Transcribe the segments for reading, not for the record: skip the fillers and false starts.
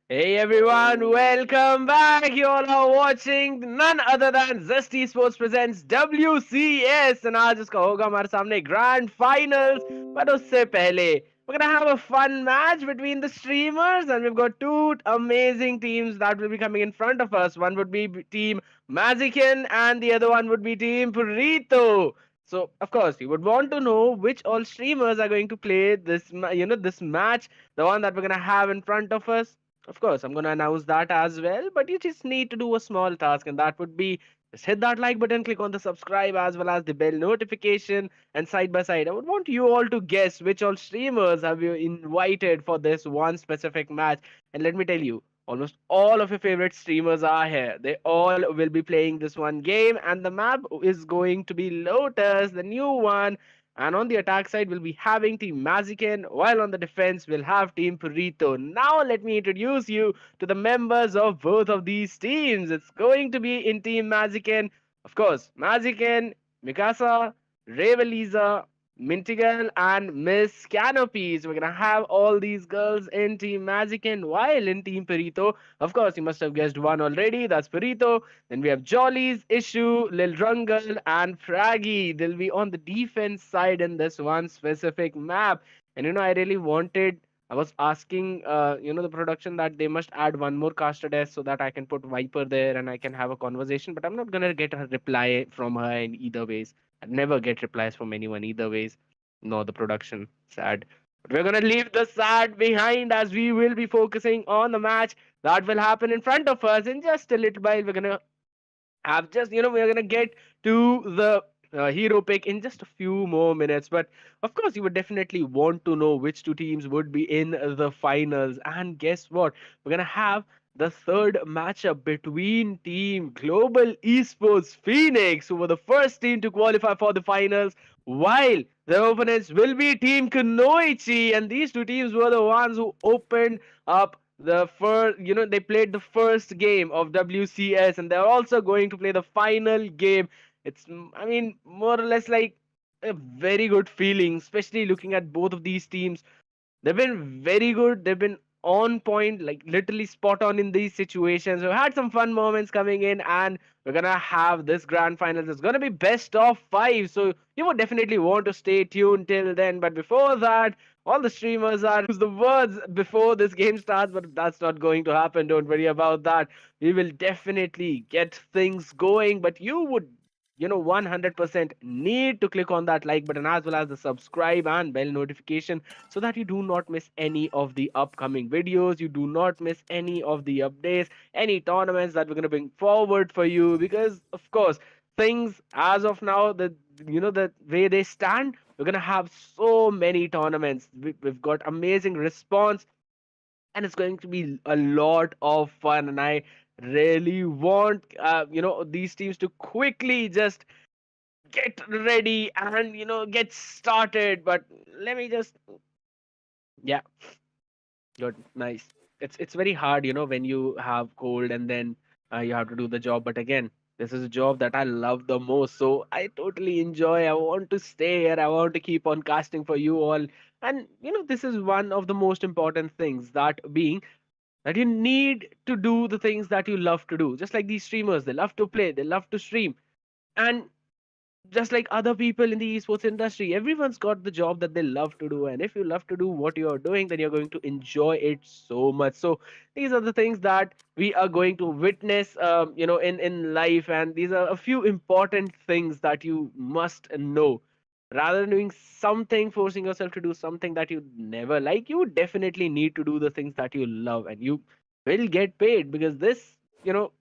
Hey everyone, welcome back. You all are watching none other than Z3ST Esports presents WCS and आज उसका होगा हमारे सामने grand finals. But उससे पहले we're gonna have a fun match between the streamers and we've got two amazing teams that will be coming in front of us. One would be team Mazikeen and the other one would be team Purrito. So of course you would want to know which all streamers are going to play this match, the one that we're gonna have in front of us. Of course, I'm going to announce that as well, but you just need to do a small task, and that would be just hit that like button, click on the subscribe as well as the bell notification, and side by side, I would want you all to guess which all streamers have you invited for this one specific match. And let me tell you, almost all of your favorite streamers are here. They all will be playing this one game, and the map is going to be Lotus, the new one. And on the attack side, we'll be having Team Mazikeen, while on the defense, we'll have Team Purrito. Now, let me introduce you to the members of both of these teams. It's going to be in Team Mazikeen, of course, Mazikeen, Meowkasa, Ravealiza, Mintyygal, and Miss Canopy. So we're gonna have all these girls in Team Mazikeen, while in Team Purrito, of course, you must have guessed one already. That's Purrito. Then we have Jollies, IshUwU, Lil DrunkGirl, and Praggy. They'll be on the defense side in this one specific map. And I really wanted. I was asking, the production that they must add one more caster desk so that I can put Viper there and I can have a conversation. But I'm not gonna get a reply from her in either ways. I never get replies from anyone either ways. No, the production. Sad. But we're gonna leave the sad behind as we will be focusing on the match that will happen in front of us in just a little while. We're gonna have just we're gonna get to the hero pick in just a few more minutes, but of course you would definitely want to know which two teams would be in the finals. And guess what, we're gonna have the third matchup between team Global Esports Phoenix, who were the first team to qualify for the finals, while their opponents will be team Kunoichi. And these two teams were the ones who opened up the first, they played the first game of WCS, and they're also going to play the final game. I mean, more or less like a very good feeling, especially looking at both of these teams. They've been very good. They've been on point, like literally spot on in these situations. We've had some fun moments coming in, and we're gonna have this grand final. It's gonna be best of five, so you would definitely want to stay tuned till then. But before that, all the streamers are use the words before this game starts, but that's not going to happen. Don't worry about that. We will definitely get things going, but you would 100% need to click on that like button as well as the subscribe and bell notification so that you do not miss any of the upcoming videos, you do not miss any of the updates, any tournaments that we're going to bring forward for you. Because of course, things as of now, the way they stand, we're going to have so many tournaments. We've got amazing response, and it's going to be a lot of fun. And I really want these teams to quickly just get ready and get started. But let me just, yeah, good, nice. It's very hard, when you have cold and then you have to do the job. But again, this is a job that I love the most, so I totally enjoy. I want to stay here. I want to keep on casting for you all. And this is one of the most important things, that being that you need to do the things that you love to do. Just like these streamers, they love to play, they love to stream. And just like other people in the esports industry, everyone's got the job that they love to do. And if you love to do what you're doing, then you're going to enjoy it so much. So these are the things that we are going to witness, in life. And these are a few important things that you must know. Rather than doing something, forcing yourself to do something that you never like, you definitely need to do the things that you love, and you will get paid. Because this,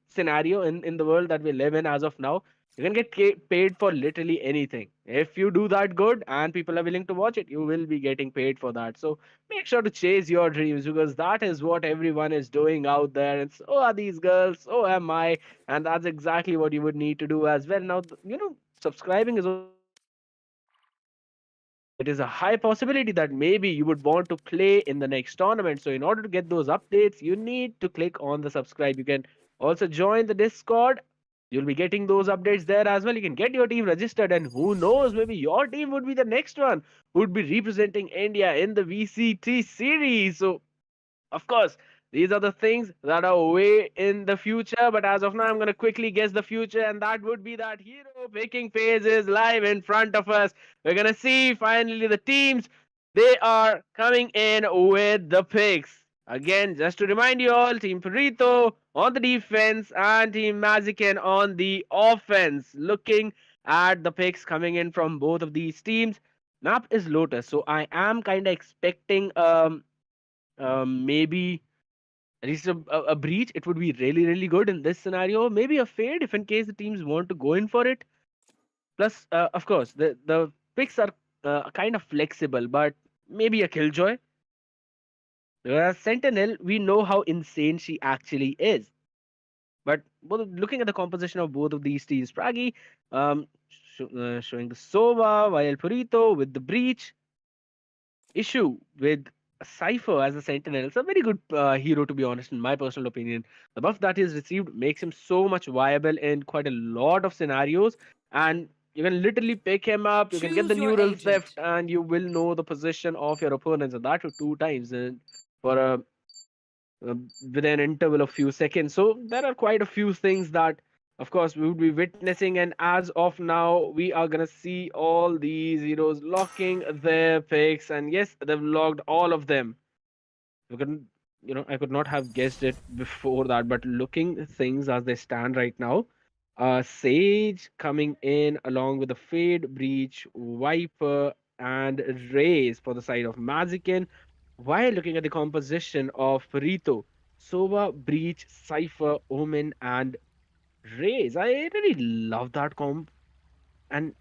scenario in the world that we live in as of now, you can get paid for literally anything. If you do that good and people are willing to watch it, you will be getting paid for that. So make sure to chase your dreams, because that is what everyone is doing out there. And so are these girls, so am I. And that's exactly what you would need to do as well. Now, subscribing is also very important. It is a high possibility that maybe you would want to play in the next tournament. So in order to get those updates, you need to click on the subscribe. You can also join the Discord. You'll be getting those updates there as well. You can get your team registered, and who knows, maybe your team would be the next one who would be representing India in the VCT series. So of course, These are the things that are way in the future, but as of now, I'm going to quickly guess the future, and that would be that hero picking phase is live in front of us. We're going to see finally the teams. They are coming in with the picks. Again, just to remind you all, Team Purrito on the defense and Team Mazikeen on the offense. Looking at the picks coming in from both of these teams. Map is Lotus, so I am kind of expecting maybe at least a breach. It would be really, really good in this scenario. Maybe a fade if in case the teams want to go in for it. Plus, of course, the picks are kind of flexible, but maybe a Killjoy. Sentinel, we know how insane she actually is. But looking at the composition of both of these teams, Praggy showing the Sova, while Purrito with the breach. IshUwU with Cypher as a Sentinel. It's a very good hero, to be honest, in my personal opinion. The buff that he's received makes him so much viable in quite a lot of scenarios, and you can literally pick him up. You can get the neural theft, and you will know the position of your opponents, and that for 2 times for a with an interval of few seconds. So there are quite a few things that, of course, we would be witnessing. And as of now, we are gonna see all these heroes locking their picks. And yes, they've logged all of them. We couldn't, I could not have guessed it before that. But looking at things as they stand right now, Sage coming in along with the Fade, Breach, Viper, and Raze for the side of Mazikeen. While looking at the composition of Purrito, Sova, Breach, Cypher, Omen, and Raze, I really love that comp. And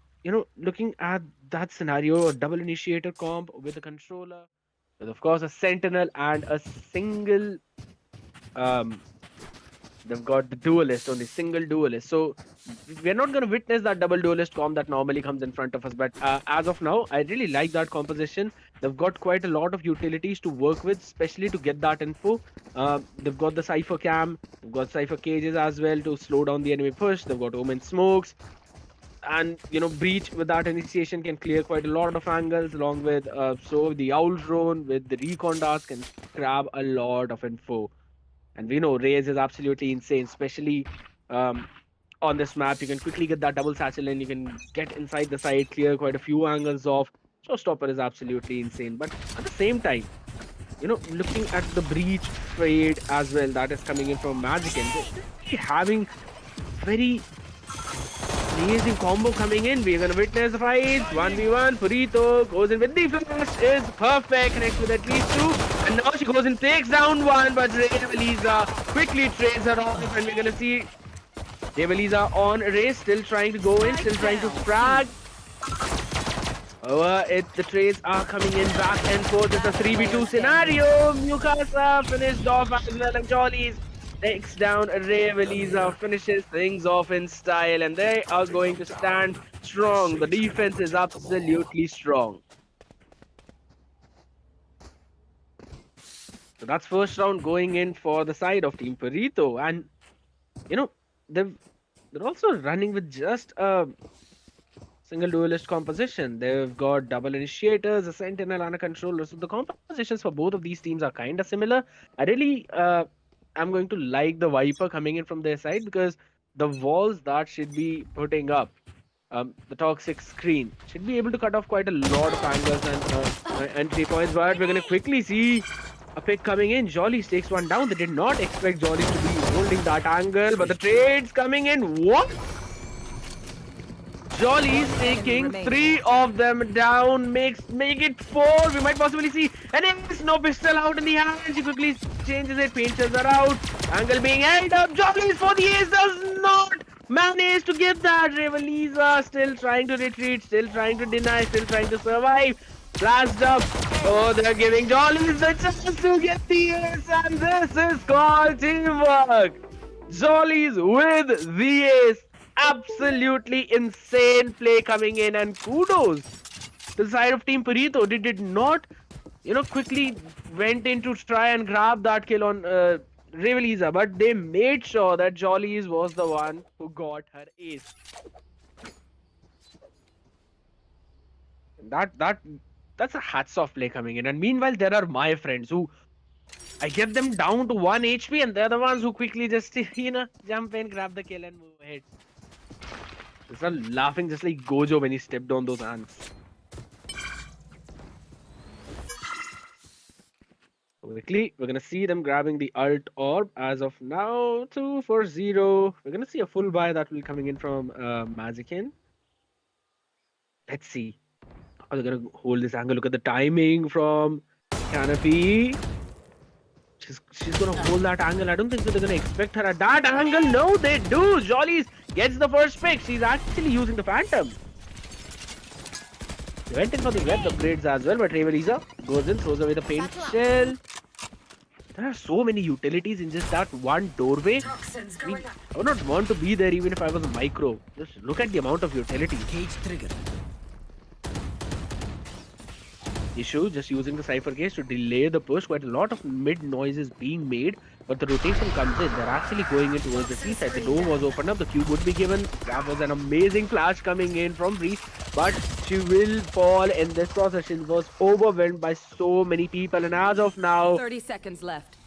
looking at that scenario, a double initiator comp with a controller, with of course a sentinel and a single um they've got the duelist, only single duelist. So we're not going to witness that double duelist comp that normally comes in front of us. But as of now, I really like that composition. They've got quite a lot of utilities to work with, especially to get that info. They've got the Cypher Cam, they've got Cypher Cages as well to slow down the enemy push. They've got Omen Smokes. And Breach with that initiation can clear quite a lot of angles, along with so the Owl Drone with the Recon Dart can grab a lot of info. And we know Raze is absolutely insane, especially on this map. You can quickly get that double satchel and you can get inside the side, clear quite a few angles off. Showstopper is absolutely insane. But at the same time, looking at the breach fade as well that is coming in from Mazikeen, they're having very amazing combo coming in. We're gonna witness the fight. 1v1. Purrito goes in with the flash. Is perfect. Connects with at least 2. And now she goes and takes down 1. But Ravealiza quickly trades her off. And we're gonna see Ravealiza on Race. Still trying to go in. Still trying to frag. The trades are coming in back and forth. It's a 3v2 scenario. Meowkasa finished off as well. And Jollies takes down Ravealiza, finishes things off in style, and they are going to stand strong. The defense is absolutely strong. So that's first round going in for the side of Team Purrito, and they're also running with just a single duelist composition. They've got double initiators, a sentinel, and a controller. So the compositions for both of these teams are kind of similar. I really I'm going to like the Viper coming in from their side, because the walls that should be putting up, the toxic screen, should be able to cut off quite a lot of angles and entry points. But we're going to quickly see a pick coming in. Jollies takes one down. They did not expect Jollies to be holding that angle, but the trades coming in. What? Jollies taking 3 of them down, make it 4. We might possibly see an ace. No pistol out in the hand. She quickly changes it, pinches her out. Angle being held up. Jollies for the ace does not manage to get that. Ravealiza still trying to retreat, still trying to deny, still trying to survive. Blast up. Oh, they're giving Jollies the chance to get the ace, and this is called teamwork. Jollies with the ace. Absolutely insane play coming in, and kudos to the side of Team Purrito. They did not, quickly went in to try and grab that kill on Ravealiza, but they made sure that Jollies was the one who got her ace. That's a hats off play coming in. And meanwhile, there are my friends who I get them down to 1 HP and they're the ones who quickly just, jump in, grab the kill and move ahead. They start laughing just like Gojo when he stepped on those ants. Quickly, we're gonna see them grabbing the ult orb as of now. 2-4-0. We're gonna see a full buy that will be coming in from Mazikeen. Let's see. Are they gonna hold this angle? Look at the timing from Canopy. She's gonna hold that angle. I don't think they're gonna expect her at that angle. No, they do. Jollies gets the first pick. She's actually using the Phantom. They went in for the web upgrades as well, but Ravealiza goes in, throws away the paint shell. There are so many utilities in just that one doorway. I mean, I would not want to be there even if I was a micro. Just look at the amount of utility. Cage trigger. IshUwU just using the Cypher case to delay the push. Quite a lot of mid noises being made, but the rotation comes in. They're actually going in towards the C side. The door was opened up. The cube would be given. That was an amazing flash coming in from Breeze, but she will fall in this process. She was overwhelmed by so many people, and as of now, 30 seconds left.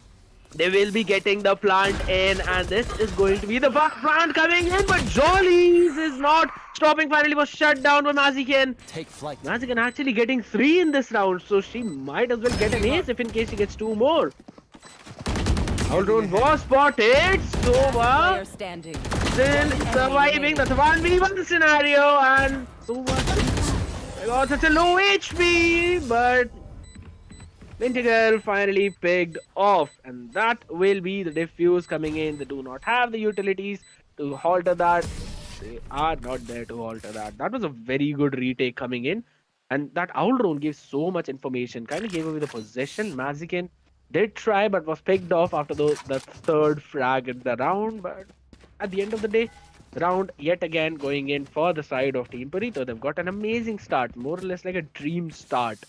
they will be getting the plant in, and this is going to be the plant coming in, but Jollies is not stopping. Finally was shut down by Mazikeen. Take flight. Mazikeen actually getting 3 in this round, so she might as well get an ace if in case she gets 2 more. Owl drone was spotted. Sova Standing. still surviving. That's a 1v1 scenario, and Sova got such a low HP, but Mintyygal finally picked off, and that will be the diffuse coming in. They do not have the utilities to halter that. They are not there to halter that. That was a very good retake coming in, and that owl drone gave so much information. Kind of gave away the possession. Mazikeen did try, but was picked off after the third frag in the round. But at the end of the day, the round yet again going in for the side of Team Purrito. They've got an amazing start, more or less like a dream start.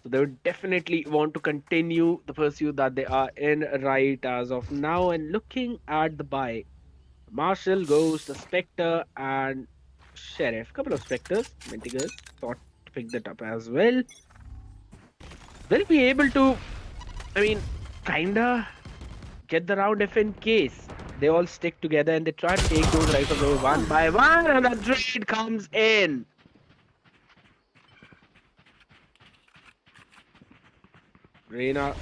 So they would definitely want to continue the pursuit that they are in right as of now. And looking at the buy, Marshall goes to Spectre and Sheriff. Couple of Spectres. Mintyygal thought to pick that up as well. They'll be able to, I mean, kinda get the round if in case they all stick together and they try to take those rifles away one by one, and a trade comes in. Reina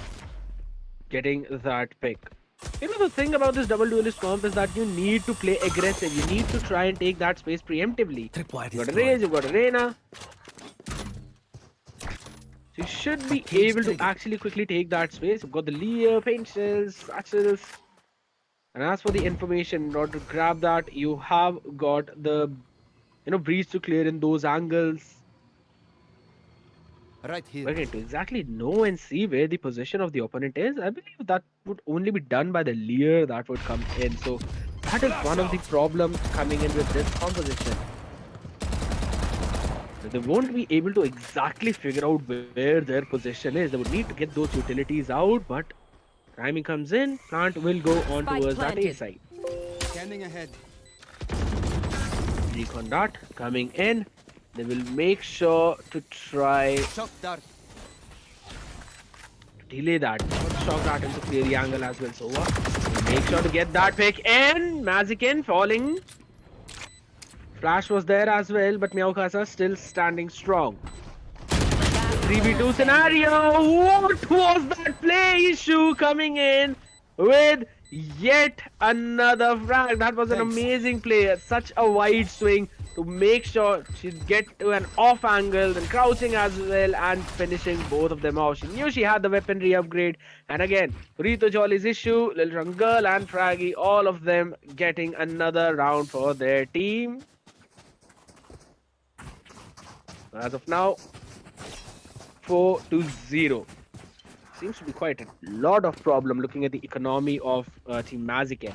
getting that pick. You know, the thing about this double duelist comp is that you need to play aggressive. You need to try and take that space preemptively. You've got a Raze, you've got a Reina. So you should be able to actually quickly take that space. You've got the Leer, paint shells, satchels. And as for the information, in order to grab that, you have got the, breeze to clear in those angles. Right here. We're going to exactly know and see where the position of the opponent is. I believe that would only be done by the Leer that would come in. So that is one of the problems coming in with this composition. They won't be able to exactly figure out where their position is. They would need to get those utilities out, but timing comes in. Plant will go on towards that A side. Scanning ahead. Recon dart coming in. They will make sure to try Shock dart. to delay that. Shock dart into clear the angle as well. So make sure to get that pick in. Mazikeen falling. Flash was there as well, but Meowkasa still standing strong. 3v2 scenario. What was that play? IshUwU coming in with yet another frag. That was an amazing play. Such a wide swing to make sure she get to an off angle, then crouching as well and finishing both of them off. She knew she had the weaponry upgrade, and again, Purrito, Jollies, IshUwU, little DrunkGirl and Praggy, all of them getting another round for their team. As of now, 4-0. Seems to be quite a lot of problem looking at the economy of Team Mazikeen.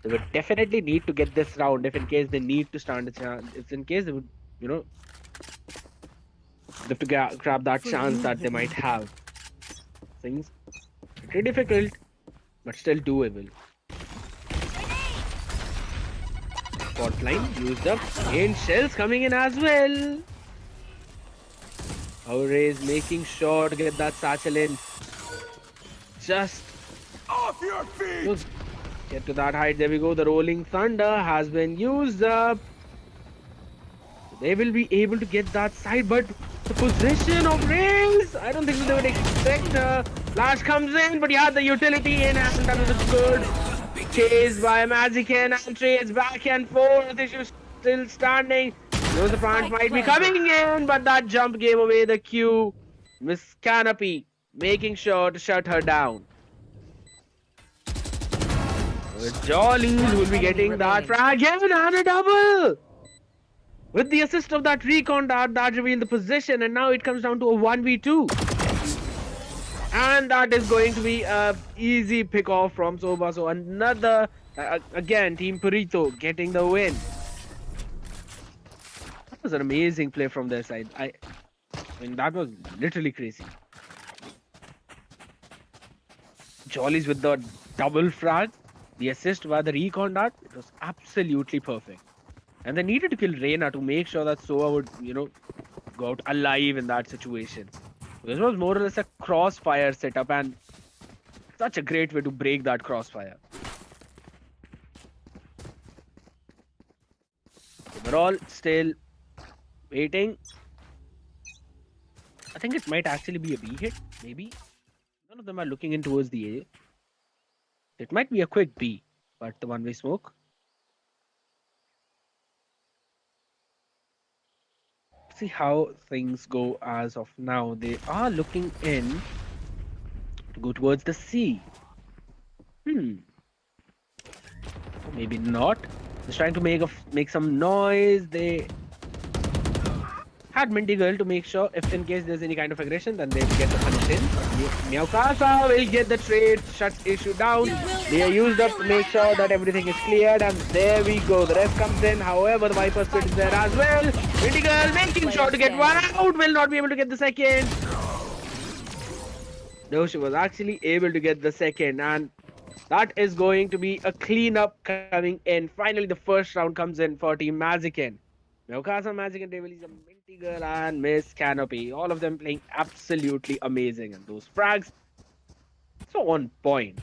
They would definitely need to get this round if in case they need to stand a chance. If in case they would, they have to grab that chance that they might have. Things pretty difficult, but still doable. Spotline used up. And shells coming in as well. Our is making sure to get that satchel in. just Off your feet! get to that height. There we go. The Rolling Thunder has been used up. They will be able to get that side, but the position of Rails, I don't think they would expect. Flash comes in, but yeah, the utility in and that was a good chase by Mazikeen and trades back and forth. IshUwU still standing. Knows the plant might be coming in, but that jump gave away the Q. Miss Canopy making sure to shut her down. Jollies will be getting that frag and a double. With the assist of that recon that revealed the position, and now it comes down to a 1v2. And that is going to be a easy pick off from Soba. So another, again, Team Purrito getting the win. That was an amazing play from their side. I mean, that was literally crazy. Jollies with the double frag, the assist by the recon dart, it was absolutely perfect. And they needed to kill Reyna to make sure that Soa would, go out alive in that situation. This was more or less a crossfire setup, and such a great way to break that crossfire. We're all still waiting. I think it might actually be a B hit, maybe. None of them are looking in towards the A. It might be a quick B, but the one-way smoke. See how things go as of now. They are looking in to go towards the C. Maybe not. Just trying to make some noise. They had Mintyygal to make sure if in case there's any kind of aggression, then they get the punish in. Meowkasa will get the trade, shuts IshUwU down. They are used up to make sure that everything is cleared, and there we go. The rest comes in. However, the Viper Spit is there as well. Mintyygal making sure to get one out, will not be able to get the second. No, she was actually able to get the second, and that is going to be a cleanup coming in. Finally, the first round comes in for Team Mazikeen. Meowkasa, Mazikeen, Ravealiza, Mintyygal, and Miss Canopy. All of them playing absolutely amazing. And those frags, so on point.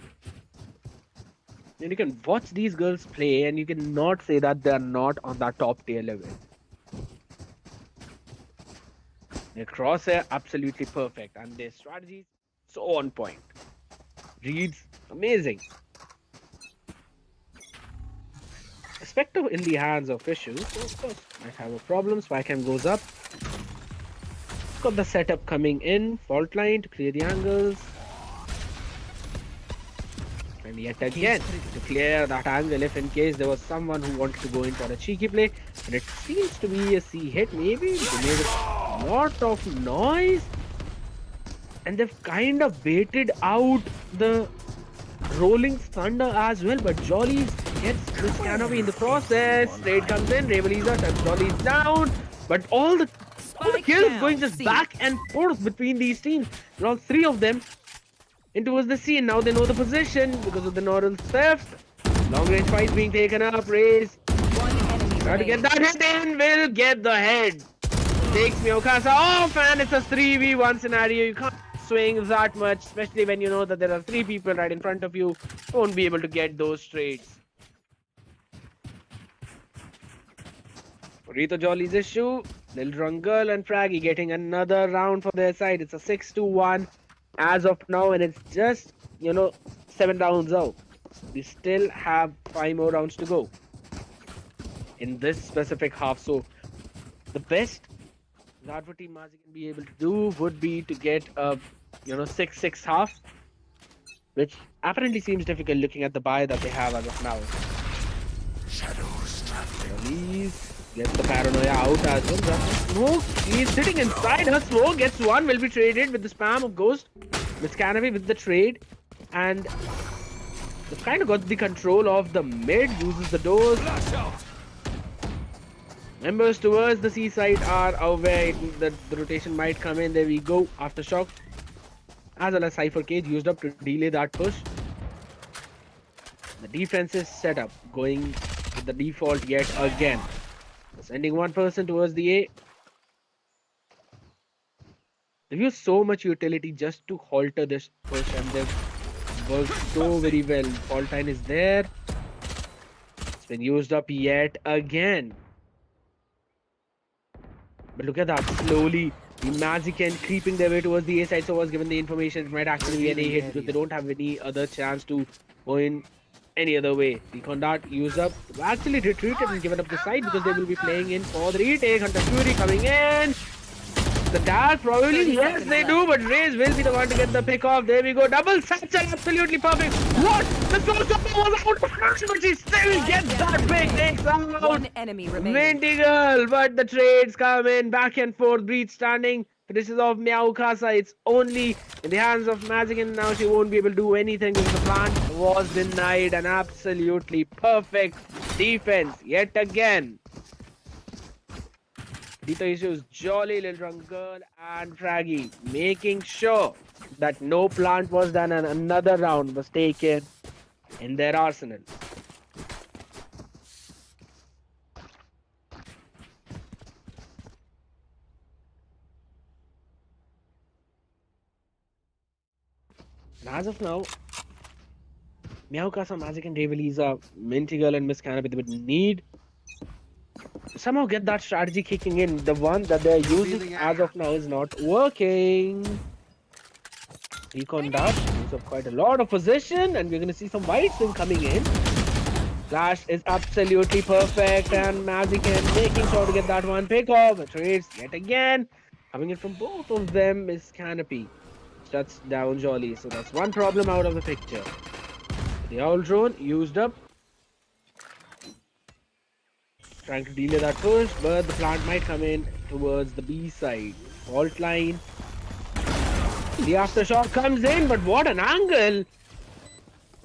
And you can watch these girls play, and you cannot say that they are not on that top tier level. Their crosshair, absolutely perfect. And their strategies, so on point. Reads, amazing. Spectre in the hands of IshUwU, so of course might have a problem. Spycam goes up. Got the setup coming in. Fault line to clear the angles. And yet again to clear that angle if in case there was someone who wanted to go in for a cheeky play. And it seems to be a C hit maybe. They made a lot of noise. And they've kind of baited out the Rolling Thunder as well, but Jollies gets this Canopy in the process. Trade comes in, Ravealiza shuts Jollies down, but all the kills going just back and forth between these teams. And all three of them in towards the C, and now they know the position because of the Northern theft. Long range fight being taken up. Raze try to get that hit in, will get the head. Takes Meowkasa off, and it's a 3v1 scenario. You can't swing that much, especially when you know that there are three people right in front of you. Won't be able to get those trades. Purrito Jollies IshUwU, little DrunkGirl and Praggy getting another round for their side. It's a 6-1 as of now, and it's just 7 rounds out. We still have 5 more rounds to go in this specific half. So the best that what Team Mazikeen can be able to do would be to get a 6-6 half, which apparently seems difficult looking at the buy that they have as of now. Jollies gets the paranoia out as well. Smoke, he's sitting inside her. Smoke gets one, will be traded with the spam of Ghost. Miss Canopy with the trade, and they've kind of got the control of the mid, uses the doors. Members towards the seaside are aware that the rotation might come in. There we go. Aftershock as well as Cypher Cage used up to delay that push. The defense is set up, going with the default yet again. Sending one person towards the A. They've used so much utility just to halter this push, and they've worked so very well. Fault line is there. It's been used up yet again. But look at that, slowly the Mazikeen creeping their way towards the A side. So was given the information it might actually be an A hit because they don't have any other chance to go in any other way. The Condat used up, actually retreated and given up the side because they will be playing in for the retake. Hunter Fury coming in. The dash probably, yes they do, but Raze will be the one to get the pick off. There we go, double satchel, absolutely perfect. What? The source of was out, but she still gets that pick. Takes out One enemy remaining. Mintyygal, but the trades come in back and forth. Breach standing. This is of Meowkasa. It's only in the hands of Mazikeen. Now she won't be able to do anything because the plant was denied. An absolutely perfect defense yet again. IshUwU's Jolly, little DrunkGirl, and Praggy making sure that no plant was done and another round was taken in their arsenal. And as of now, Meowkasa, Mazikeen, Ravealiza, Mintyygal, and Miss Canopy, they would need to somehow get that strategy kicking in. The one that they're using as of now is not working. Recon dash use up quite a lot of position, and we're going to see some white thing coming in. Flash is absolutely perfect, and Mazikeen making sure to get that one pick off. Trades yet again coming in from both of them is Canopy. Shuts down Jollies, so that's one problem out of the picture. The owl drone used up. Trying to delay that push, but the plant might come in towards the B side. Fault line. The aftershock comes in, but what an angle!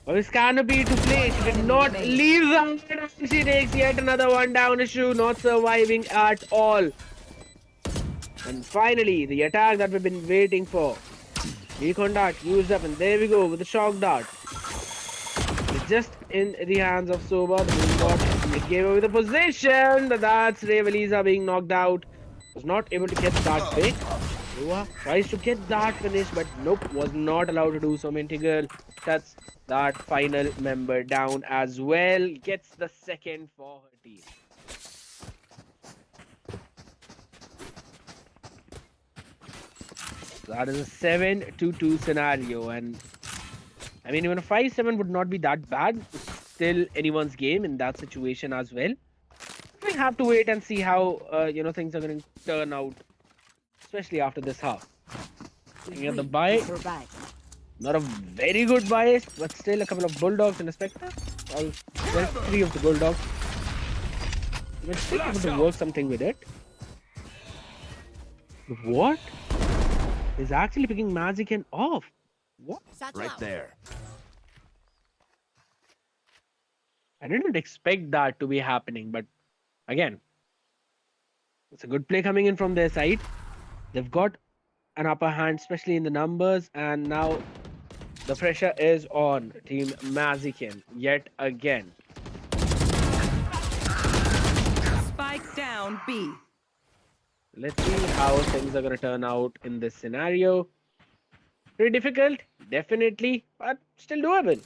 For his Canopy to play. She did not leave that. She takes yet another one down. IshUwU not surviving at all. And finally, the attack that we've been waiting for. Recon dart used up, and there we go with the shock dart. It's just in the hands of Soba. It gave away the position, but that's Ravealiza being knocked out. Was not able to get that pick. Soba tries to get that finish, but nope, was not allowed to do so. Mintyygal shuts that final member down as well. Gets the second for her team. That is a 7-2 scenario, and I mean, even a 5-7 would not be that bad. It's still anyone's game in that situation as well. We have to wait and see how things are going to turn out, especially after this half. Looking at the buy, not a very good buy, but still a couple of bulldogs and a spectre. All 3 of the bulldogs. We're still able to work something with it. What? Is actually picking Mazikeen off. What? Right there. I didn't expect that to be happening, but again, it's a good play coming in from their side. They've got an upper hand, especially in the numbers, and now the pressure is on Team Mazikeen yet again. Spike down B. Let's see how things are going to turn out in this scenario. Pretty difficult, definitely, but still doable.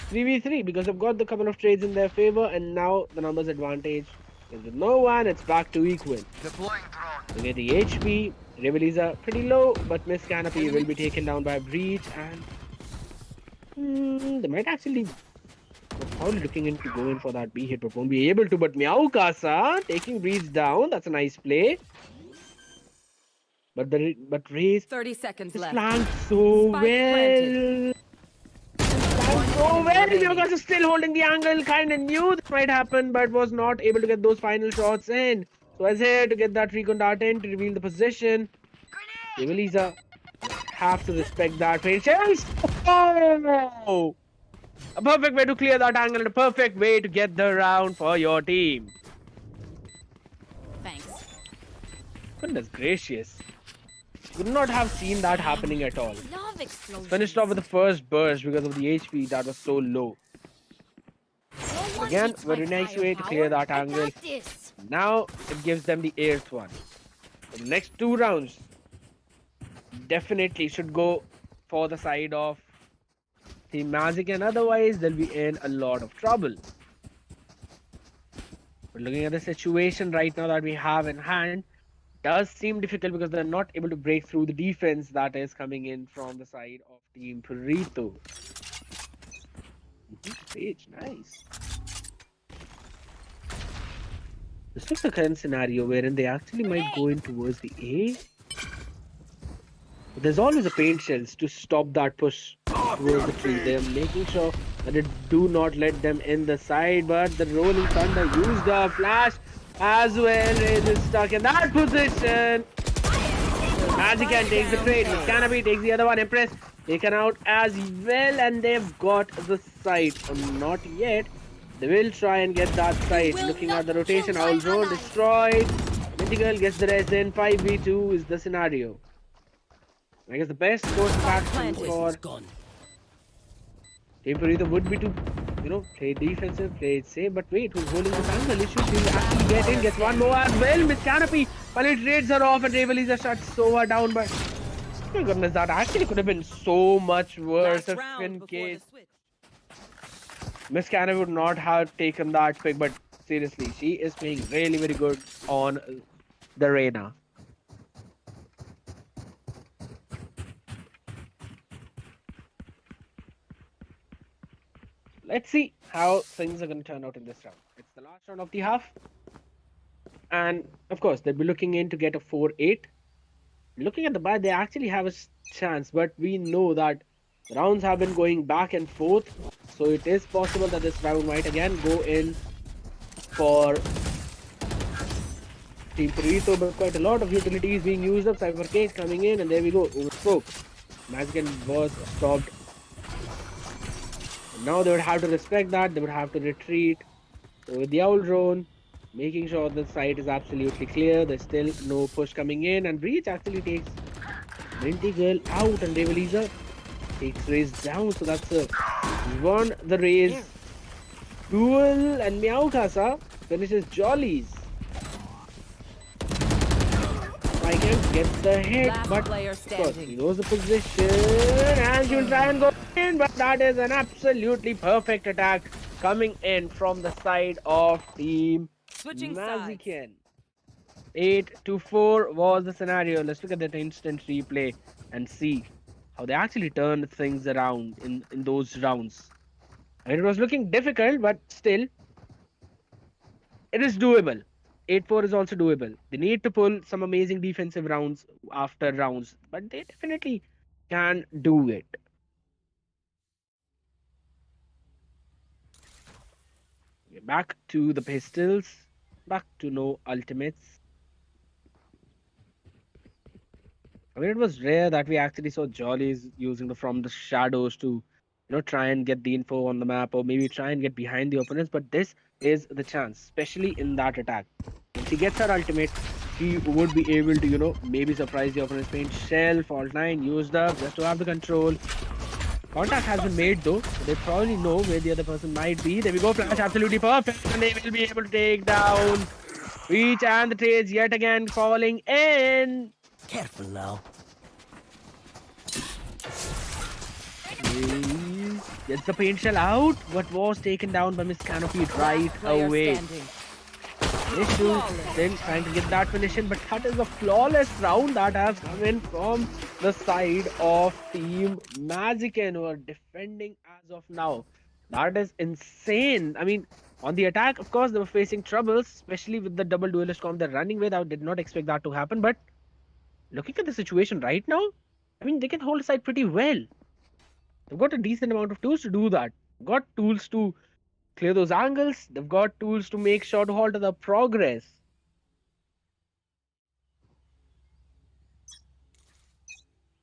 3v3 because they've got the couple of trades in their favor, and now the numbers advantage is with no one. It's back to equal. Deploying drone. Look at the HP. Ravealiza pretty low, but Miss Canopy will be taken down by a breach, and they might actually probably looking into going for that B hit, but won't be able to. But Meowkasa taking breach down. That's a nice play. But Raze 30 seconds left. flanked so Spike well. So well, Meowkasa is still holding the angle. Kind of knew this might happen, but was not able to get those final shots in. So I was here to get that recon dart in to reveal the position. Ravealiza have to respect that patience. Oh! A perfect way to clear that angle and a perfect way to get the round for your team. Thanks. Goodness gracious. Could not have seen that happening at all. Love explosions. Finished off with the first burst because of the HP that was so low. Again, very nice way to clear that angle. Now it gives them the 8th one. For the next 2 rounds, definitely should go for the side of Team Mazikeen, otherwise they'll be in a lot of trouble. But looking at the situation right now that we have in hand, does seem difficult because they're not able to break through the defense that is coming in from the side of Team Purrito. Page, nice. This looks like a current scenario wherein they actually might go in towards the A. But there's always a paint shells to stop that push towards the tree. They're making sure that they do not let them in the side, but the rolling thunder used the flash as well. It is stuck in that position. Mazikeen takes the trade. Canopy takes the other one. Impress taken out as well, and they've got the site. Not yet. They will try and get that site. Looking at the rotation, Owl Drone destroyed. Mintyygal gets the rest in. 5v2 is the scenario. I guess the best course of action for Team Purrito would be to, play defensive, play it safe. But wait, who's holding this angle? IshUwU will actually get in, gets one more as well. Miss Canopy penetrates her off, and Ravealiza shuts her down. But oh my goodness, that actually could have been so much worse if in case Miss Canopy would not have taken that pick. But seriously, she is playing really very good on the Reyna. Let's see how things are going to turn out in this round. It's the last round of the half. And of course, they'll be looking in to get a 4-8. Looking at the buy, they actually have a chance. But we know that the rounds have been going back and forth. So it is possible that this round might again go in for Team Purrito. But quite a lot of utilities being used up. Cypher Cage coming in. And there we go. Overspoke. Mazikeen was stopped. Now they would have to respect that. They would have to retreat. So with the Owl Drone, making sure the site is absolutely clear. There's still no push coming in. And Breach actually takes Mintyygal out. And Ravealiza takes Raze down. So that's a won the Raze duel. And Meowkasa finishes Jollies. I can get the hit, but of course, he knows the position and she will try and go in, but that is an absolutely perfect attack coming in from the side of Team Mazikeen. 8-4 was the scenario. Let's look at that instant replay and see how they actually turned things around in those rounds. I mean, it was looking difficult, but still, it is doable. 8-4 is also doable. They need to pull some amazing defensive rounds after rounds, but they definitely can do it. Back to the pistols. Back to no ultimates. I mean, it was rare that we actually saw Jollies using from the shadows to, try and get the info on the map or maybe try and get behind the opponents. But this is the chance, especially in that attack. If she gets her ultimate, she would be able to, maybe surprise the opponent's paint. Shell, Fault 9, used up just to have the control. Contact has been made though, so they probably know where the other person might be. There we go, flash absolutely perfect, and they will be able to take down Reach, and the trades yet again falling in. Careful now. Gets the paint shell out, but was taken down by Miss Canopy right away. IshUwU then trying to get that finish in, but that is a flawless round that has come in from the side of Team Mazikeen, who are defending as of now. That is insane. I mean, on the attack, of course, they were facing troubles, especially with the double duelist comp they're running with. I did not expect that to happen, but looking at the situation right now, I mean, they can hold the side pretty well. They've got a decent amount of tools to do that. They've got tools to clear those angles. They've got tools to make sure to halt the progress.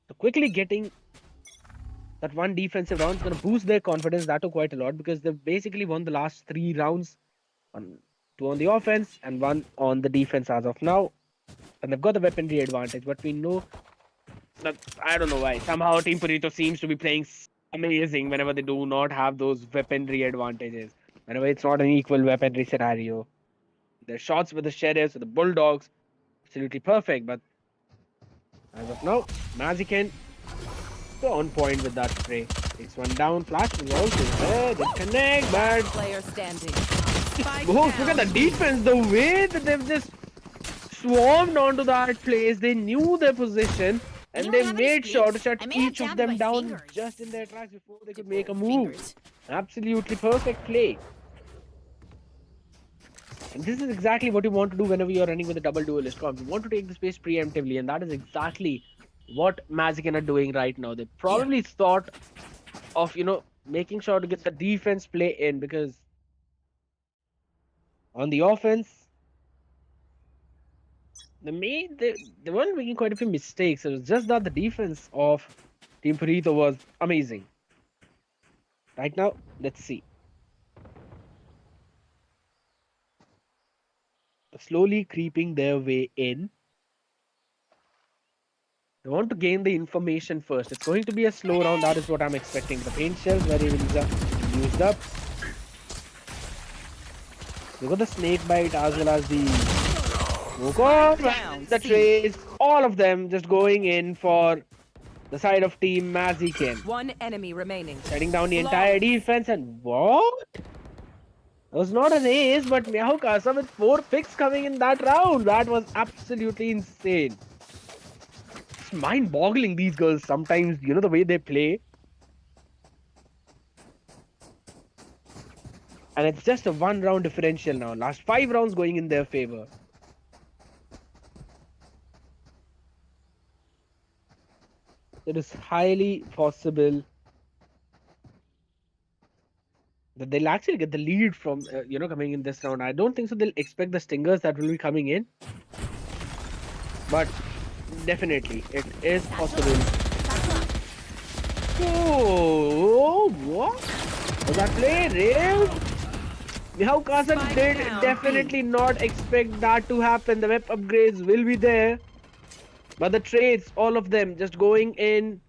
So quickly getting that one defensive round is going to boost their confidence. That took quite a lot because they've basically won the last 3 rounds. 2 on the offense and 1 on the defense as of now. And they've got the weaponry advantage. But we know that, I don't know why, somehow Team Purrito seems to be playing amazing whenever they do not have those weaponry advantages. Whenever it's not an equal weaponry scenario. Their shots with the sheriffs, with the bulldogs, absolutely perfect. But as of now, Mazikeen super on point with that spray. Takes one down, flash is also there, didn't connect, but Player standing. Spike oh, look at the down. defense, the way that they've just swarmed onto that place. They knew their position and Anyone they have any made sure to splits? shut I may have each of jammed them my down fingers. just in their tracks before they could To make a quote, move. fingers. Absolutely perfect play. And this is exactly what you want to do whenever you're running with a double duelist comp. You want to take the space preemptively, and that is exactly what Mazikeen are doing right now. They probably thought of, making sure to get the defense play in, because on the offense, they weren't making quite a few mistakes. It was just that the defense of Team Purrito was amazing. Right now, let's see. Slowly creeping their way in. They want to gain the information first. It's going to be a slow round. That is what I'm expecting. The paint shells where Ravealiza used up. We got the snake bite as well as the smoke off, the trays. All of them just going in for the side of Team Mazikeen. One enemy remaining. Shutting down the entire defense, and what? It was not an ace, but Meowkasa with 4 picks coming in that round. That was absolutely insane. It's mind-boggling, these girls sometimes, the way they play. And it's just a 1-round differential now. Last 5 rounds going in their favor. It is highly possible that they'll actually get the lead from, coming in this round. I don't think so. They'll expect the stingers that will be coming in. But definitely, it is possible. Oh, what? Was that play? Real? Meowkasa did definitely not expect that to happen. The web upgrades will be there. But the trades, all of them, just going in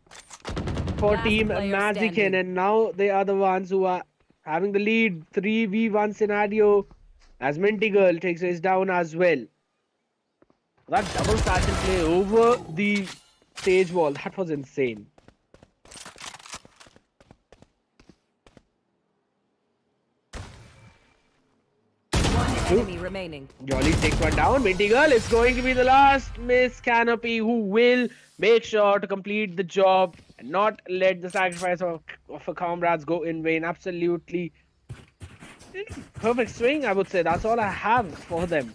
for Team Mazikeen. And now they are the ones who are having the lead. 3v1 scenario as Mintyygal takes his down as well. That double satchel play over the stage wall, that was insane. Enemy remaining. Jollies takes one down. Mintyygal is going to be the last Miss Canopy, who will make sure to complete the job and not let the sacrifice of her comrades go in vain. Absolutely perfect swing, I would say. That's all I have for them.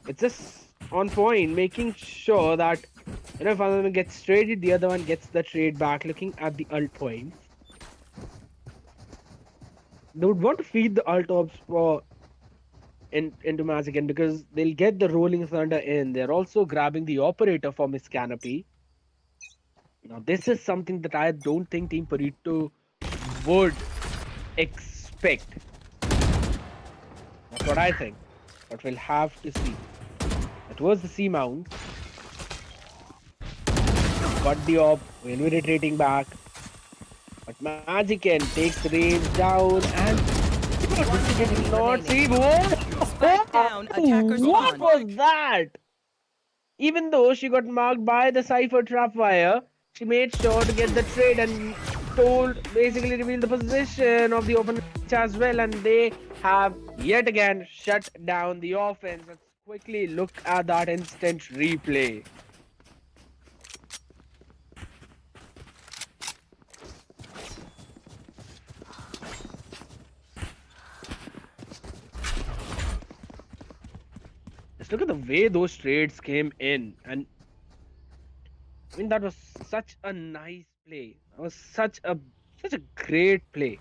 It's just on point, making sure that if one of them gets traded, the other one gets the trade back. Looking at the ult points, they would want to feed the ult orbs for into Mazikeen, because they'll get the rolling thunder in. They're also grabbing the operator for Miss Canopy. Now this is something that I don't think Team Purrito would expect. That's what I think, but we'll have to see. It was the C mount. Got the op, will be retreating back. But Mazikeen takes the range down, and did not see what was that? Even though she got marked by the Cypher Trapwire, she made sure to get the trade and basically reveal the position of the opponent as well, and they have yet again shut down the offense. Let's quickly look at that instant replay. Just look at the way those trades came in, and I mean, that was such a nice play. That was such a great play.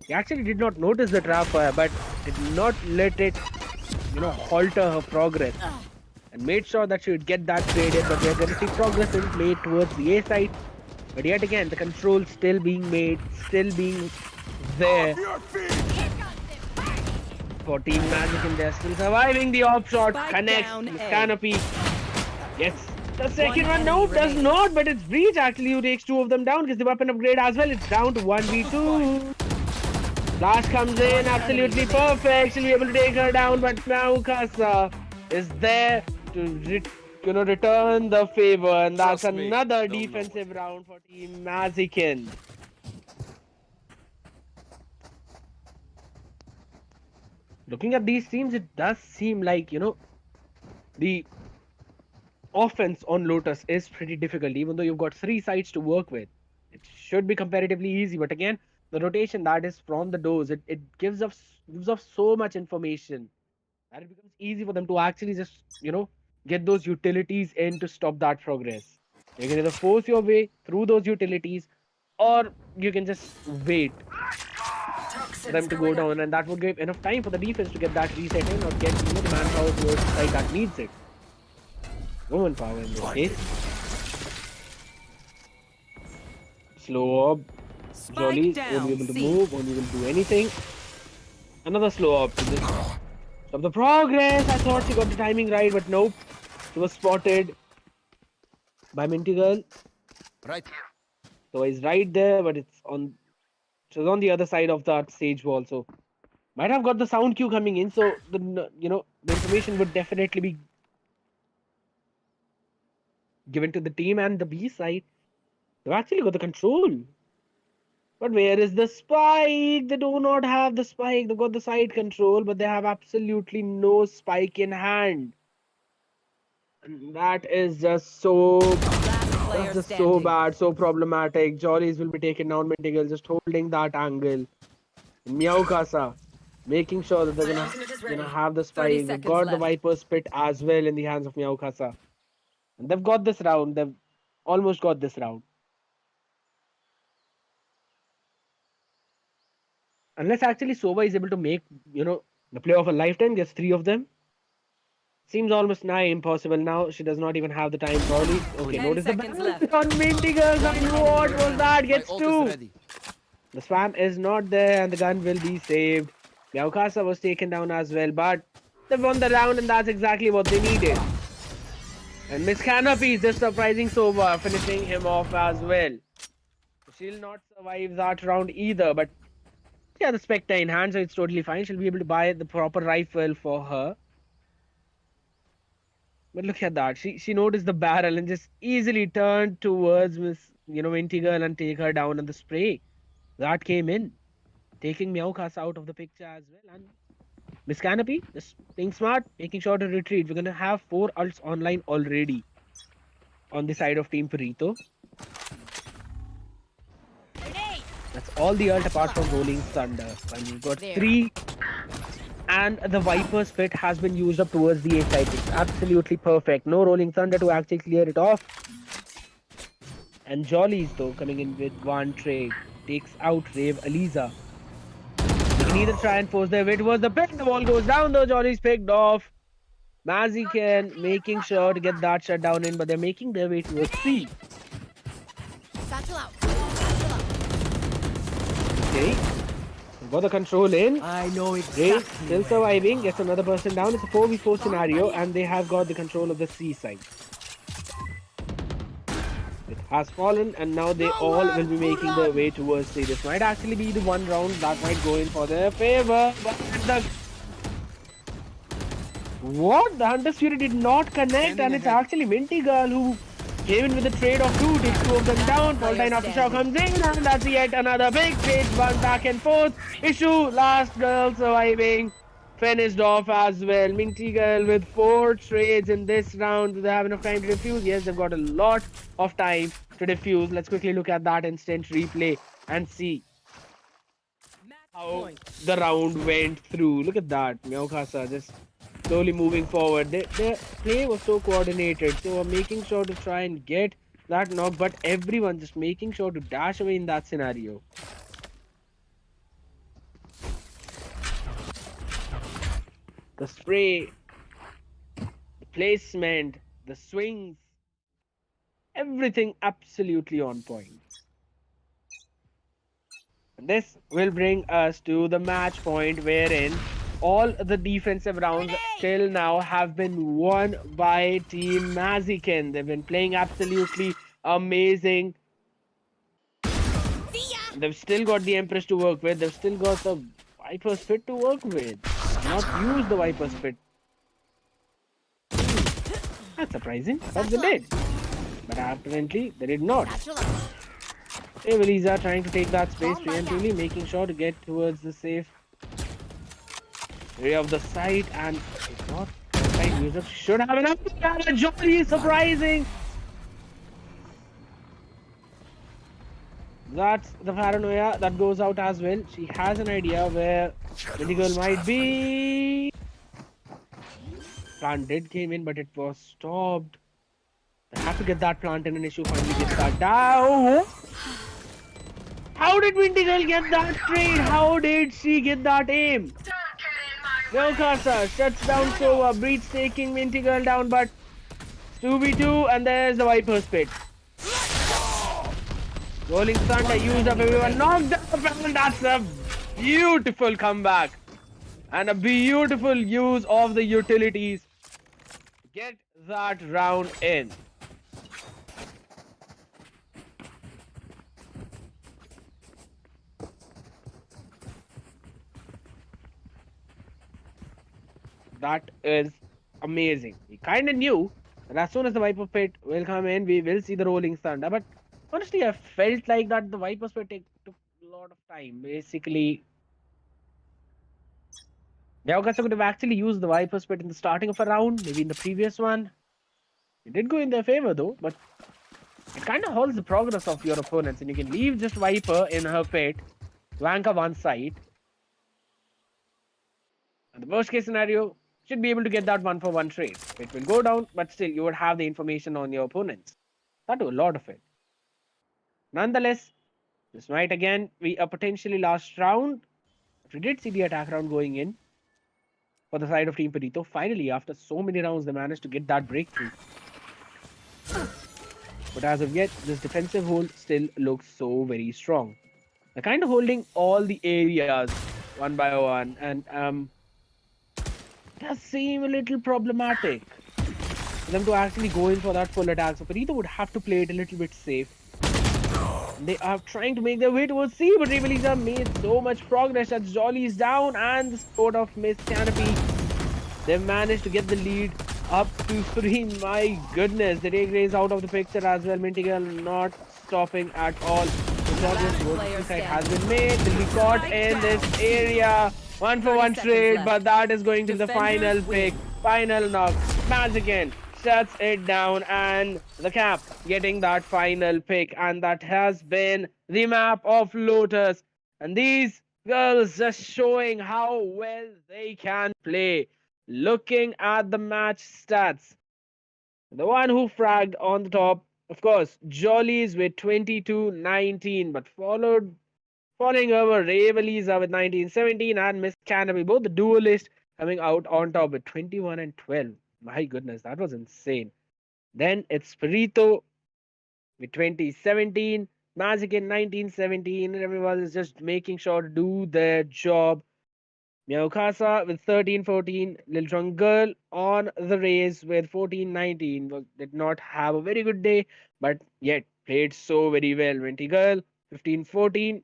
He actually did not notice the trap fire, but did not let it, halter her progress, and made sure that she would get that trade in. But we are going to see progress in play towards the A side. But yet again, the control still being made, still being there. For Team Mazikeen, they're still surviving. The op shot connects the Canopy. Yes, the second one, no, does not, but it's Breach actually who takes 2 of them down, gets the weapon upgrade as well. It's down to 1v2. Flash comes in, absolutely perfect. She'll be able to take her down, but Meowkasa is there to gonna return the favor, and that's Trust me, another they'll know defensive round for Team Mazikeen. Looking at these teams, it does seem like, the offense on Lotus is pretty difficult, even though you've got three sides to work with. It should be comparatively easy, but again, the rotation that is from the doors, it gives off so much information that it becomes easy for them to actually just, get those utilities in to stop that progress. You can either force your way through those utilities, or you can just wait for them to go down, and that would give enough time for the defense to get that reset in or get the manpower towards the side that needs it. No manpower in this case. Slow up. Spike Jollies down. won't be able to C. move, won't be able to do anything. Another slow up to just stop the progress. I thought she got the timing right, but nope. She was spotted by Mintyygal. Right here. So he's right there, but she's on the other side of that stage wall. So might have got the sound cue coming in. So the information would definitely be given to the team, and the B side. They've actually got the control. But where is the spike? They do not have the spike. They've got the side control, but they have absolutely no spike in hand. And that is just so... Last player That's just so standing. bad, so problematic. Jollies will be taken down. Mintyygal just holding that angle. Meowkasa making sure that they're gonna have the 30 spike. They've seconds got the left. Viper's Pit as well in the hands of Meowkasa. And they've got this round. They've almost got this round. Unless actually Sova is able to make, the play of a lifetime, gets three of them. Seems almost nigh impossible now. She does not even have the time probably. Okay, 10 notice the seconds balance left. on Mintyygal. And what was that? My Gets ult is two. ready. The spam is not there and the gun will be saved. Meowkasa was taken down as well, but they won the round and that's exactly what they needed. And Miss Canopy is just surprising Sova, finishing him off as well. She'll not survive that round either, but she has the Spectre in hand, so it's totally fine. She'll be able to buy the proper rifle for her. But look at that. She noticed the barrel and just easily turned towards Mintyygal and take her down on the spray. That came in, taking Meowkasa out of the picture as well. And Miss Canopy, just being smart, making sure to retreat. We're going to have 4 ults online already on the side of Team Purrito. That's all the ult apart from Rolling Thunder. And we've got 3. And the Viper's Pit has been used up towards the A side. It's absolutely perfect. No Rolling Thunder to actually clear it off. And Jollies, though, coming in with one trade. Takes out Ravealiza. They can either try and force their way towards the pit. The wall goes down, though. Jollies picked off. Mazikeen making sure to get that shut down in, but they're making their way towards C. Okay. Got the control in. I know Ray still surviving. Gets another person down. It's a 4v4 scenario, and they have got the control of the C side. It has fallen, and now they all will be making their way towards C. This might actually be the one round that might go in for their favor. But what? The Hunter's Fury did not connect, and it's actually Mintyygal who came in with a trade of 2, takes 2 of them down. Faultine Aftershock comes in, and that's yet another big trade. One back and forth. IshUwU, last girl surviving, finished off as well. Mintyygal with 4 trades in this round. Do they have enough time to defuse? Yes, they've got a lot of time to defuse. Let's quickly look at that instant replay and see how the round went through. Look at that. Meowkasa just slowly moving forward. Their play was so coordinated. They were making sure to try and get that knock, but everyone just making sure to dash away in that scenario. The spray, the placement, the swings, everything absolutely on point. This will bring us to the match point wherein all the defensive rounds till now have been won by Team Mazikeen. They've been playing absolutely amazing. They've still got the Empress to work with. They've still got the Viper's Pit to work with. Not use the Viper's Pit. That's surprising. Thought they did. But apparently they did not. Ravealiza trying to take that space preemptively, making sure to get towards the safe area of the site, and if not, the site user should have enough. Jollies surprising. That's the paranoia that goes out as well. She has an idea where Mintyygal might be. Plant did came in, but it was stopped. They have to get that plant in, and IshUwU finally gets that down. How did Mintyygal get that trade? How did she get that aim? Meowkasa shuts down Sova, breathtaking Mintyygal down, but 2v2, and there's the Viper's Pit. Rolling Thunder used up, everyone knocked up, and that's a beautiful comeback. And a beautiful use of the utilities. Get that round in. That is amazing. We kind of knew that as soon as the Viper Pit will come in, we will see the Rolling Thunder. But honestly, I felt like that the Viper's Pit took a lot of time. Basically, Meowkasa could have actually used the Viper's Pit in the starting of a round, maybe in the previous one. It did go in their favor though, but it kind of halts the progress of your opponents, and you can leave just Viper in her pit to anchor one side. And the worst case scenario, should be able to get that 1-for-1 trade. It will go down, but still you would have the information on your opponents. That do a lot of it. Nonetheless, this might again be a potentially last round. But we did see the attack round going in for the side of Team Purrito. Finally, after so many rounds, they managed to get that breakthrough. But as of yet, this defensive hold still looks so very strong. They're kind of holding all the areas one by one, and does seem a little problematic for them to actually go in for that full attack. So Purrito would have to play it a little bit safe. They are trying to make their way towards C, but Ravealiza made so much progress that Jollies down, and the squad of Miss Canopy, they managed to get the lead up to 3. My goodness, the Ray Grey is out of the picture as well. Mintyygal not stopping at all. The progress side has been made. They'll be caught in this area. 1-for-1 trade, but that is going to the final pick. Final knock. Mazikeen shuts it down, and the Cap getting that final pick, and that has been the map of Lotus. And these girls just showing how well they can play. Looking at the match stats, the one who fragged on the top, of course, Jollies with 22-19, but following over Ravealiza with 19-17, and Miss Canopy, both the duelist, coming out on top with 21 and 12. My goodness, that was insane. Then it's Purrito with 20-17, Mazikeen 19-17, and everyone is just making sure to do their job. Meowkasa with 13-14, DrunkGirl on the race with 14-19. Did not have a very good day, but yet played so very well. Mintyygal 15-14.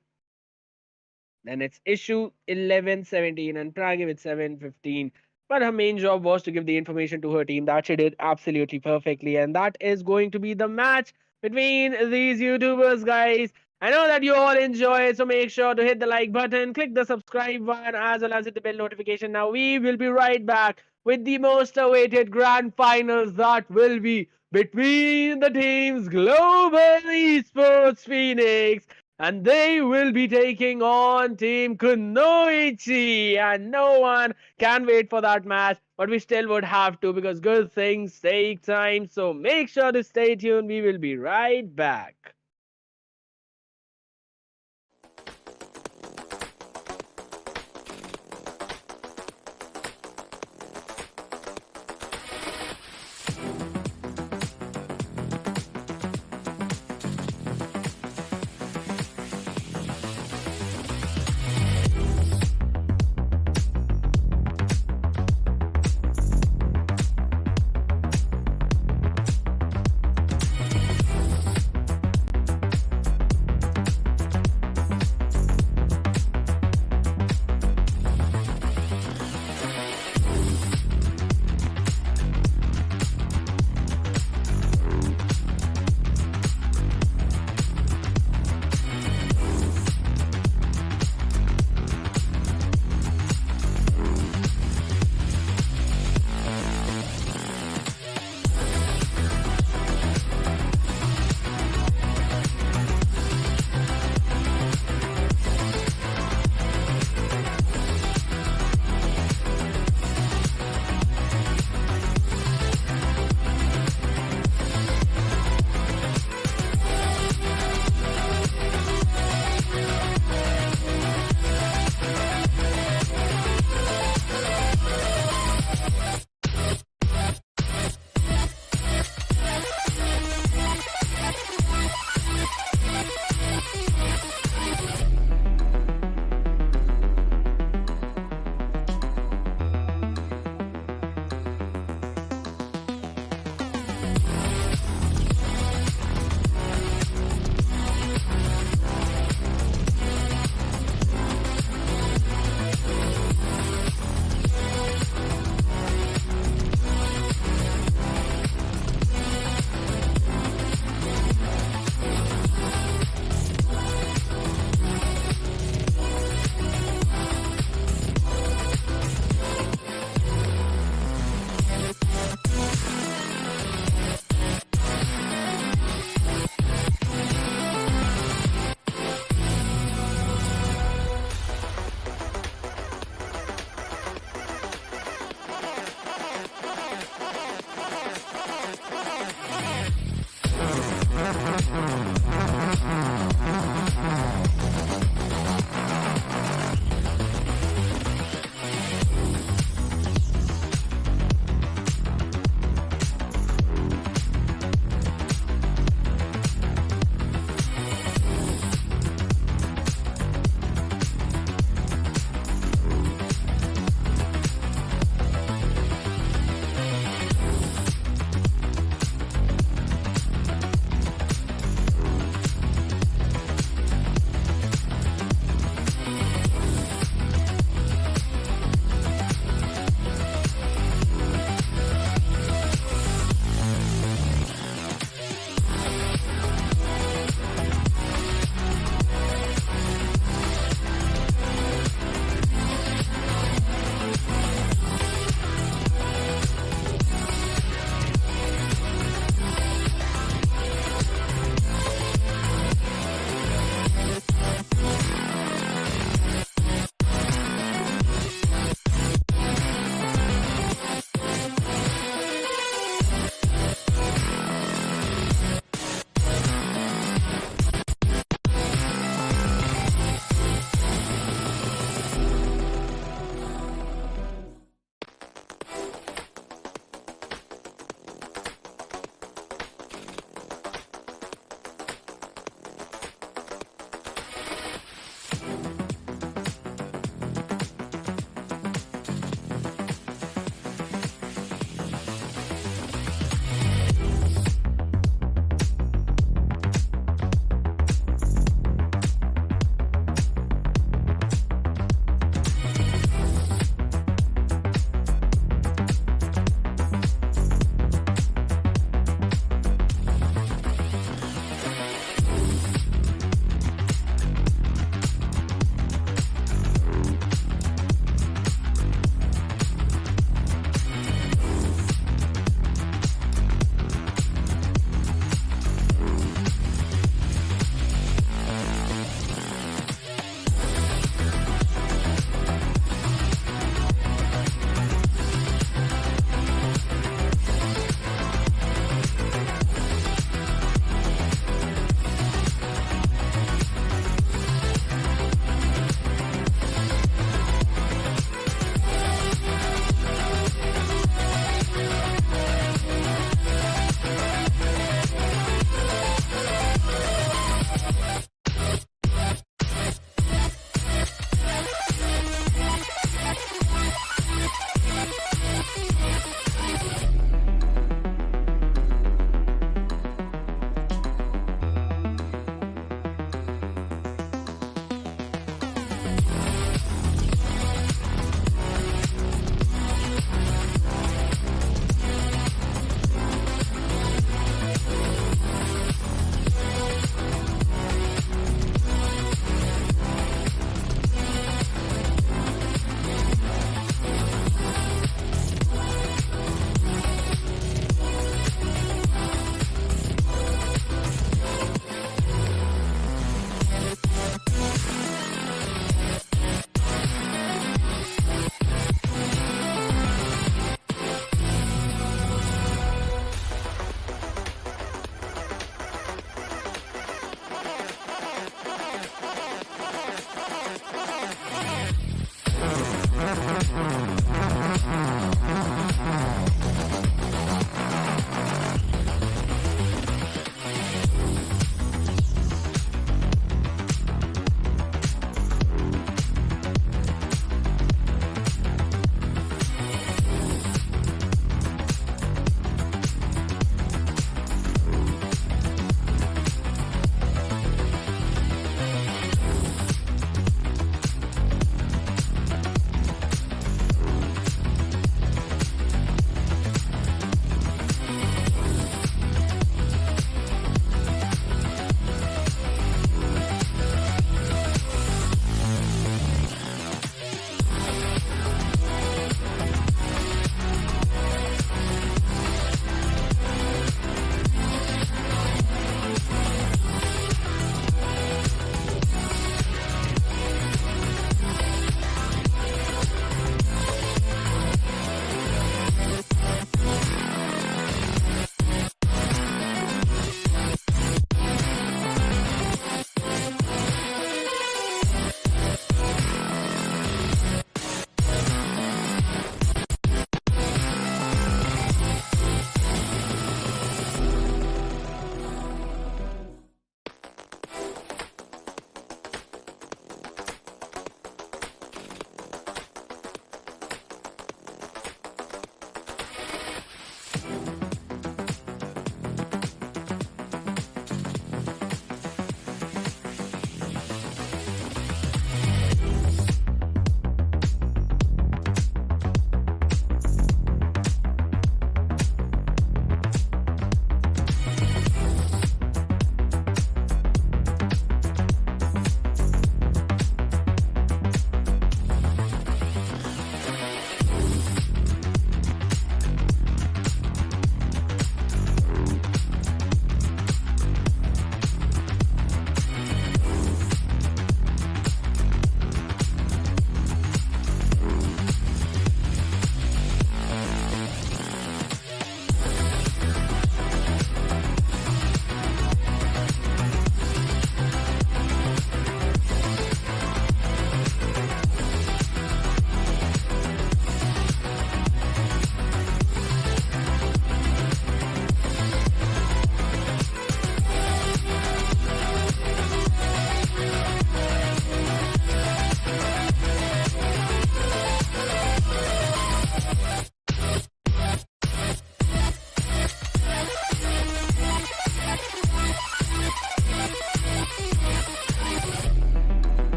Then it's IshUwU 11-17 and Praggy with 7-15. But her main job was to give the information to her team. That she did absolutely perfectly. And that is going to be the match between these YouTubers, guys. I know that you all enjoy it, so make sure to hit the like button, click the subscribe button, as well as hit the bell notification. Now we will be right back with the most awaited grand finals that will be between the teams Global Esports Phoenix, and they will be taking on Team Kunoichi, and no one can wait for that match, but we still would have to, because good things take time. So make sure to stay tuned. We will be right back.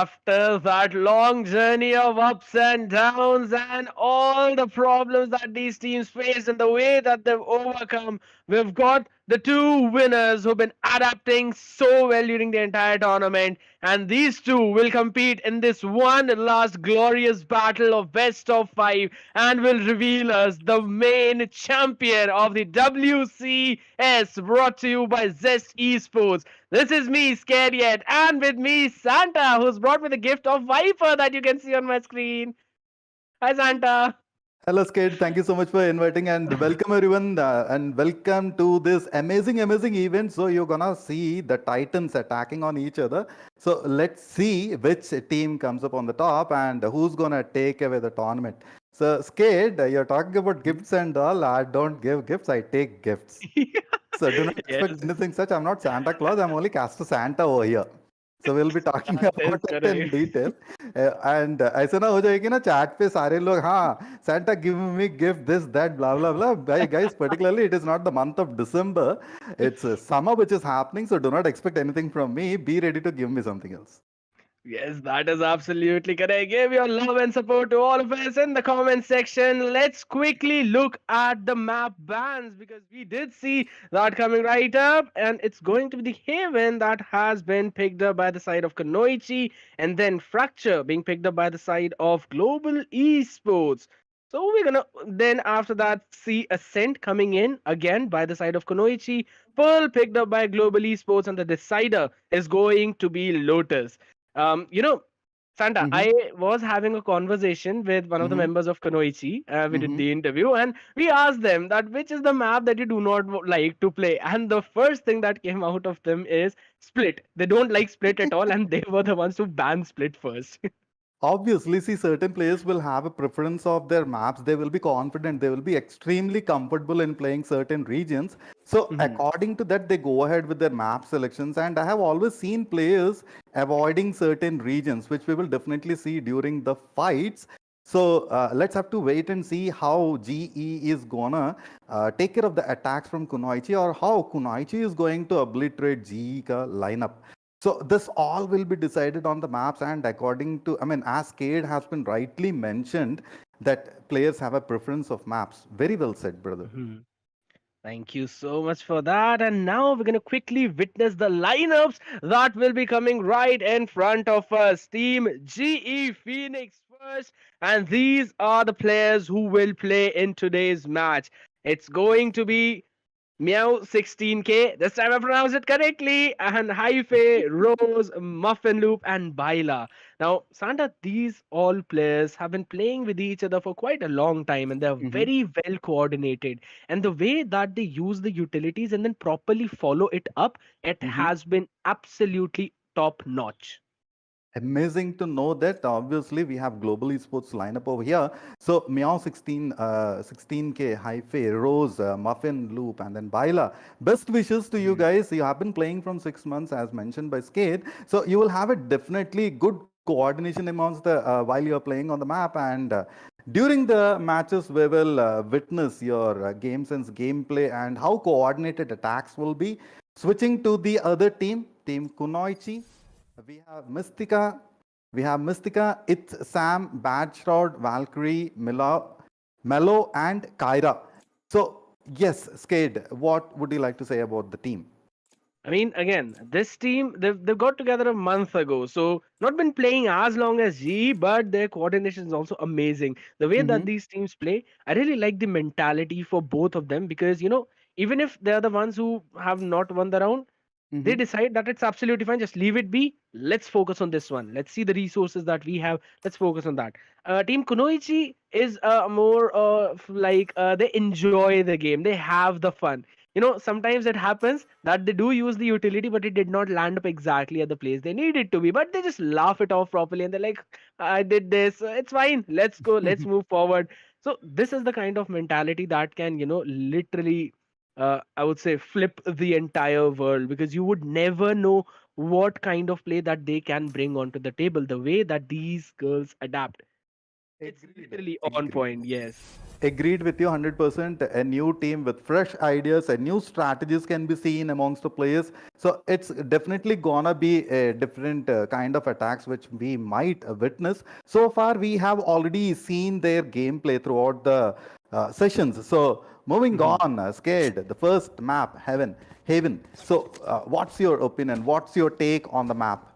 after that long journey of ups and downs and all the problems that these teams faced and the way that they've overcome, we've got the two winners who've been adapting so well during the entire tournament. And these two will compete in this one last glorious battle of best of five and will reveal us the main champion of the WCS, brought to you by Zest Esports. This is me, Scared Yet, and with me, Santa, who's brought me the gift of Viper that you can see on my screen. Hi, Santa. Hello, Skate. Thank you so much for inviting and welcome everyone and welcome to this amazing event. So you're gonna see the Titans attacking on each other. So let's see which team comes up on the top and who's gonna take away the tournament. So Skate, you're talking about gifts and all. I don't give gifts. I take gifts. So do not expect Yes, anything such. I'm not Santa Claus. I'm only Caster Santa over here. So we'll be talking that is about it in correct. detail. And ऐसे ना हो जाएगी ना chat पे सारे लोग हाँ Santa give me gift this that blah blah blah. Guys, particularly it is not the month of December. It's summer which is happening. So do not expect anything from me. Be ready to give me something else. Yes, that is absolutely correct. Give your love and support to all of us in the comment section. Let's quickly look at the map bans because we did see that coming right up, and it's going to be the Haven that has been picked up by the side of Kunoichi, and then Fracture being picked up by the side of Global Esports. So we're gonna then after that see Ascent coming in again by the side of Kunoichi, Pearl picked up by Global Esports, and the decider is going to be Lotus. You know, Santa, Mm-hmm. I was having a conversation with one of the Mm-hmm. members of Kunoichi. We did Mm-hmm. the interview, and we asked them that which is the map that you do not like to play. And the first thing that came out of them is Split. They don't like Split at all, and they were the ones who banned Split first. Obviously, see, certain players will have a preference of their maps. They will be confident. They will be extremely comfortable in playing certain regions. So, Mhm. according to that, they go ahead with their map selections. And I have always seen players avoiding certain regions, which we will definitely see during the fights. So, let's have to wait and see how GE is gonna take care of the attacks from Kunoichi or how Kunoichi is going to obliterate GE ka lineup. So this all will be decided on the maps and according to, I mean, as Cade has been rightly mentioned, that players have a preference of maps. Very well said, brother. Mhm. Thank you so much for that. And now we're going to quickly witness the lineups that will be coming right in front of us. Team GE Phoenix first. And these are the players who will play in today's match. It's going to be Meow 16K. This time I pronounced it correctly. And Haife, Rose, Muffin Loop, and Baila. Now, Santa, these all players have been playing with each other for quite a long time and they're Mhm. very well coordinated. And the way that they use the utilities and then properly follow it up, it Mhm. has been absolutely top notch. Amazing to know that obviously we have global esports lineup over here. So Meow 16K, Haife, Rose, Muffin Loop, and then Baila. Best wishes to you guys. You have been playing from 6 months as mentioned by Skate. So you will have a definitely good coordination amongst the while you're playing on the map and during the matches we will witness your game sense gameplay and how coordinated attacks will be. Switching to the other team, Team Kunoichi. We have Mystica. We have Mystica, It's Sam, Bad Shroud, Valkyrie, Mellow, and Kyra. So, yes, Skade, what would you like to say about the team? I mean, again, this team they've got together a month ago, so not been playing as long as G, but their coordination is also amazing. The way Mm-hmm. that these teams play, I really like the mentality for both of them because even if they're the ones who have not won the round, they Mm-hmm. decide that it's absolutely fine. Just leave it be. Let's focus on this one. Let's see the resources that we have. Let's focus on that. Team Kunoichi is more like they enjoy the game. They have the fun. Sometimes it happens that they do use the utility, but it did not land up exactly at the place they need it to be. But they just laugh it off properly and they're like, I did this. It's fine. Let's go. Let's move forward. So this is the kind of mentality that can, literally I would say flip the entire world because you would never know what kind of play that they can bring onto the table. The way that these girls adapt, It's Agreed. literally on Agreed. point. Yes. Agreed with you 100%. A new team with fresh ideas and new strategies can be seen amongst the players. So it's definitely gonna be a different kind of attacks which we might witness. So far, we have already seen their gameplay throughout the sessions. So moving on, Scared, the first map, Haven. So what's your opinion? What's your take on the map?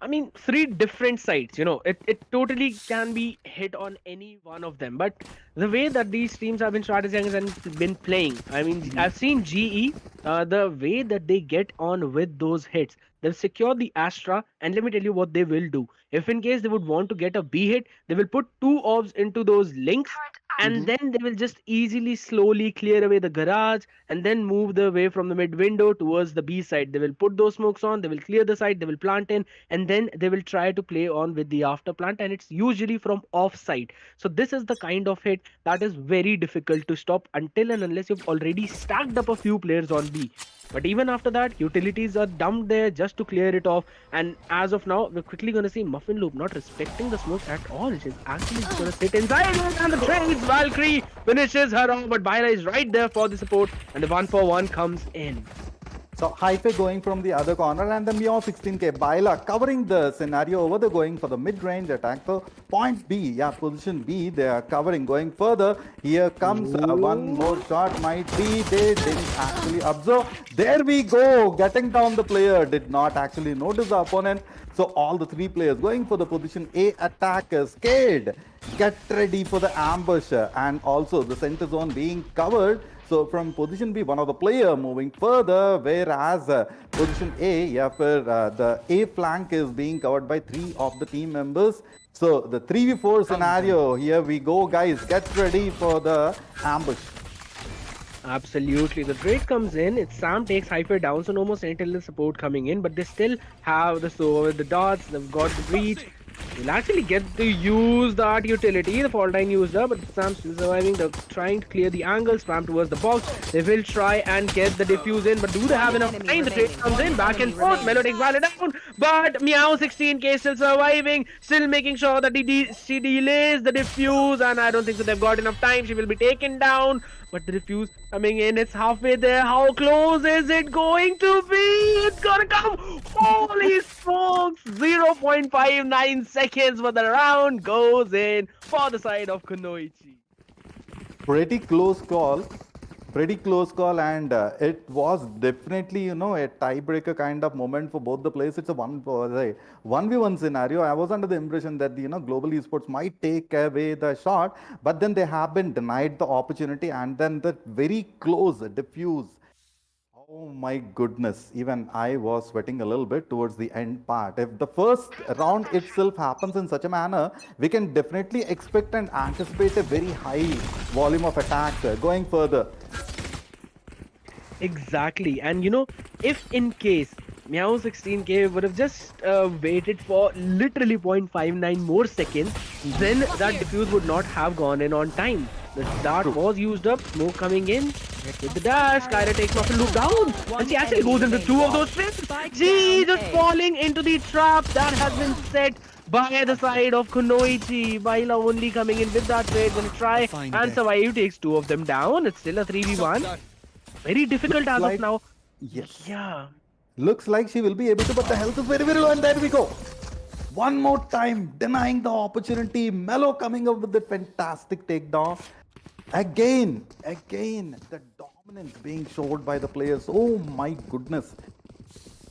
I mean, three different sites, it totally can be hit on any one of them. But the way that these teams have been strategizing and been playing, I mean, I've seen GE, the way that they get on with those hits, they'll secure the Astra, and let me tell you what they will do. If in case they would want to get a B hit, they will put two orbs into those links, and Mhm. then they will just easily, slowly clear away the garage and then move the way from the mid window towards the B side. They will put those smokes on, they will clear the side, they will plant in, and then they will try to play on with the after plant, and it's usually from off side. So this is the kind of hit that is very difficult to stop until and unless you've already stacked up a few players on B. But even after that, utilities are dumped there just to clear it off. And as of now, we're quickly going to see Muffin Loop not respecting the smoke at all. She's actually just going to sit inside it, and the trades Valkyrie finishes her off. But Baila is right there for the support, and the 1-for-1 comes in. So Haife going from the other corner and the Mio 16K Baila covering the scenario over the going for the mid-range attack. So point B, yeah, position B, they are covering going further. Here comes one more shot, might be, they didn't actually observe. There we go, getting down the player, did not actually notice the opponent. So all the three players going for the position A attack, scared. Get ready for the ambush and also the center zone being covered. So from position B, one of the player moving further, whereas position A, yeah, for the A flank is being covered by three of the team members. So the 3v4 scenario, here we go, guys. Get ready for the ambush. Absolutely. The trade comes in. It's Sam takes Hyper down, so no more Sentinel support coming in, but they still have the Sova with the dots. They've got the breach. We'll actually get to use that utility. The fault line used up, but Sam's still surviving. They're trying to clear the angle, spam towards the box. They will try and get the defuse in, but do they have enough time? The trade comes in, back and forth. Melo takes Violet down, but Meow 16K still surviving, still making sure that she delays the defuse, and I don't think that they've got enough time. She will be taken down. But the defuse coming in, it's halfway there. How close is it going to be? It's gonna come! Holy smokes! 0.59 seconds, but the round goes in for the side of Kunoichi. Pretty close call. Pretty close call, and it was definitely, a tiebreaker kind of moment for both the players. It's a 1v1 scenario. I was under the impression that, Global Esports might take away the shot, but then they have been denied the opportunity, and then the very close diffuse. Oh my goodness, even I was sweating a little bit towards the end part. If the first round itself happens in such a manner, we can definitely expect and anticipate a very high volume of attacks going further. Exactly. And if in case Meow 16K would have just waited for literally 0.59 more seconds, then that defuse would not have gone in on time. The dart was used up, smoke coming in, with the dash, Kyra takes Muffin Loop down, and she actually goes into two of those trips. G just falling into the trap that has been set by the side of Kunoichi. Baila only coming in with that trade, gonna try and survive, takes two of them down. It's still a 3v1. Very difficult as of now. Yes. Yeah. Looks like she will be able to, but the health is very, very low, and there we go. One more time, denying the opportunity. Melo coming up with the fantastic takedown. Again, the dominance being showed by the players. Oh my goodness.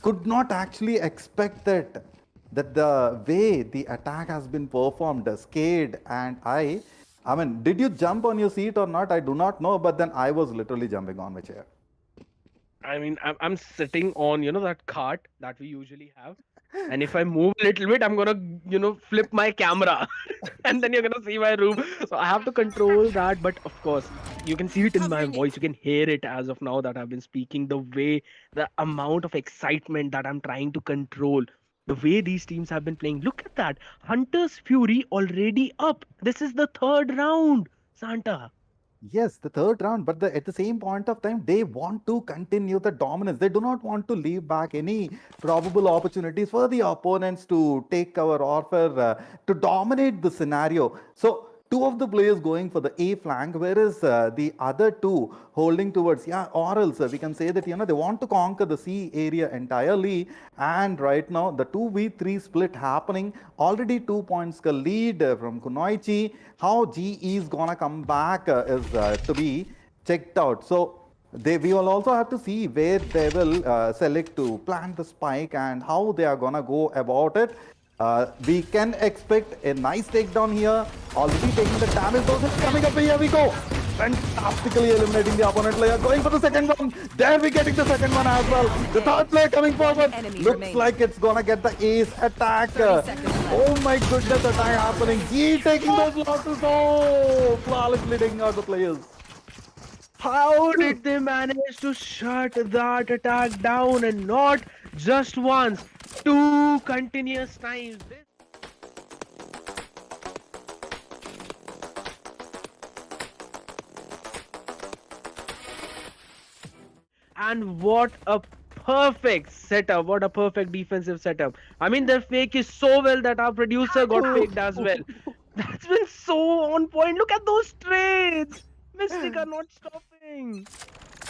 Could not actually expect that the way the attack has been performed, scared, and I mean, did you jump on your seat or not? I do not know, but then I was literally jumping on my chair. I mean, I'm sitting on, that cart that we usually have. And if I move a little bit, I'm gonna, flip my camera. And then you're gonna see my room. So I have to control that. But of course, you can see it in my voice. You can hear it as of now that I've been speaking. The amount of excitement that I'm trying to control. The way these teams have been playing. Look at that. Hunter's Fury already up. This is the third round, Santa. Yes, the third round, but at the same point of time, they want to continue the dominance. They do not want to leave back any probable opportunities for the opponents to take cover or for to dominate the scenario. So two of the players going for the A flank, whereas the other two holding towards, yeah, or else we can say that, they want to conquer the C area entirely. And right now, the 2v3 split happening, already 2 points ka lead from Kunoichi. How GE is gonna come back is to be checked out. So we will also have to see where they will select to plant the spike and how they are gonna go about it. We can expect a nice takedown here. Already taking the damage. Those is coming up. Here we go. Fantastically eliminating the opponent player. Going for the second one. There we getting the second one as well. The third player coming forward. Enemy Looks remaining. like it's gonna get the ace attack. 30 seconds left. Oh my goodness, attack happening. He taking those losses. Oh, flawlessly taking out the players. How did they manage to shut that attack down, and not just once, two continuous times? And what a perfect setup, what a perfect defensive setup. I mean, their fake is so well that our producer got faked as well. That's been so on point. Look at those trades. Mystica not stopping.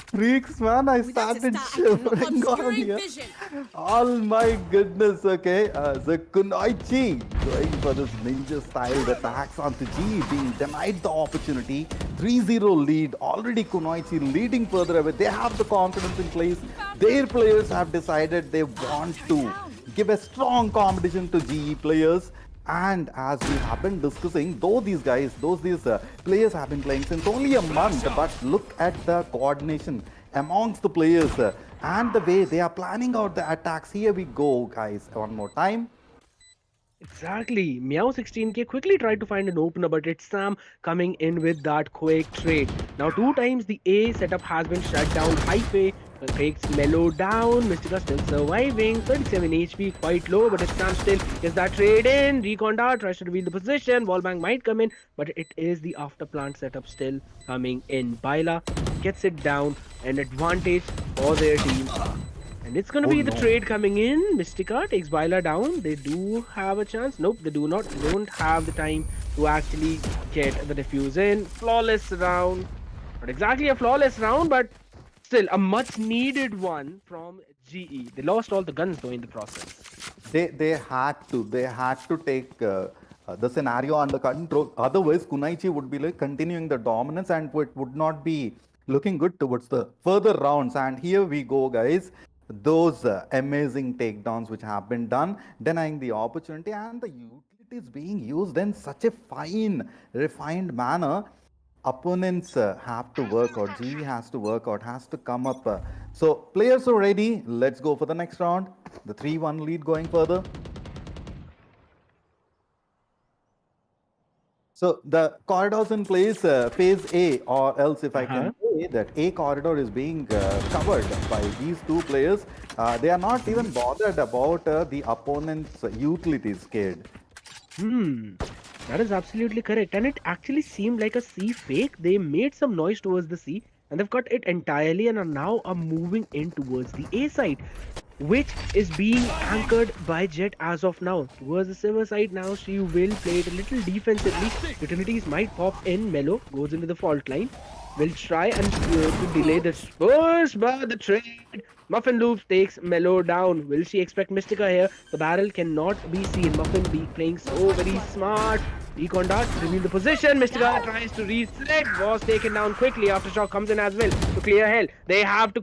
Freaks, man, I started shivering on here. Oh my goodness, okay. The Kunoichi going for this ninja style attacks onto G, being denied the opportunity. 3-0 lead. Already Kunoichi leading further away. They have the confidence in place. Their players have decided they want to give a strong competition to GE players. And as we have been discussing, though these players have been playing since only a month, but look at the coordination amongst the players and the way they are planning out the attacks. Here we go, guys. One more time. Exactly. Meow 16K quickly tried to find an opener, but it's Sam coming in with that quick trade. Now, two times the A setup has been shut down. Hype takes Mellow down. Mystica still surviving. 37 HP, quite low, but it's Sam still gets that trade in. Recon Dart tries to reveal the position. Wallbang might come in, but it is the after plant setup still coming in. Baila gets it down. An advantage for their team. And it's gonna be the trade coming in. Mystica takes Baila down. They do have a chance. Nope, they do not. They don't have the time to actually get the defuse in. Flawless round. Not exactly a flawless round, but still a much needed one from GE. They lost all the guns though in the process. They had to take the scenario under control. Otherwise, Kunoichi would be like continuing the dominance and it would not be looking good towards the further rounds. And here we go, guys. Those amazing takedowns which have been done, denying the opportunity, and the utilities being used in such a fine, refined manner. Opponents have to work out. GE has to work out, has to come up. So players are ready. Let's go for the next round. The 3-1 lead going further. So the corridors in place, phase A, or else if I can say that A corridor is being covered by these two players. They are not even bothered about the opponent's utilities, Kid. That is absolutely correct. And it actually seemed like a C fake. They made some noise towards the C and they've cut it entirely and are now moving in towards the A side, which is being anchored by Jet as of now. Towards the silver side now, she will play it a little defensively. Utilities might pop in. Mellow goes into the fault line. Will try and to delay the push, but the trade. Muffin Loops takes Mellow down. Will she expect Mystica here? The barrel cannot be seen. Muffin be playing so very smart. Recon Dart reveal the position. Mystica tries to reset. Was taken down quickly. Aftershock comes in as well to clear hell. They have to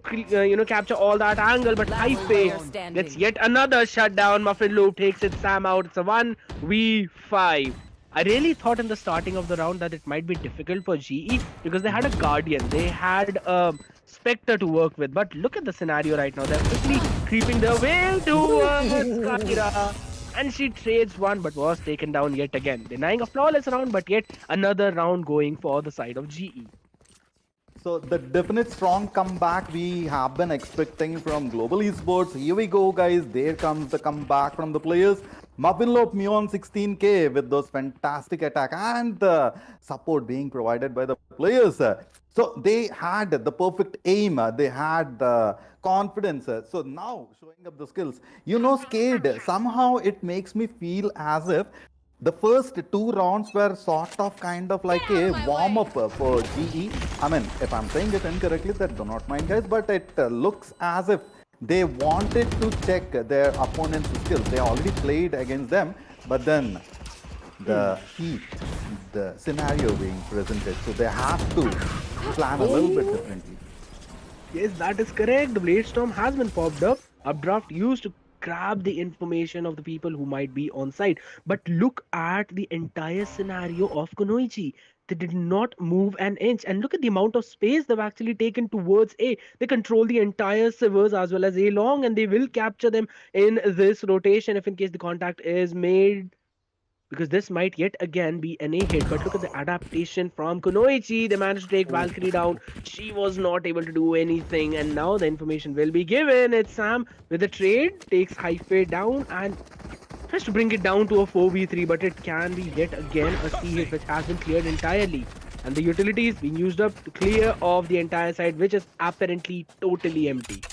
capture all that angle, but Hype gets yet another shutdown. Muffin Loop takes it. Sam out. It's a 1v5. I really thought in the starting of the round that it might be difficult for GE because they had a Guardian, they had a Spectre to work with. But look at the scenario right now. They're quickly creeping their way towards Kakira. And she trades one but was taken down yet again. Denying a flawless round, but yet another round going for the side of GE. So the definite strong comeback we have been expecting from Global Esports. Here we go, guys. There comes the comeback from the players. Muffin Meon 16K with those fantastic attack and the support being provided by the players. So they had the perfect aim, they had the confidence. So now showing up the skills, Skade, somehow it makes me feel as if the first two rounds were sort of kind of like a warm up for GE. I mean, if I'm saying it incorrectly, that do not mind, guys, but it looks as if they wanted to check their opponent's skills. They already played against them, but then the heat, the scenario being presented, so they have to plan a little bit differently. Yes, that is correct. The Blade Storm has been popped up. Updraft used to grab the information of the people who might be on site. But look at the entire scenario of Kunoichi. They did not move an inch. And look at the amount of space they've actually taken towards A. They control the entire Sivers as well as A long, and they will capture them in this rotation if in case the contact is made, because this might yet again be an A hit. But look at the adaptation from Kunoichi. They managed to take Valkyrie down. She was not able to do anything, and now the information will be given. It's Sam with a trade, takes Hyphae down and tries to bring it down to a 4v3, but it can be yet again a C hit which has been cleared entirely. And the utilities being used up to clear off the entire side, which is apparently totally empty.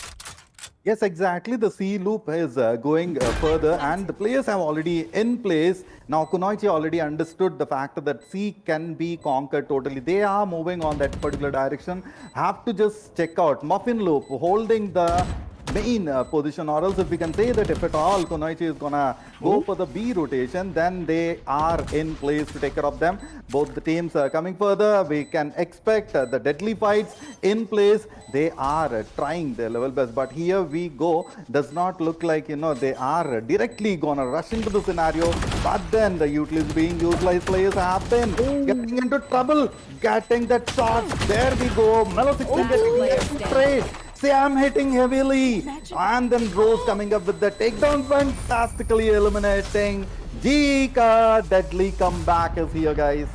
Yes, exactly. The C loop is going further, and the players have already in place. Now, Kunoichi already understood the fact that C can be conquered totally. They are moving on that particular direction. Have to just check out Muffin Loop holding the main position, or else if we can say that if at all Kunoichi is gonna go for the B rotation, then they are in place to take care of them. Both the teams are coming further. We can expect the deadly fights in place. They are trying their level best, but here we go. Does not look like they are directly gonna rush into the scenario, but then the utilities being utilized. Players have been getting into trouble, getting that shot. There we go. Melo 16 getting the trade. Sam hitting heavily, and then Rose coming up with the takedown, fantastically eliminating. Jika, deadly comeback is here, guys.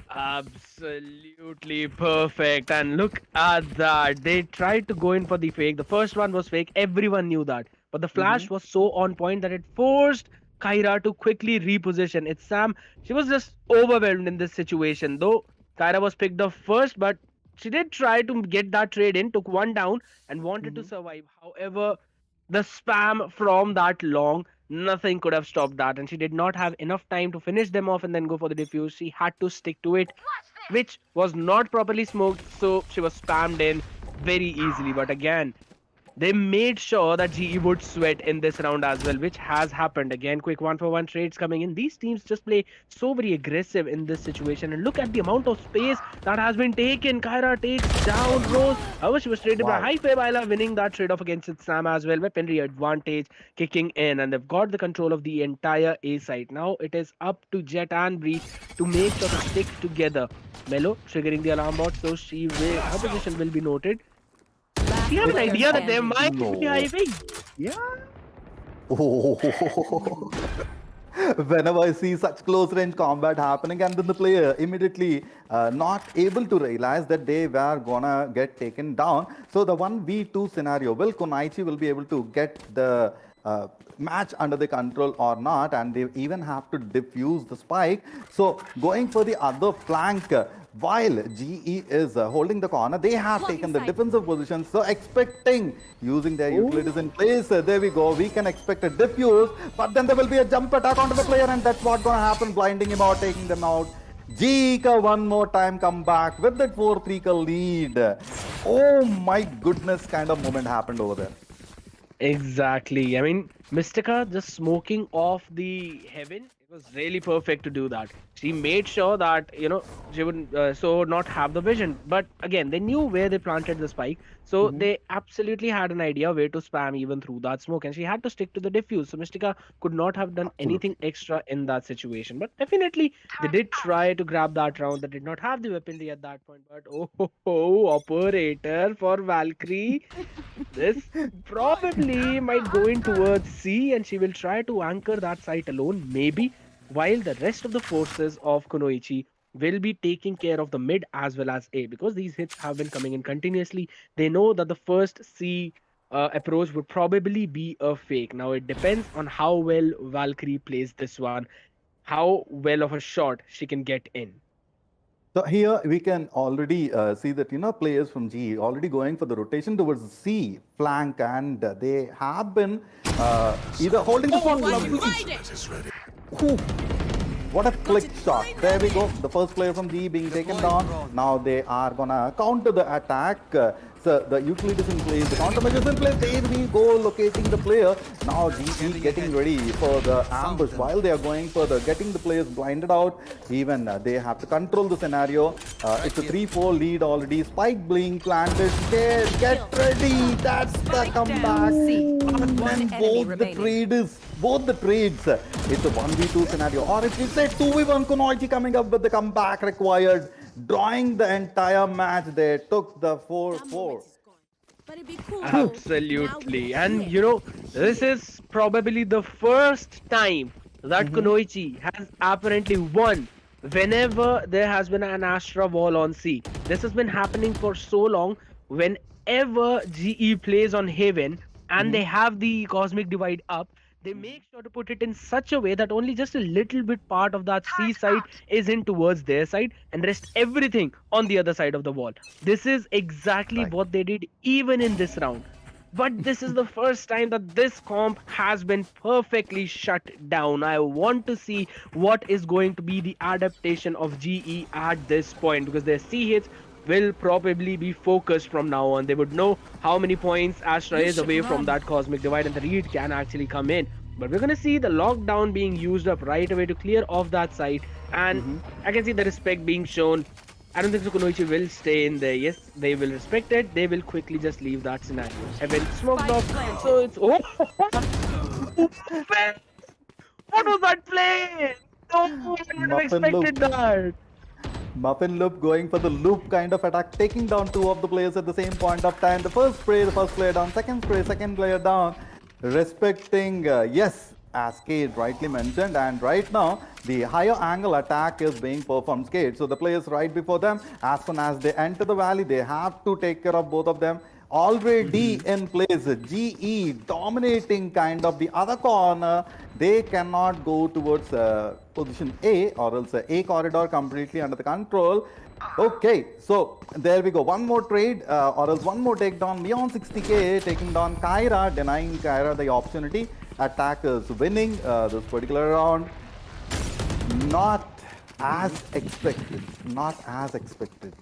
Absolutely perfect. And look at that. They tried to go in for the fake. The first one was fake. Everyone knew that. But the flash was so on point that it forced Kyra to quickly reposition. It's Sam. She was just overwhelmed in this situation. Though Kyra was picked up first, but she did try to get that trade in, took one down, and wanted to survive. However, the spam from that long, nothing could have stopped that. And she did not have enough time to finish them off and then go for the defuse. She had to stick to it, which was not properly smoked. So she was spammed in very easily. But again, they made sure that GE would sweat in this round as well, which has happened. Again, quick 1-for-1 trades coming in. These teams just play so very aggressive in this situation. And look at the amount of space that has been taken. Kyra takes down Rose. However, she was traded by Hyphae, winning that trade off against Sam as well. Weaponry advantage kicking in, and they've got the control of the entire A site. Now it is up to Jet and Breach to make sure to stick together. Melo triggering the alarm bot, so her position will be noted. Do you have an idea that there might be Ivy? Yeah. Oh. Whenever I see such close range combat happening, and then the player immediately not able to realize that they were gonna get taken down. So the 1v2 scenario, will Kunoichi will be able to get the match under the control or not, and they even have to defuse the spike. So going for the other flank, while GE is holding the corner, they have taken the defensive position. So expecting using their utilities in place, there we go. We can expect a defuse, but then there will be a jump attack onto the player, and that's what's gonna happen, blinding him out, taking them out. Jika one more time come back with that 4-3 lead. Oh my goodness, kind of moment happened over there. Exactly. I mean, Mystica just smoking off the heaven. It was really perfect to do that. She made sure that, she would so not have the vision. But again, they knew where they planted the spike. So they absolutely had an idea where to spam even through that smoke. And she had to stick to the diffuse. So Mystica could not have done anything extra in that situation. But definitely, they did try to grab that round. They did not have the weaponry at that point. But operator for Valkyrie. This probably might go in towards C, and she will try to anchor that site alone, maybe, while the rest of the forces of Kunoichi will be taking care of the mid as well as A, because these hits have been coming in continuously. They know that the first C approach would probably be a fake. Now it depends on how well Valkyrie plays this one, how well of a shot she can get in. So here we can already see that players from G already going for the rotation towards C flank, and they have been either holding the fort. Ooh, what a flick shot! There we go. The first player from G being taken down. Now they are gonna counter the attack. So the Euclid is in place, the countermeasures in place. There we go, locating the player. Now GE getting ready for the ambush. While they are going further, getting the players blinded out. Even they have to control the scenario. It's a 3-4 lead already. Spike being planted. There, get ready. That's the comeback. And then both the trades. It's a 1v2 scenario, or if we say 2v1, Kunoichi coming up with the comeback required, drawing the entire match. They took the 4-4. Absolutely. And this is probably the first time that Kunoichi has apparently won whenever there has been an Astra wall on C. This has been happening for so long. Whenever GE plays on Haven and they have the cosmic divide up, they make sure to put it in such a way that only just a little bit part of that C side is in towards their side and rest everything on the other side of the wall. This is exactly what they did even in this round. But this is the first time that this comp has been perfectly shut down. I want to see what is going to be the adaptation of GE at this point, because their C hits will probably be focused from now on. They would know how many points Astra is away from that cosmic divide, and the read can actually come in. But we're gonna see the lockdown being used up right away to clear off that side, and I can see the respect being shown. I don't think so Kunoichi will stay in there. Yes, they will respect it. They will quickly just leave that scenario. Heaven smoked off, so it's what was that play? No, I would have expected that. Muffin Loop going for the loop kind of attack, taking down two of the players at the same point of time. The first spray, the first player down, second spray, second player down. Respecting, yes, as Kate rightly mentioned, and right now the higher angle attack is being performed. Kate, so the players right before them, as soon as they enter the valley, they have to take care of both of them. Already in place, GE dominating kind of the other corner. They cannot go towards position A, or else A corridor completely under the control. Okay, so there we go. One more trade, or else one more takedown. Beyond 60k taking down Kyra, denying Kyra the opportunity. Attackers winning this particular round. Not as expected. Not as expected.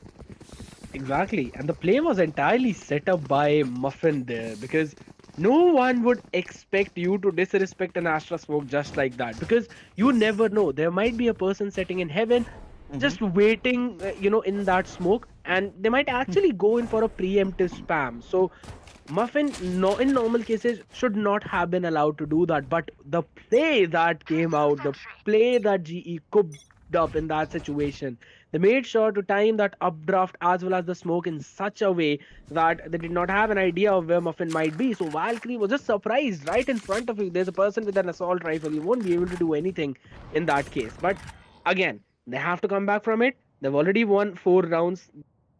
Exactly, and the play was entirely set up by Muffin there, because no one would expect you to disrespect an Astra smoke just like that, because you never know. There might be a person sitting in heaven just waiting, in that smoke, and they might actually go in for a preemptive spam. So Muffin, no, in normal cases, should not have been allowed to do that. But the play that came out, the play that GE cooked up in that situation, they made sure to time that updraft as well as the smoke in such a way that they did not have an idea of where Muffin might be. So Valkyrie was just surprised right in front of you. There's a person with an assault rifle. You won't be able to do anything in that case. But again, they have to come back from it. They've already won 4 rounds.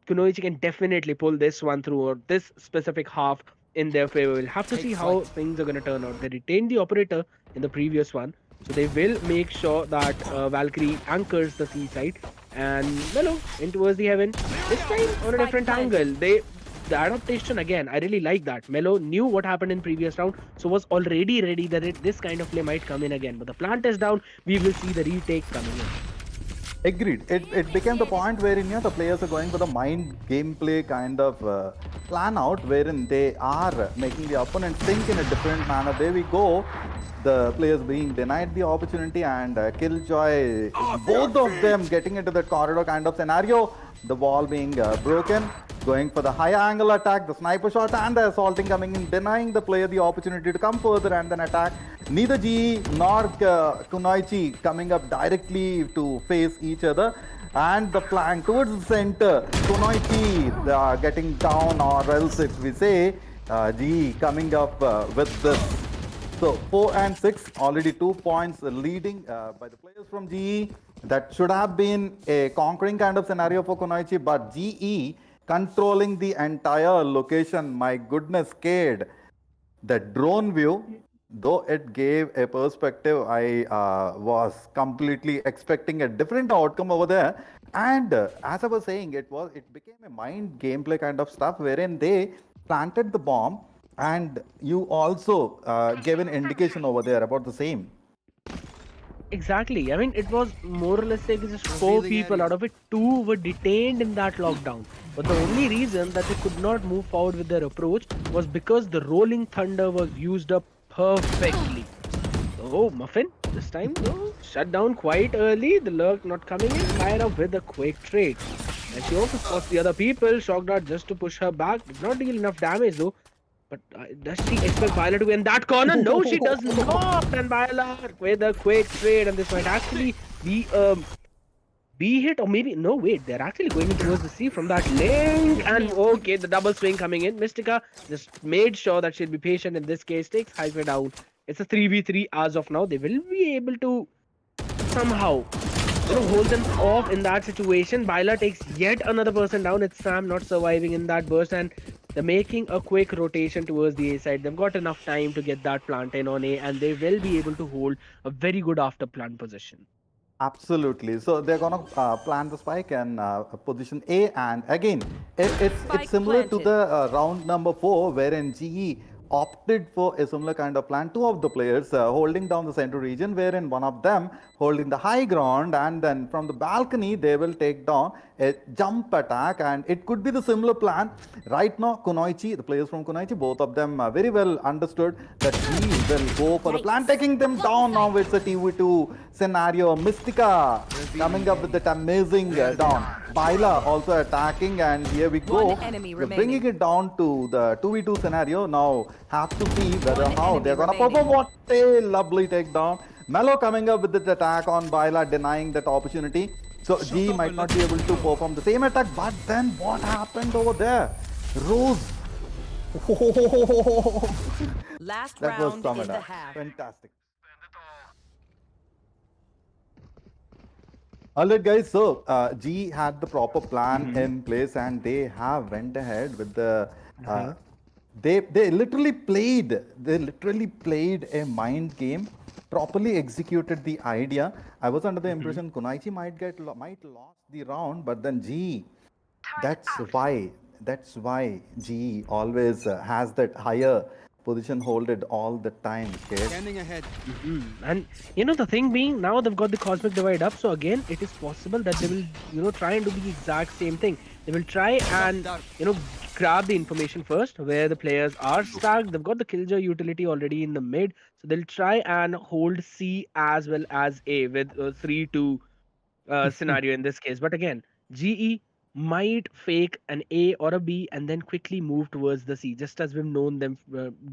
Kunoichi can definitely pull this one through, or this specific half in their favor. We'll have to see how things are going to turn out. They retained the operator in the previous one, so they will make sure that Valkyrie anchors the C side and Melo in towards the heaven. This time on a different angle. The adaptation again, I really like that. Melo knew what happened in previous round, so was already ready that this kind of play might come in again. But the plant is down. We will see the retake coming in. Agreed. It became the point wherein the players are going for the mind gameplay kind of plan out, wherein they are making the opponent think in a different manner. There we go. The players being denied the opportunity, and Killjoy, both of them getting into the corridor kind of scenario. The wall being broken, going for the high angle attack, the sniper shot, and the assaulting coming in, denying the player the opportunity to come further and then attack. Neither GE nor Kunoichi coming up directly to face each other. And the flank towards the center, Kunoichi getting down, or else if we say GE coming up with this. So 4 and 6, already 2 points leading by the players from GE. That should have been a conquering kind of scenario for Kunoichi, but GE controlling the entire location. My goodness, Cade. The drone view, though it gave a perspective, I was completely expecting a different outcome over there. And as I was saying, it became a mind gameplay kind of stuff wherein they planted the bomb, and you also gave an indication over there about the same. Exactly. I mean, it was more or less like just four Revealing people. area. Out of it, two were detained in that lockdown. But the only reason that they could not move forward with their approach was because the rolling thunder was used up perfectly. Oh, Muffin, this time though, shut down quite early. The lurk not coming in, fire up with a quick trade. And she also spots the other people, shocked out just to push her back. Did not deal enough damage though. But does she expect Viola to be in that corner? No, she does not. And Viola with a quick trade, and this might actually be a B hit, or maybe no. Wait, they're actually going in towards the sea from that link. And okay, the double swing coming in. Mystica just made sure that she'll be patient in this case. Takes Hyper down. It's a 3v3 as of now. They will be able to somehow hold them off in that situation. Baila takes yet another person down. It's Sam not surviving in that burst, and they're making a quick rotation towards the A side. They've got enough time to get that plant in on A, and they will be able to hold a very good after plant position. Absolutely. So they're gonna plant the spike and position A, and again, it's Spike similar to planted. the round number 4, wherein GE opted for a similar kind of plan. Two of the players holding down the central region, wherein one of them holding the high ground, and then from the balcony they will take down a jump attack, and it could be the similar plan. Right now, Kunoichi, the players from Kunoichi, both of them very well understood that he will go for the plan, taking them down. Now it's a TV2 scenario. Mystica coming up with that amazing down. Baila also attacking, and here we go. One enemy We're bringing remaining. it down to the 2v2 scenario. Now have to see whether One how enemy they're gonna remaining. perform. What a lovely takedown. Mello coming up with the attack on Baila, denying that opportunity. So G might not be able to perform the same attack, but then what happened over there? Rose. Last That was round some in the attack. half. Fantastic. Alright guys, so G had the proper plan in place, and they have went ahead with the they literally played a mind game, properly executed the idea. I was under the impression Kunoichi might lost the round, but then G, that's why G always has that higher position holded all the time, kid. Scanning ahead. And the thing being, now they've got the cosmic divide up, so again it is possible that they will try and do the exact same thing. They will try and grab the information first where the players are stuck. They've got the killjoy utility already in the mid, so they'll try and hold C as well as A with a 3-2 scenario in this case. But again, GE might fake an A or a B and then quickly move towards the C, just as we've known them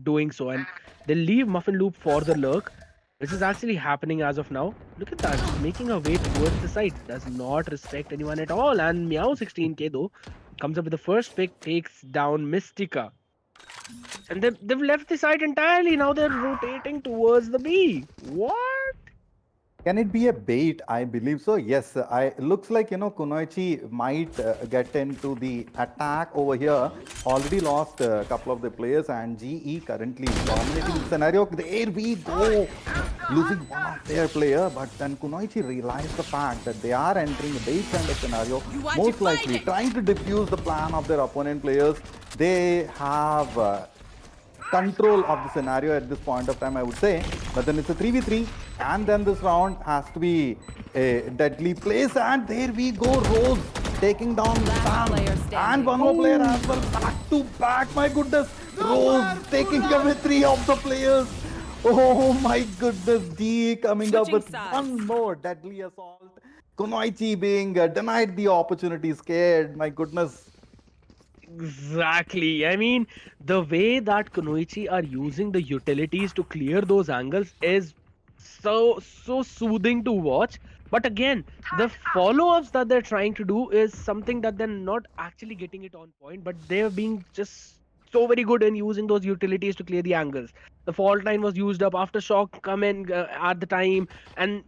doing so. And they'll leave Muffin Loop for the lurk, which is actually happening as of now. Look at that, she's making her way towards the side, does not respect anyone at all. And Meow 16k though comes up with the first pick, takes down Mystica. And they've left the side entirely. Now they're rotating towards the B. What? Can it be a bait? I believe so. Yes, looks like Kunoichi might get into the attack over here. Already lost a couple of the players, and GE currently dominating the scenario. There we go, losing one of their player, but then Kunoichi realized the fact that they are entering a bait kind of scenario. Most likely trying to defuse the plan of their opponent players. They have control of the scenario at this point of time, I would say. But then it's a 3v3, and then this round has to be a deadly place. And there we go, Rose taking down Sam, and one more player as well, back to back. My goodness, Rose taking away 3 of the players. Oh my goodness, D coming up with one more deadly assault. Kunoichi being denied the opportunity, scared. My goodness. Exactly. I mean, the way that Kunoichi are using the utilities to clear those angles is so soothing to watch. But again, the follow-ups that they're trying to do is something that they're not actually getting it on point, but they're being just so very good in using those utilities to clear the angles. The fault line was used up. Aftershock come in at the time, and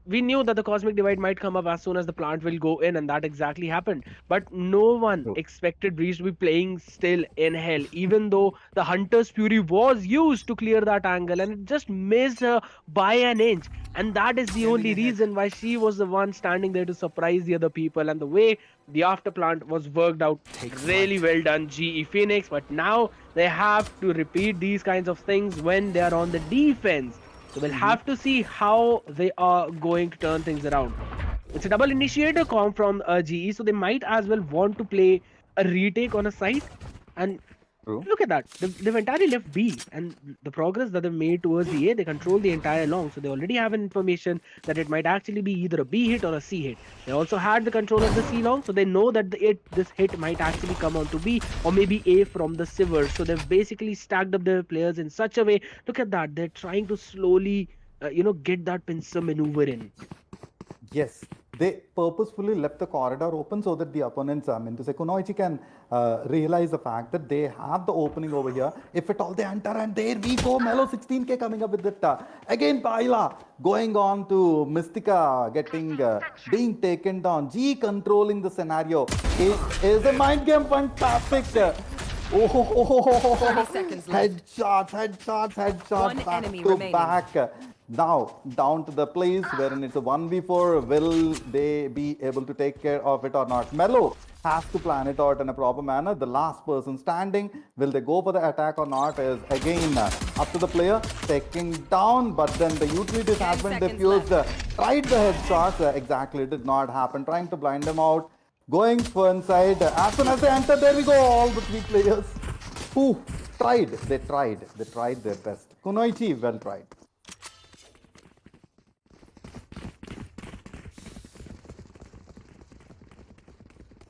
we knew that the cosmic divide might come up as soon as the plant will go in, and that exactly happened. But no one True. expected Breeze to be playing still in hell, even though the Hunter's Fury was used to clear that angle, and it just missed her by an inch. And that is the Scanning only ahead. reason why she was the one standing there to surprise the other people. And the way the afterplant was worked out, Take really flight. well done, GE Phoenix. But now they have to repeat these kinds of things when they are on the defense. So we'll have to see how they are going to turn things around. It's a double initiator comp from GE, so they might as well want to play a retake on a site. And True. look at that. They've entirely left B, and the progress that they've made towards the A, they control the entire long. So they already have information that it might actually be either a B hit or a C hit. They also had the control of the C long, so they know that this hit might actually come onto B or maybe A from the Sivers. So they've basically stacked up their players in such a way. Look at that. They're trying to slowly, get that pincer maneuver in. Yes, they purposefully left the corridor open so that the opponents, I mean to say, Kunoichi can realize the fact that they have the opening over here. If at all they enter, and there we go, Melo 16k coming up with it. Again, Baila going on to Mystica, being taken down. G controlling the scenario. It is a mind game, fantastic. 30 seconds left. Headshots, One back enemy to remaining. back. Now, down to the place wherein it's a 1v4. Will they be able to take care of it or not? Melo has to plan it out in a proper manner. The last person standing, will they go for the attack or not, is again up to the player. Taking down, but then the utilities 10 has been seconds diffused. Tried the headshots, exactly, did not happen. Trying to blind them out. Going for inside. As soon as they enter, there we go, all the three players. Who tried. They tried their best. Kunoichi, well tried.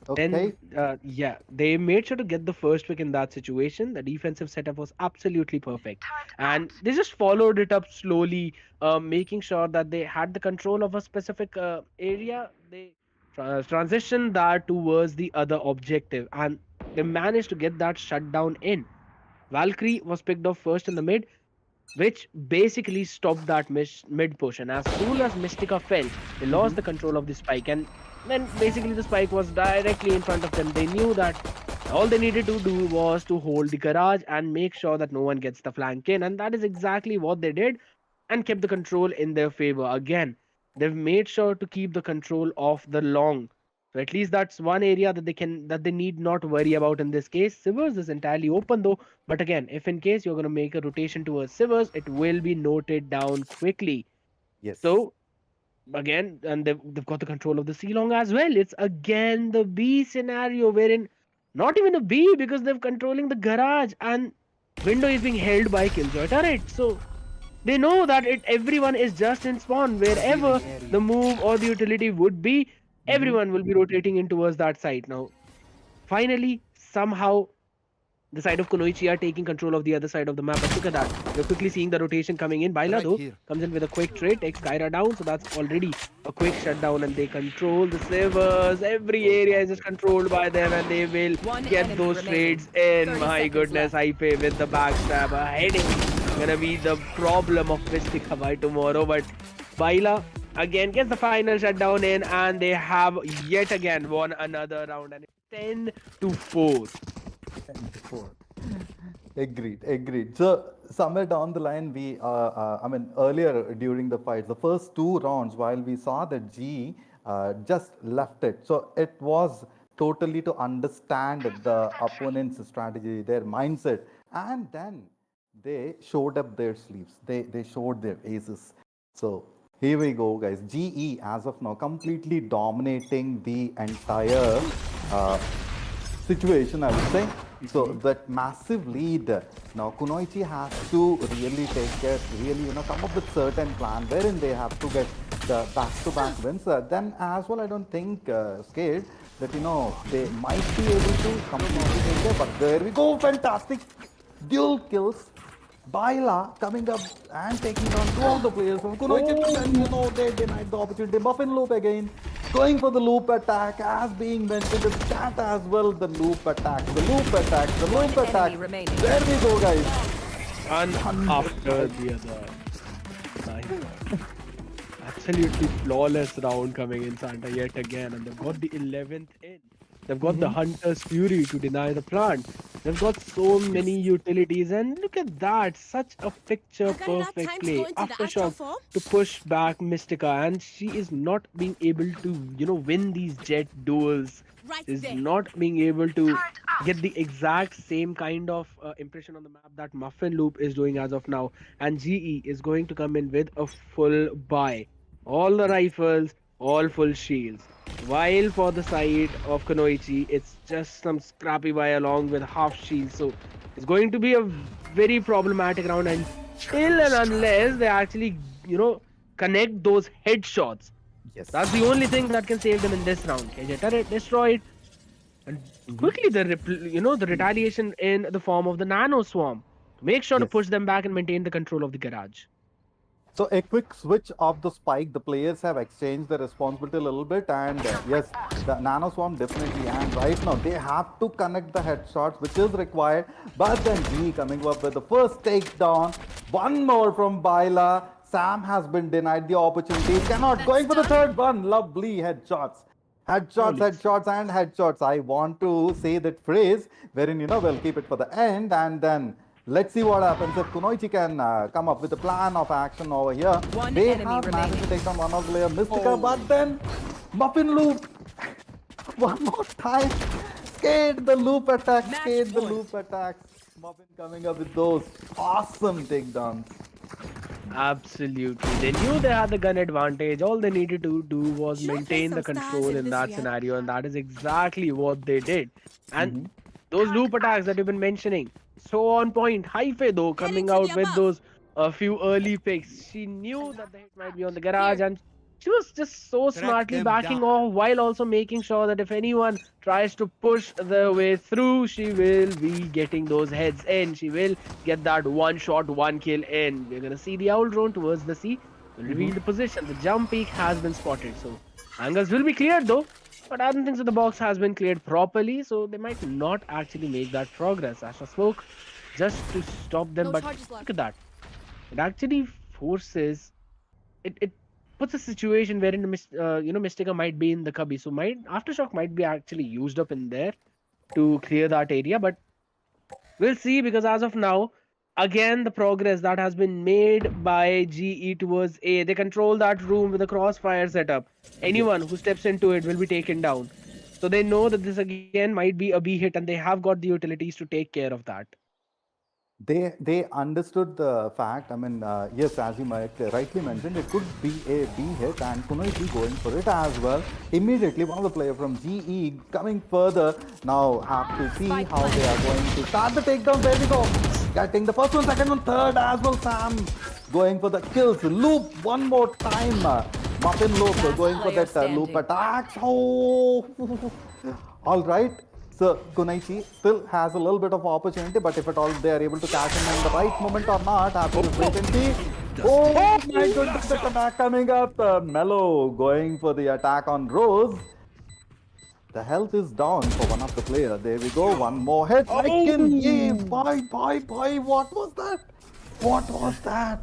Okay. Then, they made sure to get the first pick in that situation. The defensive setup was absolutely perfect. And they just followed it up slowly, making sure that they had the control of a specific area. They transitioned that towards the other objective, and they managed to get that shutdown in. Valkyrie was picked off first in the mid, which basically stopped that mid push. And as soon as Mystica fell, they lost the control of the spike. And then basically the spike was directly in front of them. They knew that all they needed to do was to hold the garage and make sure that no one gets the flank in. And that is exactly what they did, and kept the control in their favor. Again, they've made sure to keep the control of the long. So at least that's one area that they need not worry about in this case. Sivers is entirely open though, but again, if in case you're going to make a rotation towards Sivers, it will be noted down quickly. Yes. So again, and they've got the control of the C long as well. It's again the B scenario wherein not even a B, because they're controlling the garage, and window is being held by Killjoy turret. So they know that everyone is just in spawn. Wherever the move or the utility would be, everyone will be rotating in towards that side. Now, finally, somehow, the side of Kunoichi are taking control of the other side of the map. But look at that. You're quickly seeing the rotation coming in. Baila, Right though, here. comes in with a quick trade, takes Kyra down. So that's already a quick shutdown. And they control the savers. Every area is just controlled by them. And they will One get enemy those remaining. trades in. 30 My seconds goodness, left. Ipe with the backstab. A headache. Gonna be the problem of Mystica by tomorrow. But Baila again gets the final shutdown in. And they have yet again won another round. And it's 10-4. 10-4. Agreed. So somewhere down the line, earlier during the fights, the first two rounds, while we saw that G just left it. So it was totally to understand the opponent's strategy, their mindset, and then they showed up their sleeves. They showed their aces. So here we go, guys. GE as of now completely dominating the entire situation, I would say. So that massive lead, now Kunoichi has to really take care, come up with certain plan wherein they have to get the back-to-back wins. Then as well, I don't think scared that, they might be able to completely take care. But there we go, fantastic dual kills. Baila coming up and taking down two of the players from Kunoichi, and they denied the opportunity. Muffin loop again, going for the loop attack, as being mentioned in chat as well. The loop attack. One enemy remaining. There we go, guys. One after the other. Nice. Absolutely flawless round coming in Santa yet again, and they've got the 11th in. They've got the Hunter's Fury to deny the plant. They've got so many utilities, and look at that! Such a picture I got enough perfect time to play. go into the astral Aftershock form? to push back Mystica, and she is not being able to, win these jet duels. Right Is there. not being able to get the exact same kind of impression on the map that Muffin Loop is doing as of now. And GE is going to come in with a full buy. All the rifles, all full shields. While for the side of Kunoichi, it's just some scrappy buy along with half shield. So it's going to be a very problematic round until and unless they actually, connect those headshots. Yes. That's the only thing that can save them in this round. KJ turret destroyed, and quickly the retaliation in the form of the nano swarm to make sure to Yes. push them back and maintain the control of the garage. So a quick switch of the spike. The players have exchanged the responsibility a little bit, and yes, the nano swarm definitely. And right now they have to connect the headshots, which is required. But then G coming up with the first takedown. One more from Baila. Sam has been denied the opportunity. Cannot going for the third one. Lovely headshots. Headshots, headshots, and headshots. I want to say that phrase wherein we'll keep it for the end, and then let's see what happens if Kunoichi can come up with a plan of action over here. One They enemy have managed to remaining. take down one of the player Mystica, but then Muffin Loop one more time. Skate the loop attack, Match skate the point. loop attacks. Muffin coming up with those awesome takedowns. Absolutely. They knew they had the gun advantage. All they needed to do was Should I play maintain the some stars control in in this that reality? scenario, and that is exactly what they did. And those loop attacks that you've been mentioning, so on point. Haife though, coming to the out with above. those a few early picks. She knew that the hit might be on the garage, Here. and she was just so smartly them backing down. off while also making sure that if anyone tries to push their way through, she will be getting those heads in. She will get that one shot, one kill in. We're gonna see the owl drone towards the sea. Will reveal the position. The jump peak has been spotted, so angles will be cleared though. But I don't think so. The box has been cleared properly, so they might not actually make that progress. Asha spoke just to stop them, No but charges left. look at that. It actually forces it puts a situation wherein Mystica might be in the cubby, so might aftershock might be actually used up in there to clear that area, but we'll see because as of now, again the progress that has been made by GE towards A, they control that room with a crossfire setup. Anyone who steps into it will be taken down. So they know that this again might be a B hit, and they have got the utilities to take care of that. They understood the fact. I mean, yes, as you might rightly mentioned, it could be a B hit, and Kunoichi going for it as well. Immediately, one of the player from GE coming further. Now have to see how they are going to start the takedown. There we go. Getting the first one, second one, third as well. Sam going for the kills. Loop one more time. Muffin Loop going for player that loop standing. attacks. Oh, all right. So Kunoichi still has a little bit of opportunity, but if at all they are able to catch him in the right moment or not, after this wait and see. Oh my goodness, the attack coming up. Mellow going for the attack on Rose. The health is down for one of the player. There we go. One more hit. I can give. Bye. What was that? What was that?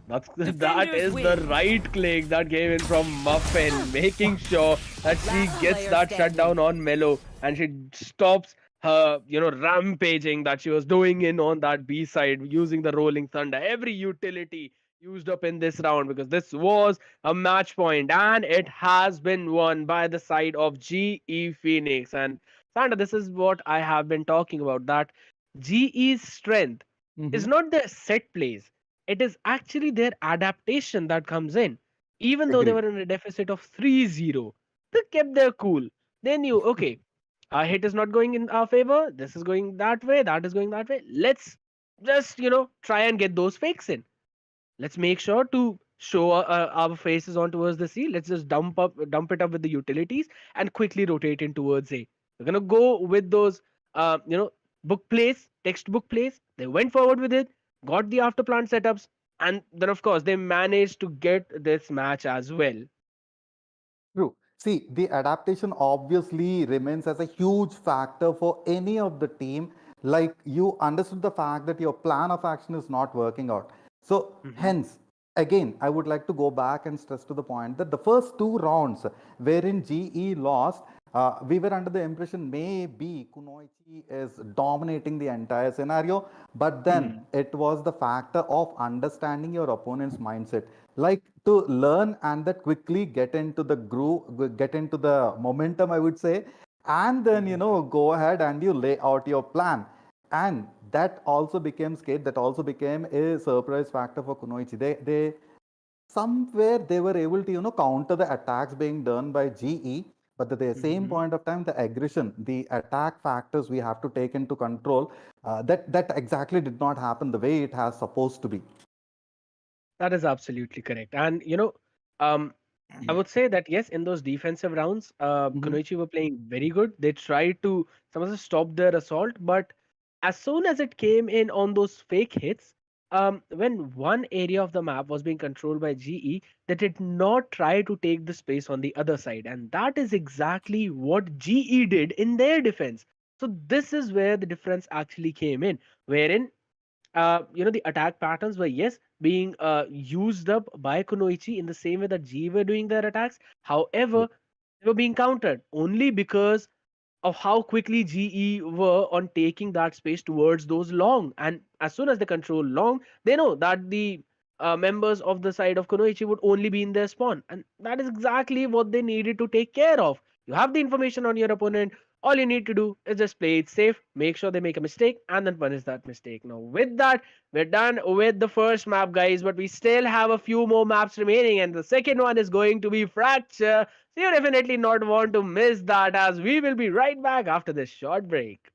That is win. the right click that came in from Muffin, making sure that she Last gets player that standing. shutdown on Mellow, and she stops her, rampaging that she was doing in on that B side using the Rolling Thunder. Every utility used up in this round because this was a match point, and it has been won by the side of GE Phoenix. And Santa, this is what I have been talking about, that GE's strength is not their set plays, it is actually their adaptation that comes in. Even though they Agree. were in a deficit of 3-0, they kept their cool. They knew, okay, our hit is not going in our favor, this is going that way, that is going that way. Let's just, try and get those fakes in. Let's make sure to show our faces on towards the sea. Let's just dump it up with the utilities and quickly rotate in towards A. We're gonna go with those, book plays, textbook plays. They went forward with it, got the afterplan setups, and then of course they managed to get this match as well. True. See, the adaptation obviously remains as a huge factor for any of the team. like you understood the fact that your plan of action is not working out. So Mm-hmm. hence, again, I would like to go back and stress to the point that the first two rounds wherein GE lost, we were under the impression maybe Kunoichi is dominating the entire scenario, but then Hmm. it was the factor of understanding your opponent's mindset, like to learn and that quickly get into the groove, get into the momentum, I would say, and then go ahead and you lay out your plan. And that also became scared. That also became a surprise factor for Kunoichi. They somewhere they were able to counter the attacks being done by GE, but at the same Mm-hmm. point of time, the aggression, the attack factors we have to take into control. That exactly did not happen the way it has supposed to be. That is absolutely correct. And um, I would say that yes, in those defensive rounds, Mhm. Kunoichi were playing very good. They tried to somehow stop their assault, but as soon as it came in on those fake hits, when one area of the map was being controlled by GE, they did not try to take the space on the other side, and that is exactly what GE did in their defense. So this is where the difference actually came in, wherein the attack patterns were yes being used up by Kunoichi in the same way that G were doing their attacks. However, they were being countered only because of how quickly GE were on taking that space towards those long. And as soon as they control long, they know that the members of the side of Kunoichi would only be in their spawn. And that is exactly what they needed to take care of. You have the information on your opponent. All you need to do is just play it safe, make sure they make a mistake, and then punish that mistake. Now, with that, we're done with the first map, guys, but we still have a few more maps remaining, and the second one is going to be Fracture. So you definitely not want to miss that, as we will be right back after this short break.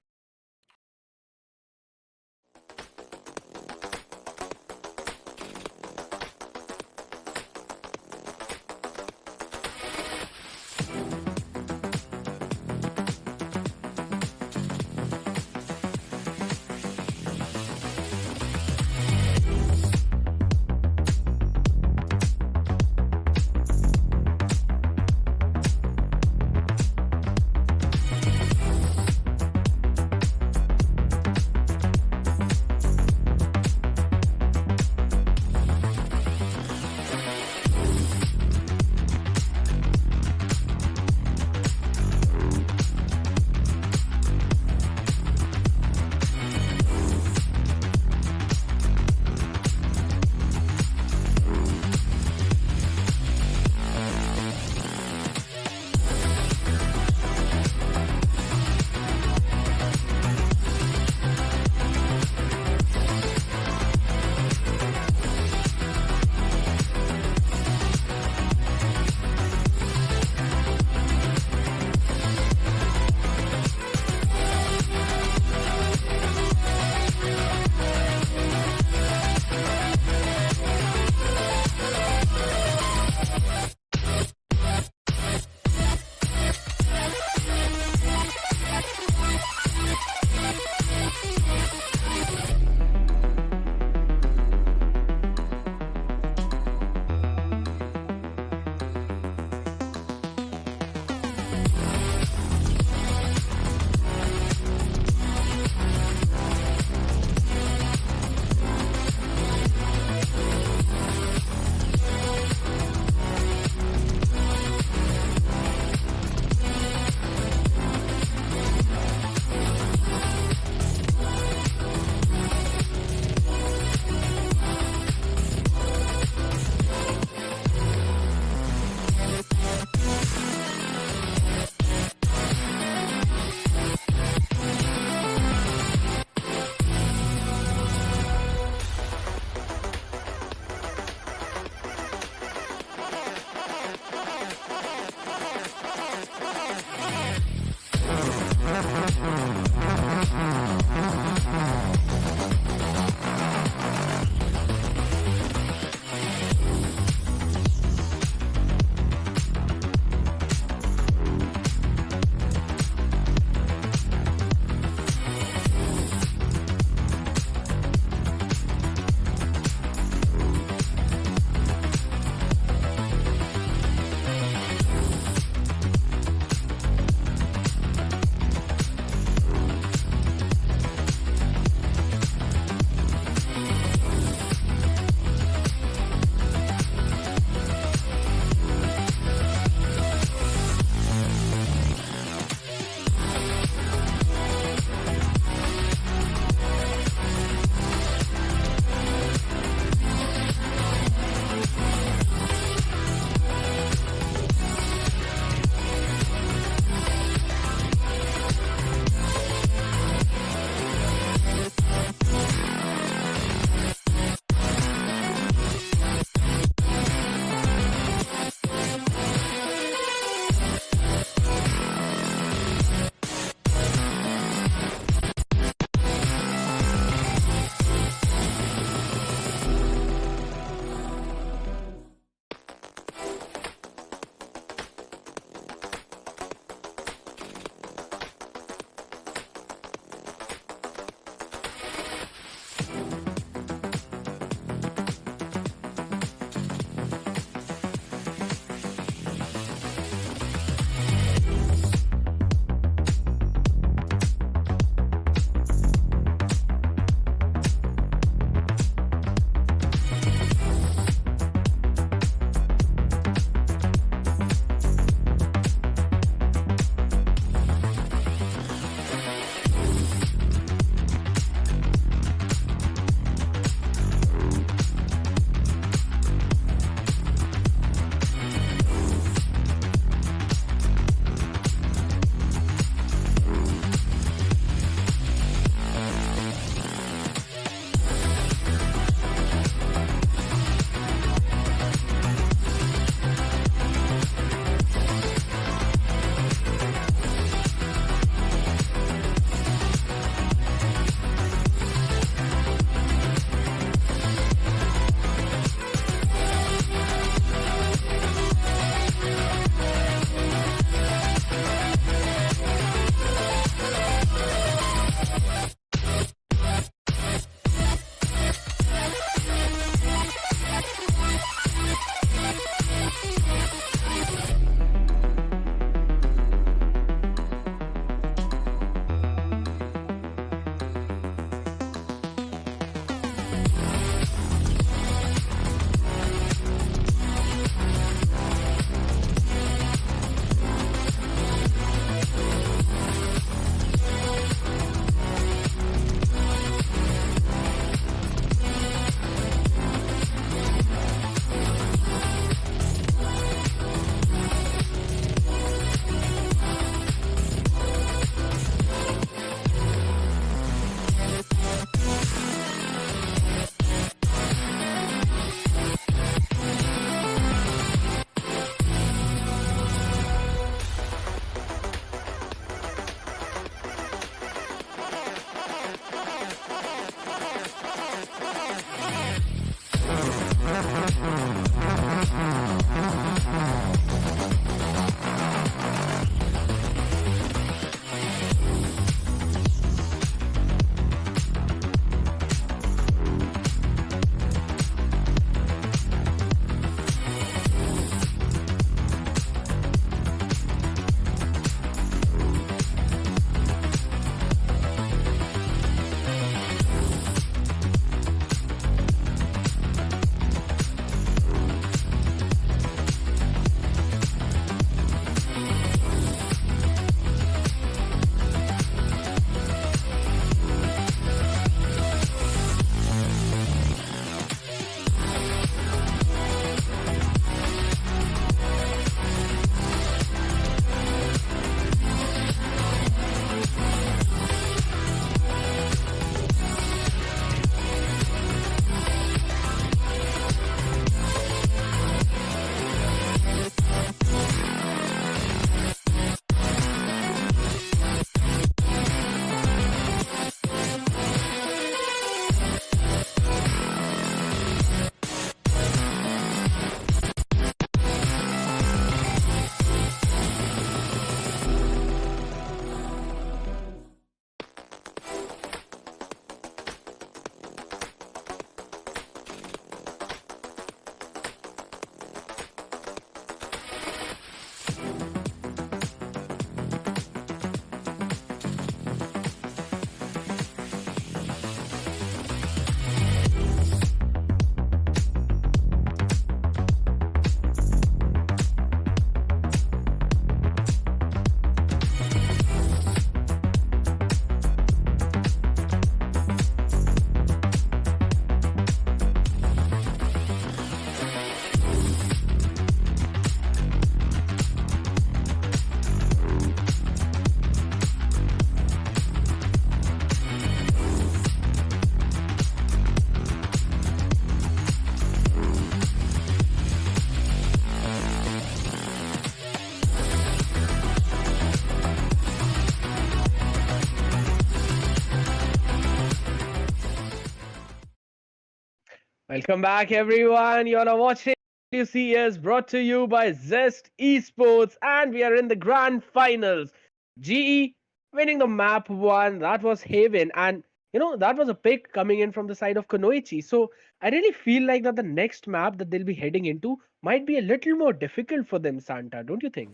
Welcome back, everyone. You all are watching WCS brought to you by Zest Esports, and we are in the grand finals. GE winning the map one. That was Haven, and that was a pick coming in from the side of Kunoichi. So I really feel like that the next map that they'll be heading into might be a little more difficult for them, Santa. Don't you think?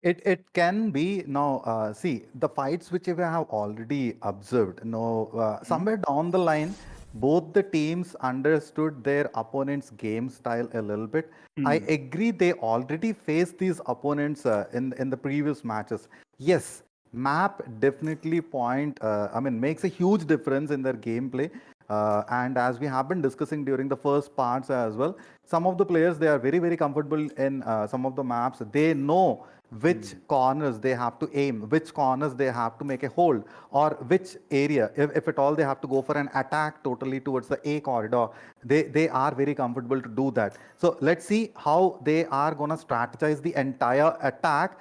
It can be now. See the fights which we have already observed. No, somewhere down the line, both the teams understood their opponent's game style a little bit. I Hmm. agree. They already faced these opponents in the previous matches. Yes, map definitely makes a huge difference in their gameplay. And as we have been discussing during the first parts as well, some of the players they are very comfortable in some of the maps. They know which corners they have to aim, which corners they have to make a hold, or which area, if at all they have to go for an attack totally towards the A corridor, they are very comfortable to do that. So let's see how they are going to strategize the entire attack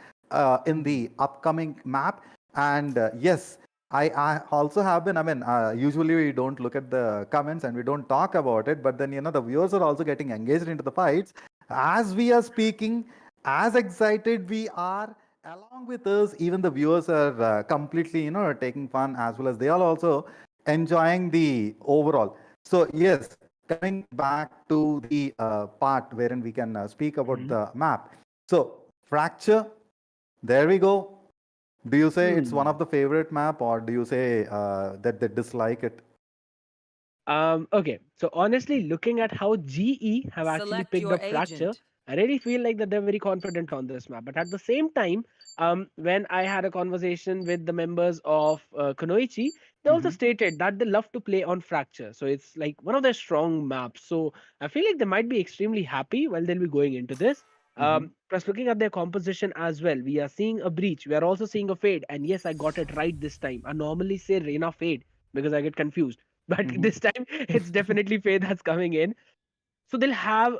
in the upcoming map. And yes, I also have been, usually we don't look at the comments and we don't talk about it, but then, the viewers are also getting engaged into the fights. As we are speaking, as excited we are, along with us, even the viewers are completely, taking fun as well as they are also enjoying the overall. So, yes, coming back to the part wherein we can speak about the map. So, Fracture, there we go. Do you say it's one Hmm. of the favorite map, or do you say that they dislike it? Okay, so honestly, looking at how GE have actually Select picked your up Fracture, agent. I really feel like that they're very confident on this map. But at the same time, when I had a conversation with the members of Kunoichi, they also Mm-hmm. stated that they love to play on Fracture. So it's like one of their strong maps. So I feel like they might be extremely happy while they'll be going into this. Mm-hmm. Plus, looking at their composition as well, we are seeing a breach. We are also seeing a fade. And yes, I got it right this time. I normally say Reina fade because I get confused. But Mm-hmm. this time it's definitely Faye that's coming in. So they'll have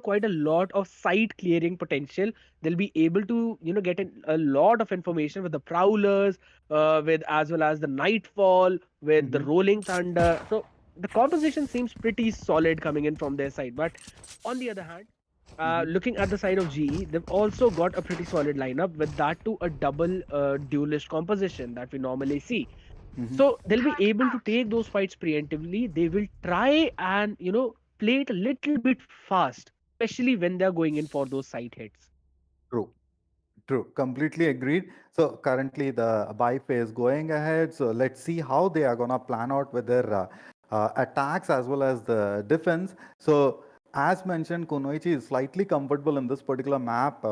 quite a lot of site clearing potential. They'll be able to get in a lot of information with the prowlers, with as well as the nightfall, with the Mm-hmm. rolling thunder. So the composition seems pretty solid coming in from their side. But on the other hand, Mm-hmm. looking at the side of GE, they've also got a pretty solid lineup with that to a double duelist composition that we normally see. Mm-hmm. So they'll be able to take those fights preemptively. They will try and play it a little bit fast, especially when they're going in for those side hits. True. True, completely agreed. So currently the buy phase going ahead. So let's see how they are gonna plan out with their attacks as well as the defense. So as mentioned, Kunoichi is slightly comfortable in this particular map.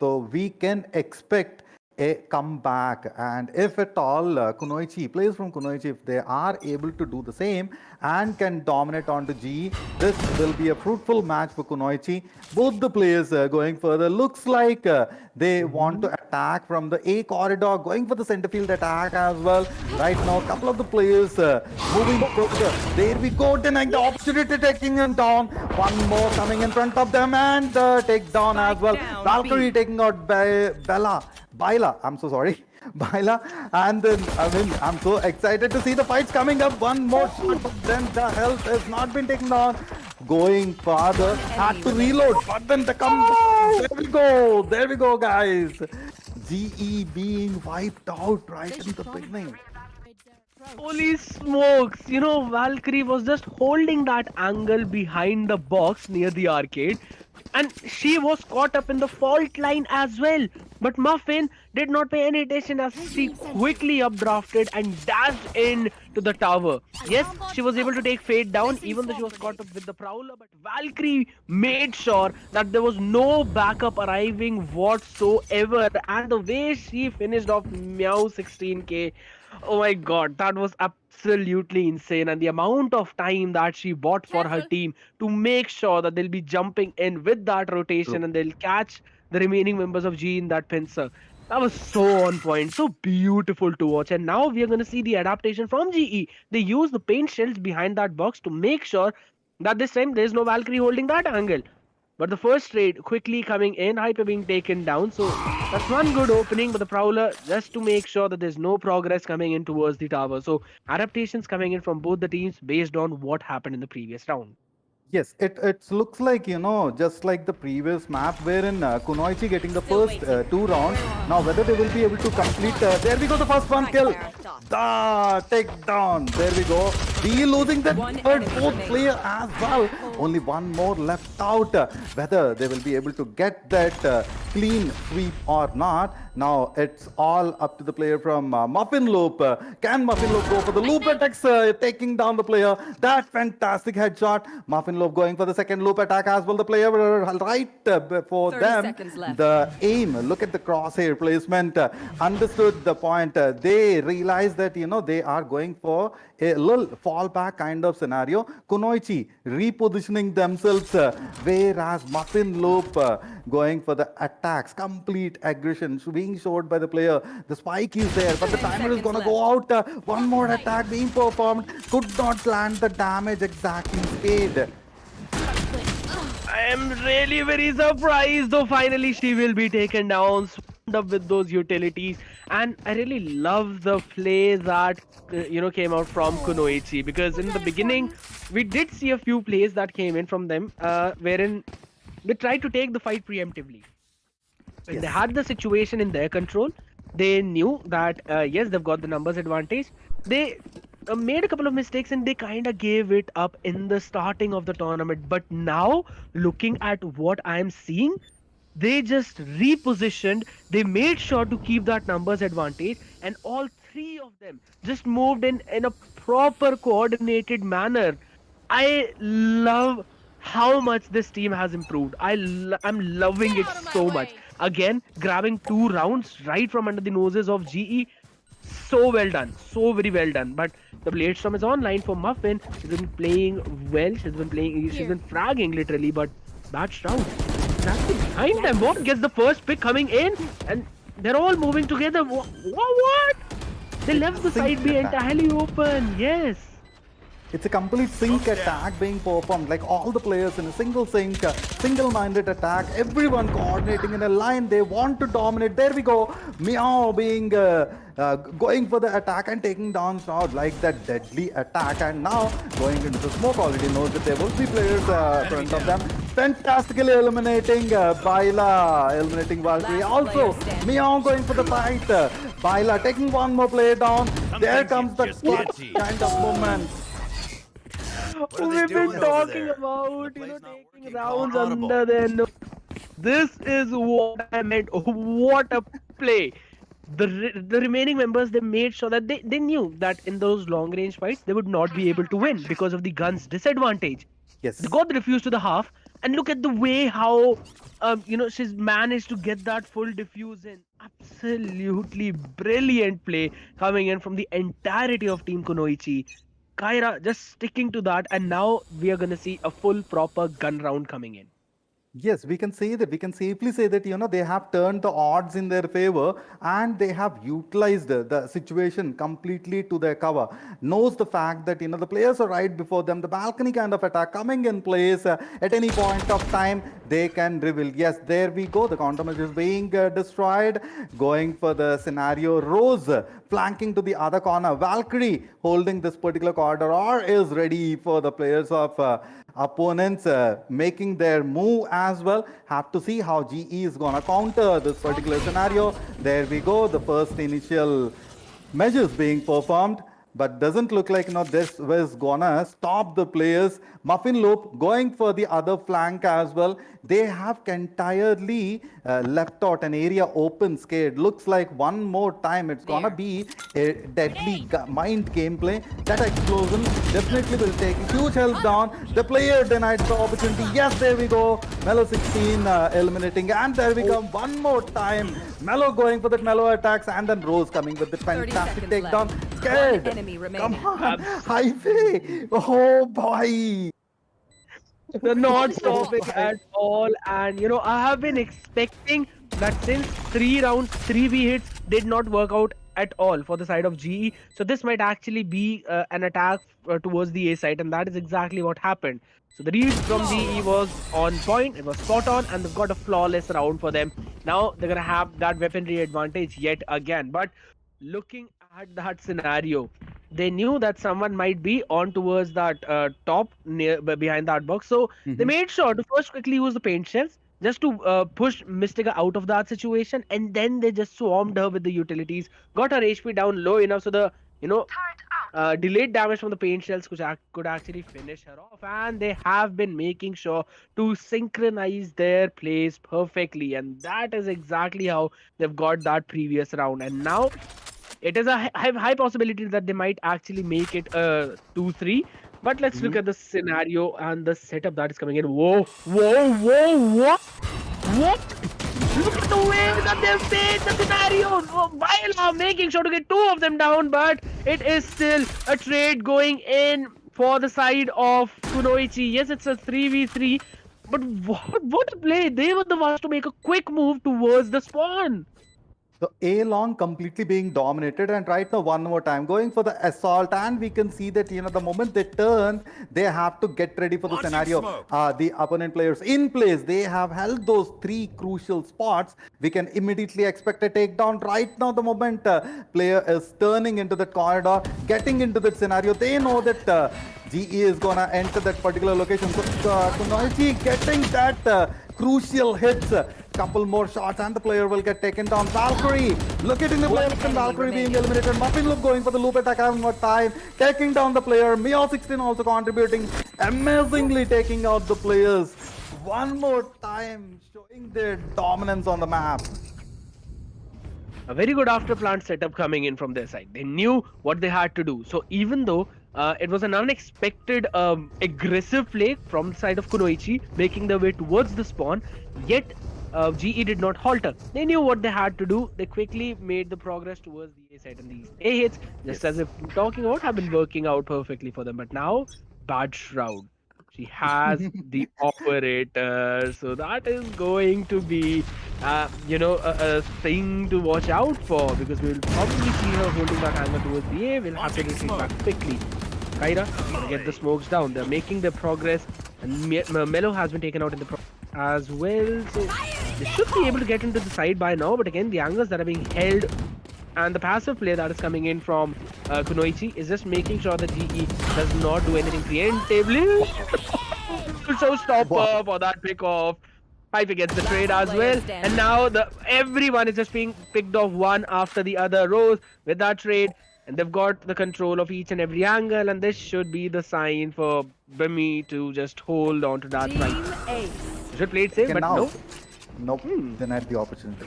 So we can expect a comeback. And if at all Kunoichi, players from Kunoichi, if they are able to do the same and can dominate onto G, this will be a fruitful match for Kunoichi. Both the players going further. Looks like they want to Mhm. attack from the A corridor, going for the center field attack as well. Right now, a couple of the players moving further. There we go, denying the opportunity, taking him down. One more coming in front of them and take down as Spike well. down Valkyrie B. taking out Baila. I'm so sorry. Baila. And then, I'm so excited to see the fights coming up. One more shot, but then the health has not been taken down. Going farther, had to reload, but then the comeback. There we go, guys. GE being wiped out right in the beginning. Holy smokes! Valkyrie was just holding that angle behind the box near the arcade, and she was caught up in the fault line as well. But Muffin did not pay any attention as she quickly updrafted and dashed in to the tower. Yes, she was able to take Fade down even though she was caught up with the Prowler, but Valkyrie made sure that there was no backup arriving whatsoever. And the way she finished off Meow 16k, oh my god, that was absolutely insane. And the amount of time that she bought for her team to make sure that they'll be jumping in with that rotation True. and they'll catch the remaining members of G in that pincer. That was so on point, so beautiful to watch. And now we are going to see the adaptation from GE. They use the paint shells behind that box to make sure that this time there's no Valkyrie holding that angle. But the first trade quickly coming in, Hyper being taken down. So that's one good opening, but the Prowler just to make sure that there's no progress coming in towards the tower. So adaptations coming in from both the teams based on what happened in the previous round. Yes, it looks like, just like the previous map wherein Kunoichi getting the Still first waiting. two rounds. Now whether they will be able to complete. There we go, the first one kill. Da take down. There we go. We losing the One third, enemy fourth remaining. player as well. Only one more left out. Whether they will be able to get that clean sweep or not. Now it's all up to the player from Muffin Loop. Can Muffin Loop go for the loop attacks, taking down the player? That fantastic headshot. Muffin Loop going for the second loop attack as well. The player right before 30 them. seconds left. The aim, look at the crosshair placement. Understood the point. They realized that, they are going for a little fallback kind of scenario. Kunoichi repositioning themselves, whereas Muffin Loop going for the attacks, complete aggression being showed by the player. The spike is there, but the 10 timer is seconds gonna left. go out. One more attack being performed, could not land the damage exactly stayed. I am really very surprised, though finally she will be taken down, swarmed up with those utilities. And I really love the play that, came out from Kunoichi, because in the beginning, we did see a few plays that came in from them, wherein they tried to take the fight preemptively. When they Yes. had the situation in their control, they knew that yes, they've got the numbers advantage. They made a couple of mistakes and they kind of gave it up in the starting of the tournament. But now, looking at what I'm seeing, they just repositioned. They made sure to keep that numbers advantage, and all three of them just moved in a proper coordinated manner. I love how much this team has improved. I'm loving it so much. Again, grabbing 2 rounds right from under the noses of GE. So well done. So very well done. But the Bladestorm is online for Muffin. She's been playing well. She's been fragging literally, but that Shroud is exactly behind them. What gets the first pick coming in? And they're all moving together. What? They left the Sync side B attack. entirely open. Yes. It's a complete sync attack being performed, like all the players in a single sync, single-minded attack, everyone coordinating in a line. They want to dominate. There we go. Meow being going for the attack and taking down Shroud like that deadly attack. And now going into the smoke, already knows that there will be players in front of them. Fantastically eliminating eliminating Valkyrie. Last player Also, standing. Meow going for the fight. Baila taking one more player down. There Sometimes comes you the just clutch can't kind of moment. What are they We've been doing over talking there? about, The play's not taking working. rounds Call an audible. under their nose. This is what I meant. What a play. The remaining members, they made sure that they knew that in those long range fights they would not be able to win because of the gun's disadvantage. They Yes. got the refuse to the half, and look at the way how she's managed to get that full diffuse in. Absolutely brilliant play coming in from the entirety of Team Kunoichi. Kyra just sticking to that, and now we are gonna see a full proper gun round coming in. Yes, we can say that. We can safely say that, they have turned the odds in their favor and they have utilized the situation completely to their cover. Knows the fact that, the players are right before them. The balcony kind of attack coming in place at any point of time, they can reveal. Yes, there we go. The countermeasure is being destroyed. Going for the scenario. Rose flanking to the other corner. Valkyrie holding this particular corridor is ready for the players of opponents making their move as well. Have to see how GE is gonna counter this particular scenario. There we go, the first initial measures being performed, but doesn't look like this was gonna stop the players. Muffin Loop going for the other flank as well. They have entirely left out an area open, scared. Looks like one more time it's gonna be a deadly mind gameplay. That explosion definitely will take huge health down. The player denied the opportunity. Yes, there we go. Mellow 16 eliminating, and there we come one more time. Mellow going for that Mellow attacks, and then Rose coming with the 30 fantastic seconds takedown. left. Scared. One enemy remaining. Come on, Highway. Oh boy. They're not stopping at all, and I have been expecting that since 3 rounds, 3v hits did not work out at all for the side of GE. So this might actually be an attack towards the A side, and that is exactly what happened. So the read from GE was on point, it was spot on, and they've got a flawless round for them. Now they're gonna have that weaponry advantage yet again. But looking at that scenario, they knew that someone might be on towards that top near behind that box, so they Mhm. made sure to first quickly use the paint shells just to push Mystiga out of that situation, and then they just swarmed her with the utilities, got her HP down low enough so the you know delayed damage from the paint shells could actually finish her off, and they have been making sure to synchronize their plays perfectly, and that is exactly how they've got that previous round. And now it is a high possibility that they might actually make it 2-3. But let's look Mhm. at the scenario and the setup that is coming in. Whoa, whoa, whoa, what? What? Look at the way that they've made the scenario. While making sure to get two of them down, but it is still a trade going in for the side of Kunoichi. Yes, it's a 3v3, but what a play! They were the ones to make a quick move towards the spawn. So A long completely being dominated, and right now one more time going for the assault, and we can see that the moment they turn, they have to get ready for the Launching scenario. smoke. The opponent players in place, they have held those three crucial spots. We can immediately expect a takedown. Right now, the moment player is turning into that corridor, getting into that scenario, they know that GE is gonna enter that particular location. So Kunoichi getting that crucial hits. Couple more shots and the player will get taken down. Valkyrie looking in the player, and Valkyrie being eliminated. Muffin Loop going for the loop attack, having more time, taking down the player. Meow16 also contributing amazingly, taking out the players. One more time, showing their dominance on the map. A very good after plant setup coming in from their side. They knew what they had to do. So even though it was an unexpected aggressive play from the side of Kunoichi, making their way towards the spawn, yet GE did not falter. They knew what they had to do. They quickly made the progress towards the A side, and these A hits, just as if I'm talking about, have been working out perfectly for them. But now, bad Shroud. She has the operator, so that is going to be, a thing to watch out for, because we'll probably see her holding that angle towards the A. We'll have to retreat back quickly. Kyra, gonna get the smokes down. They're making their progress, and Melo has been taken out in the as well. So they should be able to get into the side by now. But again, the angles that are being held and the passive play that is coming in from Kunoichi is just making sure that GE does not do anything preemptively. Showstopper for that pick off. Hyper gets the trade as well, and now everyone is just being picked off one after the other. Rose with that trade, and they've got the control of each and every angle, and this should be the sign for Bimi to just hold on to that right. Should play it safe, but now, no. nope, denied the opportunity.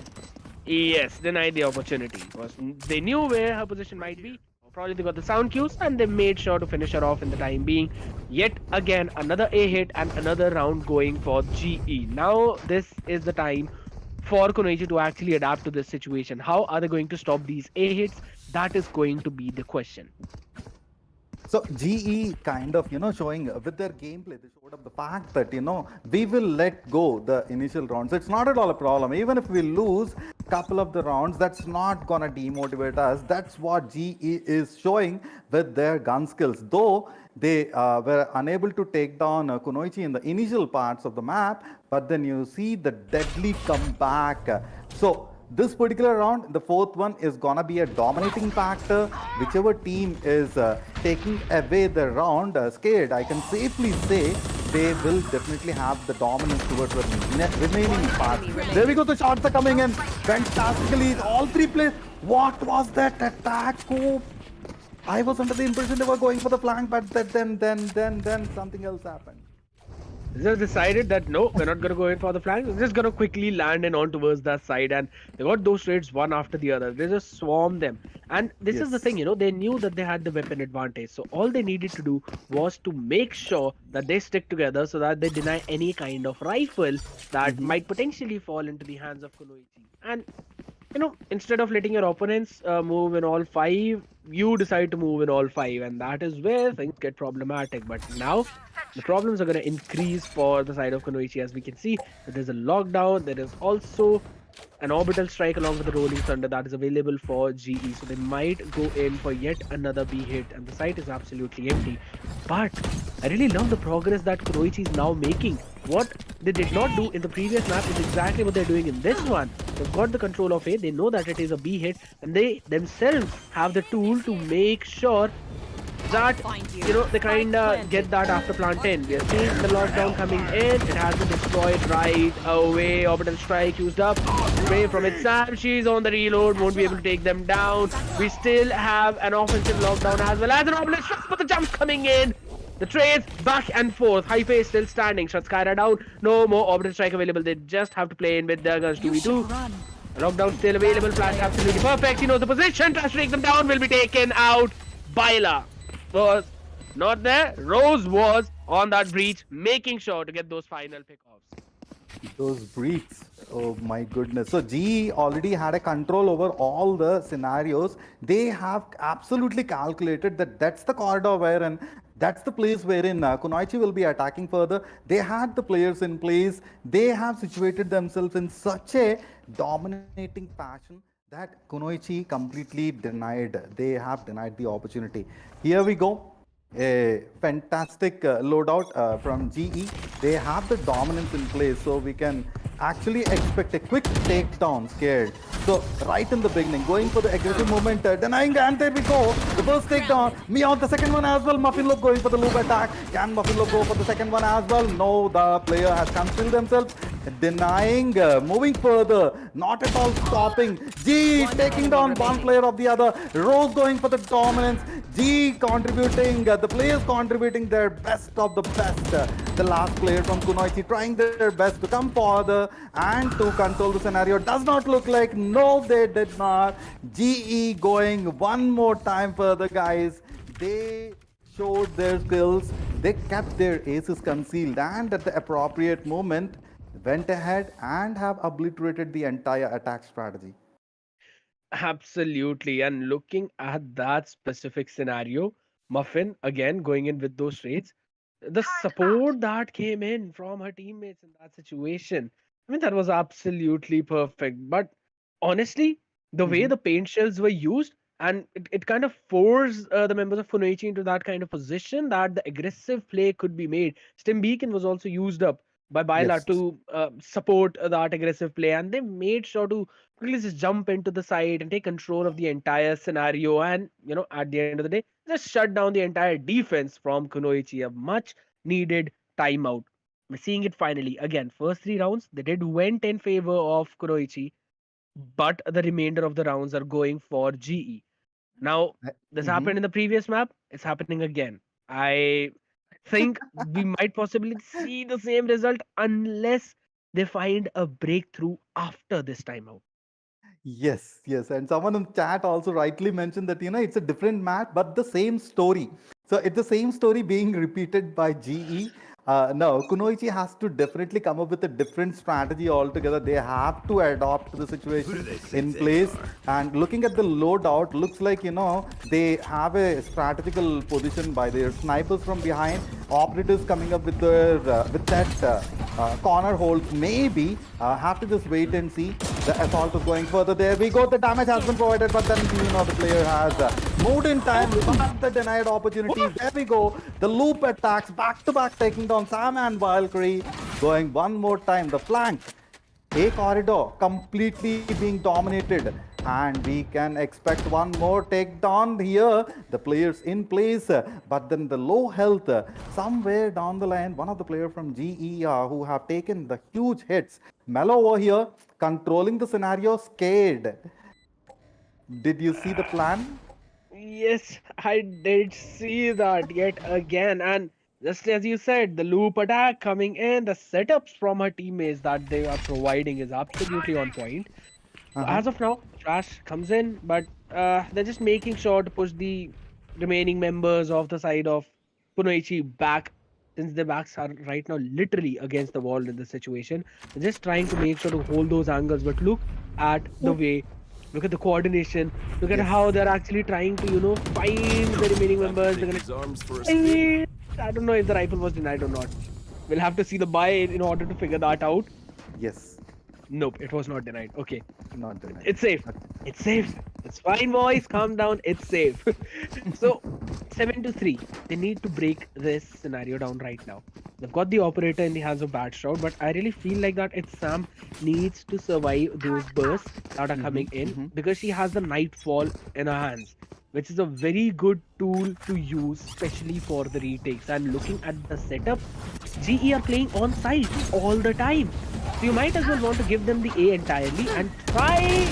Yes, denied the opportunity because they knew where her position might be. Probably they got the sound cues and they made sure to finish her off in the time being. Yet again, another A hit and another round going for GE. Now this is the time for Kunoichi to actually adapt to this situation. How are they going to stop these A hits? That is going to be the question. So GE kind of, showing with their gameplay, they showed up the fact that, we will let go the initial rounds. It's not at all a problem. Even if we lose a couple of the rounds, that's not going to demotivate us. That's what GE is showing with their gun skills. Though they were unable to take down Kunoichi in the initial parts of the map, but then you see the deadly comeback. So this particular round, the fourth one, is gonna be a dominating factor. Whichever team is taking away the round scared, I can safely say they will definitely have the dominance towards the remaining parts. There we go, the shots are coming in fantastically. All three players. What was that attack? Oh, I was under the impression they were going for the flank, but then something else happened. They just decided that no, we're not going to go in for the flank. We're just going to quickly land in on towards that side, and they got those trades one after the other. They just swarmed them. And this is the thing, they knew that they had the weapon advantage. So all they needed to do was to make sure that they stick together so that they deny any kind of rifle that might potentially fall into the hands of Kunoichi. And instead of letting your opponents move in all five, you decide to move in all five, and that is where things get problematic. But now the problems are going to increase for the side of Kunoichi, as we can see that there's a lockdown. There is also an orbital strike along with the rolling thunder that is available for GE, so they might go in for yet another B hit, and the site is absolutely empty. But I really love the progress that Kunoichi is now making. What they did not do in the previous map is exactly what they're doing in this one. They've got the control of A, they know that it is a B hit, and they themselves have the tool to make sure that, they kind of get that after plant in. We are seeing the lockdown coming in. It has been destroyed right away. Orbital strike used up. Away from it, Sam. She's on the reload. Won't be able to take them down. We still have an offensive lockdown as well as an orbital strike, but the jumps coming in. The trades back and forth. Hyphae still standing. Shatskara down. No more orbital strike available. They just have to play in with their guns 2v2. Lockdown still available. Flash absolutely perfect. He knows the position. Tries to take them down. Will be taken out. Baila was not there. Rose was on that breach, making sure to get those final pickoffs. Those breaks, oh my goodness. So GE already had a control over all the scenarios. They have absolutely calculated that that's the corridor wherein, that's the place wherein Kunoichi will be attacking further. They had the players in place. They have situated themselves in such a dominating fashion that Kunoichi completely denied. They have denied the opportunity. Here we go. A fantastic loadout from GE. They have the dominance in place, so we can actually expect a quick takedown scared. So right in the beginning, going for the aggressive movement, denying, and there we go. The first takedown. Meow, the second one as well. Muffin Loop going for the loop attack. Can Muffin Loop go for the second one as well? No, the player has concealed themselves. Denying, moving further, not at all stopping. G taking down one player of the other. Rose going for the dominance. G contributing, the players contributing their best of the best. The last player from Kunoichi trying their best to come further and to control the scenario. Does not look like, no, they did not. GE going one more time further, guys. They showed their skills. They kept their aces concealed and at the appropriate moment went ahead and have obliterated the entire attack strategy. Absolutely. And looking at that specific scenario, Muffin again going in with those trades, the support that came in from her teammates in that situation, I mean, that was absolutely perfect. But honestly, the way the paint shells were used, and it kind of forced the members of Kunoichi into that kind of position that the aggressive play could be made. Stim Beacon was also used up by Baila Yes. to support that aggressive play, and they made sure to quickly just jump into the side and take control of the entire scenario. And at the end of the day, just shut down the entire defense from Kunoichi. A much needed timeout. We're seeing it finally again. First 3 rounds they did went in favor of Kunoichi, but the remainder of the rounds are going for GE. Now, this happened in the previous map. It's happening again. I think we might possibly see the same result unless they find a breakthrough after this timeout. Yes, yes. And someone in chat also rightly mentioned that, it's a different map, but the same story. So it's the same story being repeated by GE. No, Kunoichi has to definitely come up with a different strategy altogether. They have to adopt to the situation in place. And looking at the loadout, looks like, they have a strategical position by their snipers from behind. Operators coming up with their with that corner holds. Maybe have to just wait and see. The assault is going further. There we go. The damage has been provided, but then the player has moved in time. But the denied opportunity. There we go. The loop attacks back to back, taking down Sam and Valkyrie. Going one more time. The flank. A corridor completely being dominated. And we can expect one more takedown here. The players in place, but then the low health somewhere down the line. One of the players from GE who have taken the huge hits. Mellow over here, controlling the scenario, scared. Did you see the plan? Yes, I did see that yet again. And just as you said, the loop attack coming in, the setups from her teammates that they are providing is absolutely on point. As of now, Trash comes in, but they're just making sure to push the remaining members of the side of Kunoichi back, since their backs are right now literally against the wall in this situation. They're just trying to make sure to hold those angles, but look at the way, look at the coordination, look at how they're actually trying to, find the remaining members. They're gonna... I don't know if the rifle was denied or not. We'll have to see the buy in order to figure that out. Yes. Nope, it was not denied. Okay. Not denied. It's safe. It's safe. It's fine, boys. Calm down. It's safe. So, 7-3. They need to break this scenario down right now. They've got the operator in the hands of Bad Shroud, but I really feel like that it's Sam needs to survive those bursts that are coming in because she has the Nightfall in her hands. which is a very good tool to use, especially for the retakes. And looking at the setup, GE are playing on site all the time. So you might as well want to give them the A entirely and try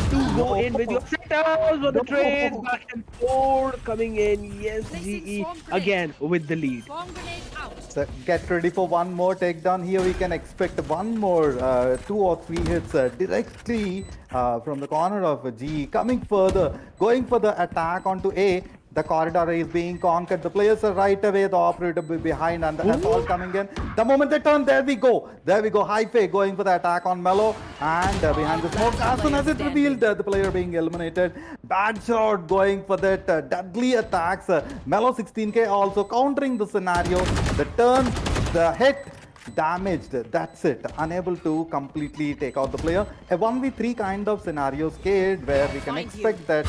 to go in with your setups for the trades No. back and forth coming in. Yes, Placing GE swarm grenade. again with the lead. Swarm grenade out. So get ready for one more takedown. Here we can expect one more 2 or 3 hits directly from the corner of G. Coming further, going for the attack onto A. The corridor is being conquered. The players are right away. The operator will be behind and the assault coming in. The moment they turn, there we go. There we go. Hi-Fi going for the attack on Mellow. And behind the smoke, as soon as it revealed, the player being eliminated. Bad shot going for that deadly attacks. Mellow 16K also countering the scenario. The turn, the hit, damaged. That's it. Unable to completely take out the player. A 1v3 kind of scenario scared where we can expect that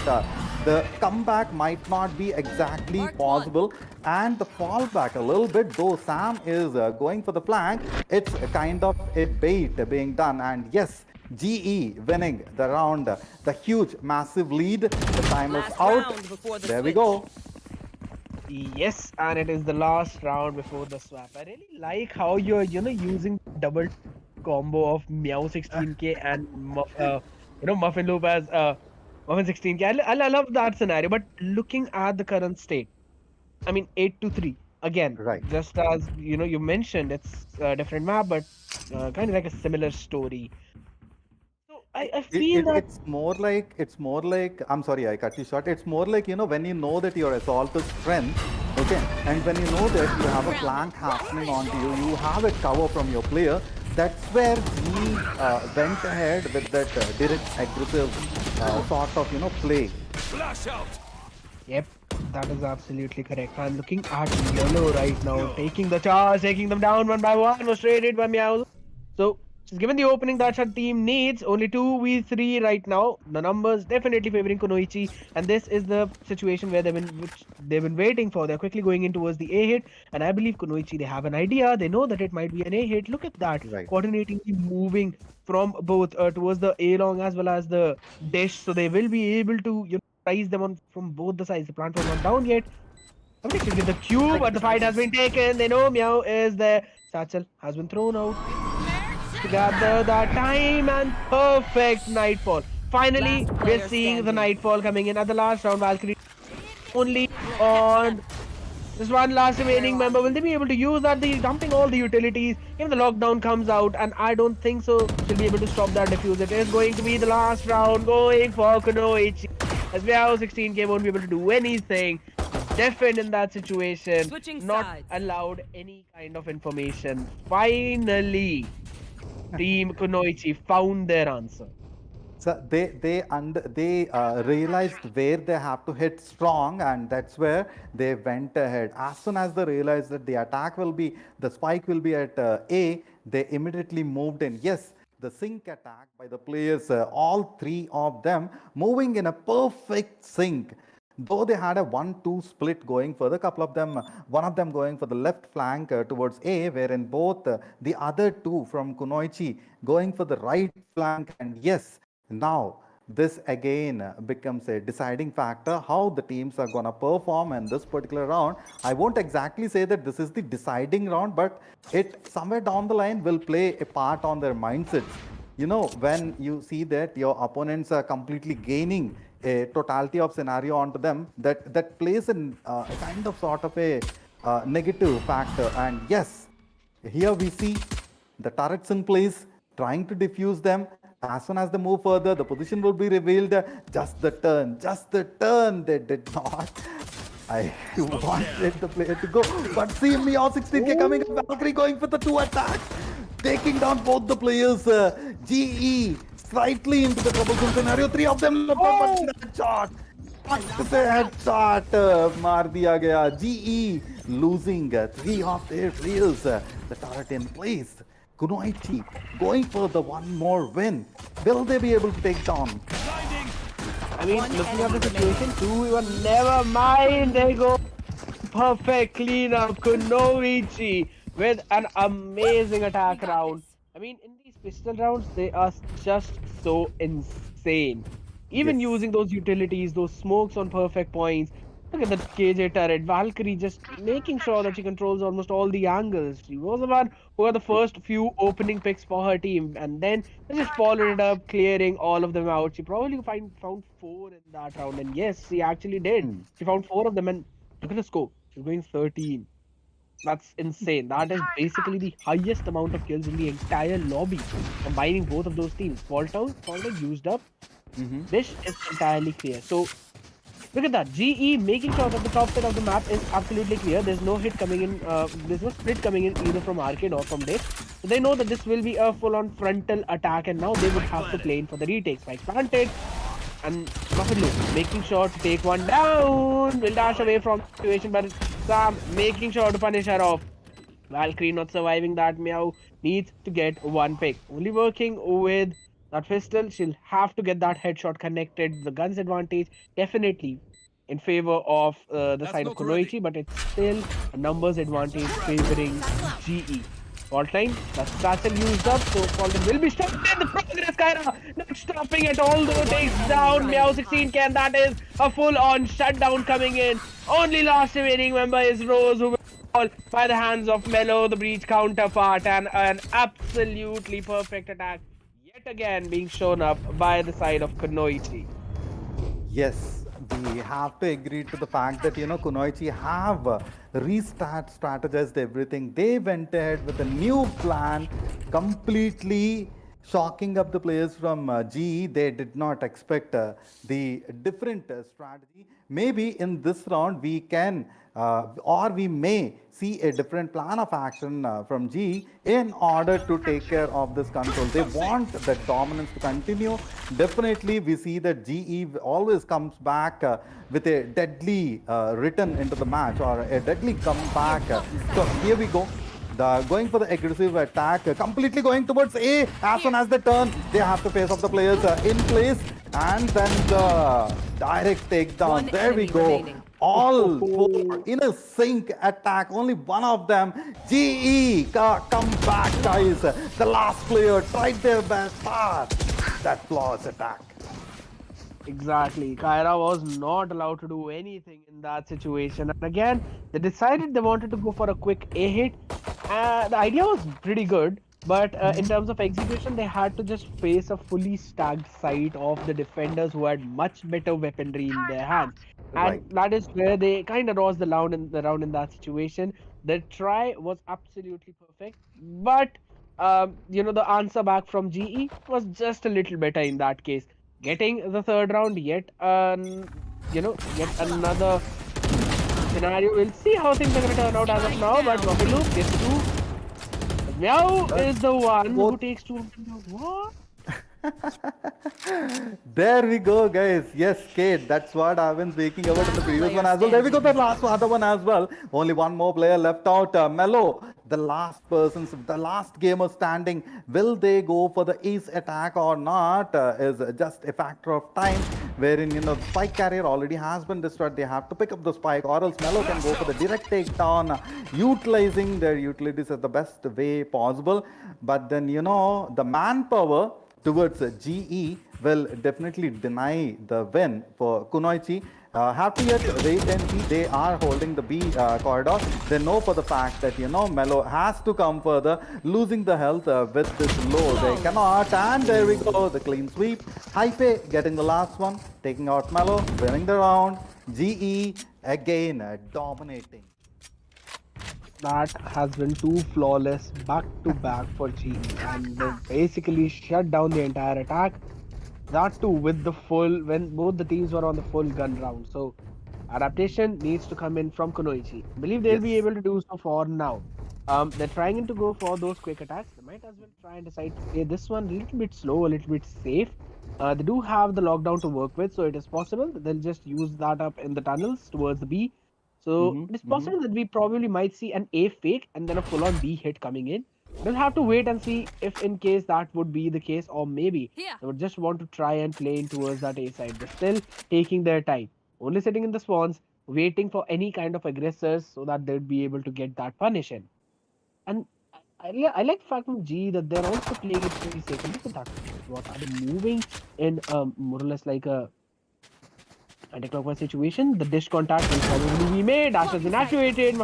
the comeback might not be exactly possible and the fallback a little bit, though Sam is going for the flank. It's a kind of a bait being done, and yes, GE winning the round. The huge massive lead. The time is Last out. round before the There we switch. go. Yes, and it is the last round before the swap. I really like how you're, using double combo of Meow 16K and Muffin Loop as Muffin 16K. I love that scenario. But looking at the current state, I mean 8-3 again. Right. Just as you mentioned, it's a different map, but kind of like a similar story. So I feel that. It's more like I'm sorry I cut you short. It's more like when you know that your assault is strength, okay, and when you know that you have a flank happening onto you, you have a cover from your player. That's where he went ahead with that direct aggressive sort of play. Yep, that is absolutely correct. I'm looking at Yellow right now, taking the charge, taking them down one by one, was traded by Meow. So, she's given the opening that her team needs. Only 2v3 right now. The numbers definitely favoring Kunoichi, and this is the situation where they've been waiting for. They're quickly going in towards the A hit, and I believe Kunoichi, they have an idea. They know that it might be an A hit. Look at that, Right. coordinatingly moving from both towards the A long as well as the dish, so they will be able to prize them on from both the sides. The plant was not down yet. Somebody should get the cube, but the fight has been taken. They know Meow is there. Satchel has been thrown out. To gather that time and perfect nightfall. Finally, Last we're player seeing the standing. nightfall coming in at the last round. Valkyrie only on just one last remaining member. Will they be able to use that? They're dumping all the utilities. Even the lockdown comes out, and I don't think so she'll be able to stop that defuse. It is going to be the last round going for Kunoichi. As Meow 16K won't be able to do anything. Defend in that situation. Switching Not sides. allowed any kind of information. Finally, Team Kunoichi found their answer. So they realized where they have to hit strong, and that's where they went ahead. As soon as they realized that the spike will be at A, they immediately moved in. Yes, the sync attack by the players, all three of them moving in a perfect sync. Though they had a 1-2 split going for the couple of them, one of them going for the left flank towards A, wherein both the other two from Kunoichi going for the right flank. And yes, now this again becomes a deciding factor how the teams are going to perform in this particular round. I won't exactly say that this is the deciding round, but it somewhere down the line will play a part on their mindsets. When you see that your opponents are completely gaining a totality of scenario onto them, that plays in a kind of sort of a negative factor. And yes, here we see the turrets in place, trying to defuse them. As soon as they move further, the position will be revealed. Just the turn they did not. I wanted the player to go, but see me all 16K coming up. Valkyrie going for the 2 attacks, taking down both the players. GE slightly into the troublesome scenario. 3 of them but headshot. Headshot मार दिया गया. GE losing 3 of their players. The turret in place. Kunoichi going for the one more win. Will they be able to take down? I mean, One looking at the enemy situation, 2v1, never mind. They go perfect clean up. Kunoichi with an amazing attack round. I mean, in these pistol rounds, they are just so insane. even Yes. using those utilities, those smokes on perfect points. Look at that KJ turret. Valkyrie just making sure that she controls almost all the angles. She was the one who had the first few opening picks for her team, and then they just followed it up, clearing all of them out. She probably found four in that round, and yes, she actually did. Hmm. She found four of them, and look at the score. She's going 13. That's insane. That is basically the highest amount of kills in the entire lobby, combining both of those teams. Faltown used up. Mm-hmm. This is entirely clear. So look at that. GE making sure that the top side of the map is absolutely clear. There's no hit coming in. There's no split coming in either from Arcade or from Dish. So they know that this will be a full-on frontal attack, and now they would have to play in for the retakes. Spike planted, and Buffalo making sure to take one down. Will dash away from the situation, but Sam making sure to punish her off. Valkyrie not surviving that. Meow needs to get one pick. Only working with that pistol. She'll have to get that headshot connected. The gun's advantage definitely in favor of the side of Kunoichi, but it's still a numbers advantage favoring GE. Fault line, that's Satchel used up, so Faulton will be stopped in the progress, Kyra. Not stopping at all, though, takes down Meow 16 can. That is a full-on shutdown coming in. Only last remaining member is Rose, who will fall by the hands of Mello, the breach counterpart, and an absolutely perfect attack yet again being shown up by the side of Kunoichi. Yes, we have to agree to the fact that Kunoichi have strategized everything. They went ahead with a new plan, completely shocking up the players from GE. They did not expect the different strategy. Maybe in this round we can or we may see a different plan of action from GE in order to take care of this control. They want the dominance to continue. Definitely we see that GE always comes back with a deadly return into the match or a deadly comeback. So here we go. Going for the aggressive attack, completely going towards A. As soon as they turn, they have to face off the players in place, and then the direct takedown. There we go. All four in a sync attack. Only one of them. GE, come back, guys. The last player tried their best, but that flawless attack. Exactly. Kyra was not allowed to do anything in that situation. And again, they decided they wanted to go for a quick A hit. The idea was pretty good, but in terms of execution, they had to just face a fully stacked side of the defenders who had much better weaponry in their hands. And Right. that is where they kind of lost the round in that situation. The try was absolutely perfect, but the answer back from GE was just a little better in that case. Getting the third round, yet another scenario. We'll see how things are going to turn out as of now. But Buffalo gets two. Meow is the one who takes two. What? There we go, guys. Yes, Kate, that's what I've been speaking about in the previous one as well. There we go, the other one as well. Only one more player left out. Mello, the last gamer standing. Will they go for the ace attack or not? Is just a factor of time. Wherein the spike carrier already has been destroyed. They have to pick up the spike, or else Mello can go for the direct takedown, utilizing their utilities as the best way possible. But then the manpower towards GE will definitely deny the win for Kunoichi. Have to yet wait and see. They are holding the B corridor. They know for the fact that Mello has to come further, losing the health with this low. They cannot, and there we go, the clean sweep. Hype getting the last one, taking out Mello, winning the round. GE again dominating. That has been two flawless back to back for GE, and they basically shut down the entire attack. That too with the full when both the teams were on the full gun round. So adaptation needs to come in from Kunoichi. I believe they'll be Yes. able to do so for now. They're trying to go for those quick attacks. They might as well try and decide to play this one a little bit slow, a little bit safe. They do have the lockdown to work with, so it is possible that they'll just use that up in the tunnels towards the B. So Mm-hmm, it is mm-hmm. possible that we probably might see an A fake and then a full-on B hit coming in. We'll have to wait and see if in case that would be the case, or maybe they would just want to try and play in towards that A side. They're still taking their time, only sitting in the spawns, waiting for any kind of aggressors so that they'd be able to get that punish in. And I like the fact from G that they're also playing it pretty safe. And look at that. What are they moving in more or less like a anti-clockwise situation? The dish contact will probably be made. Dash has been activated.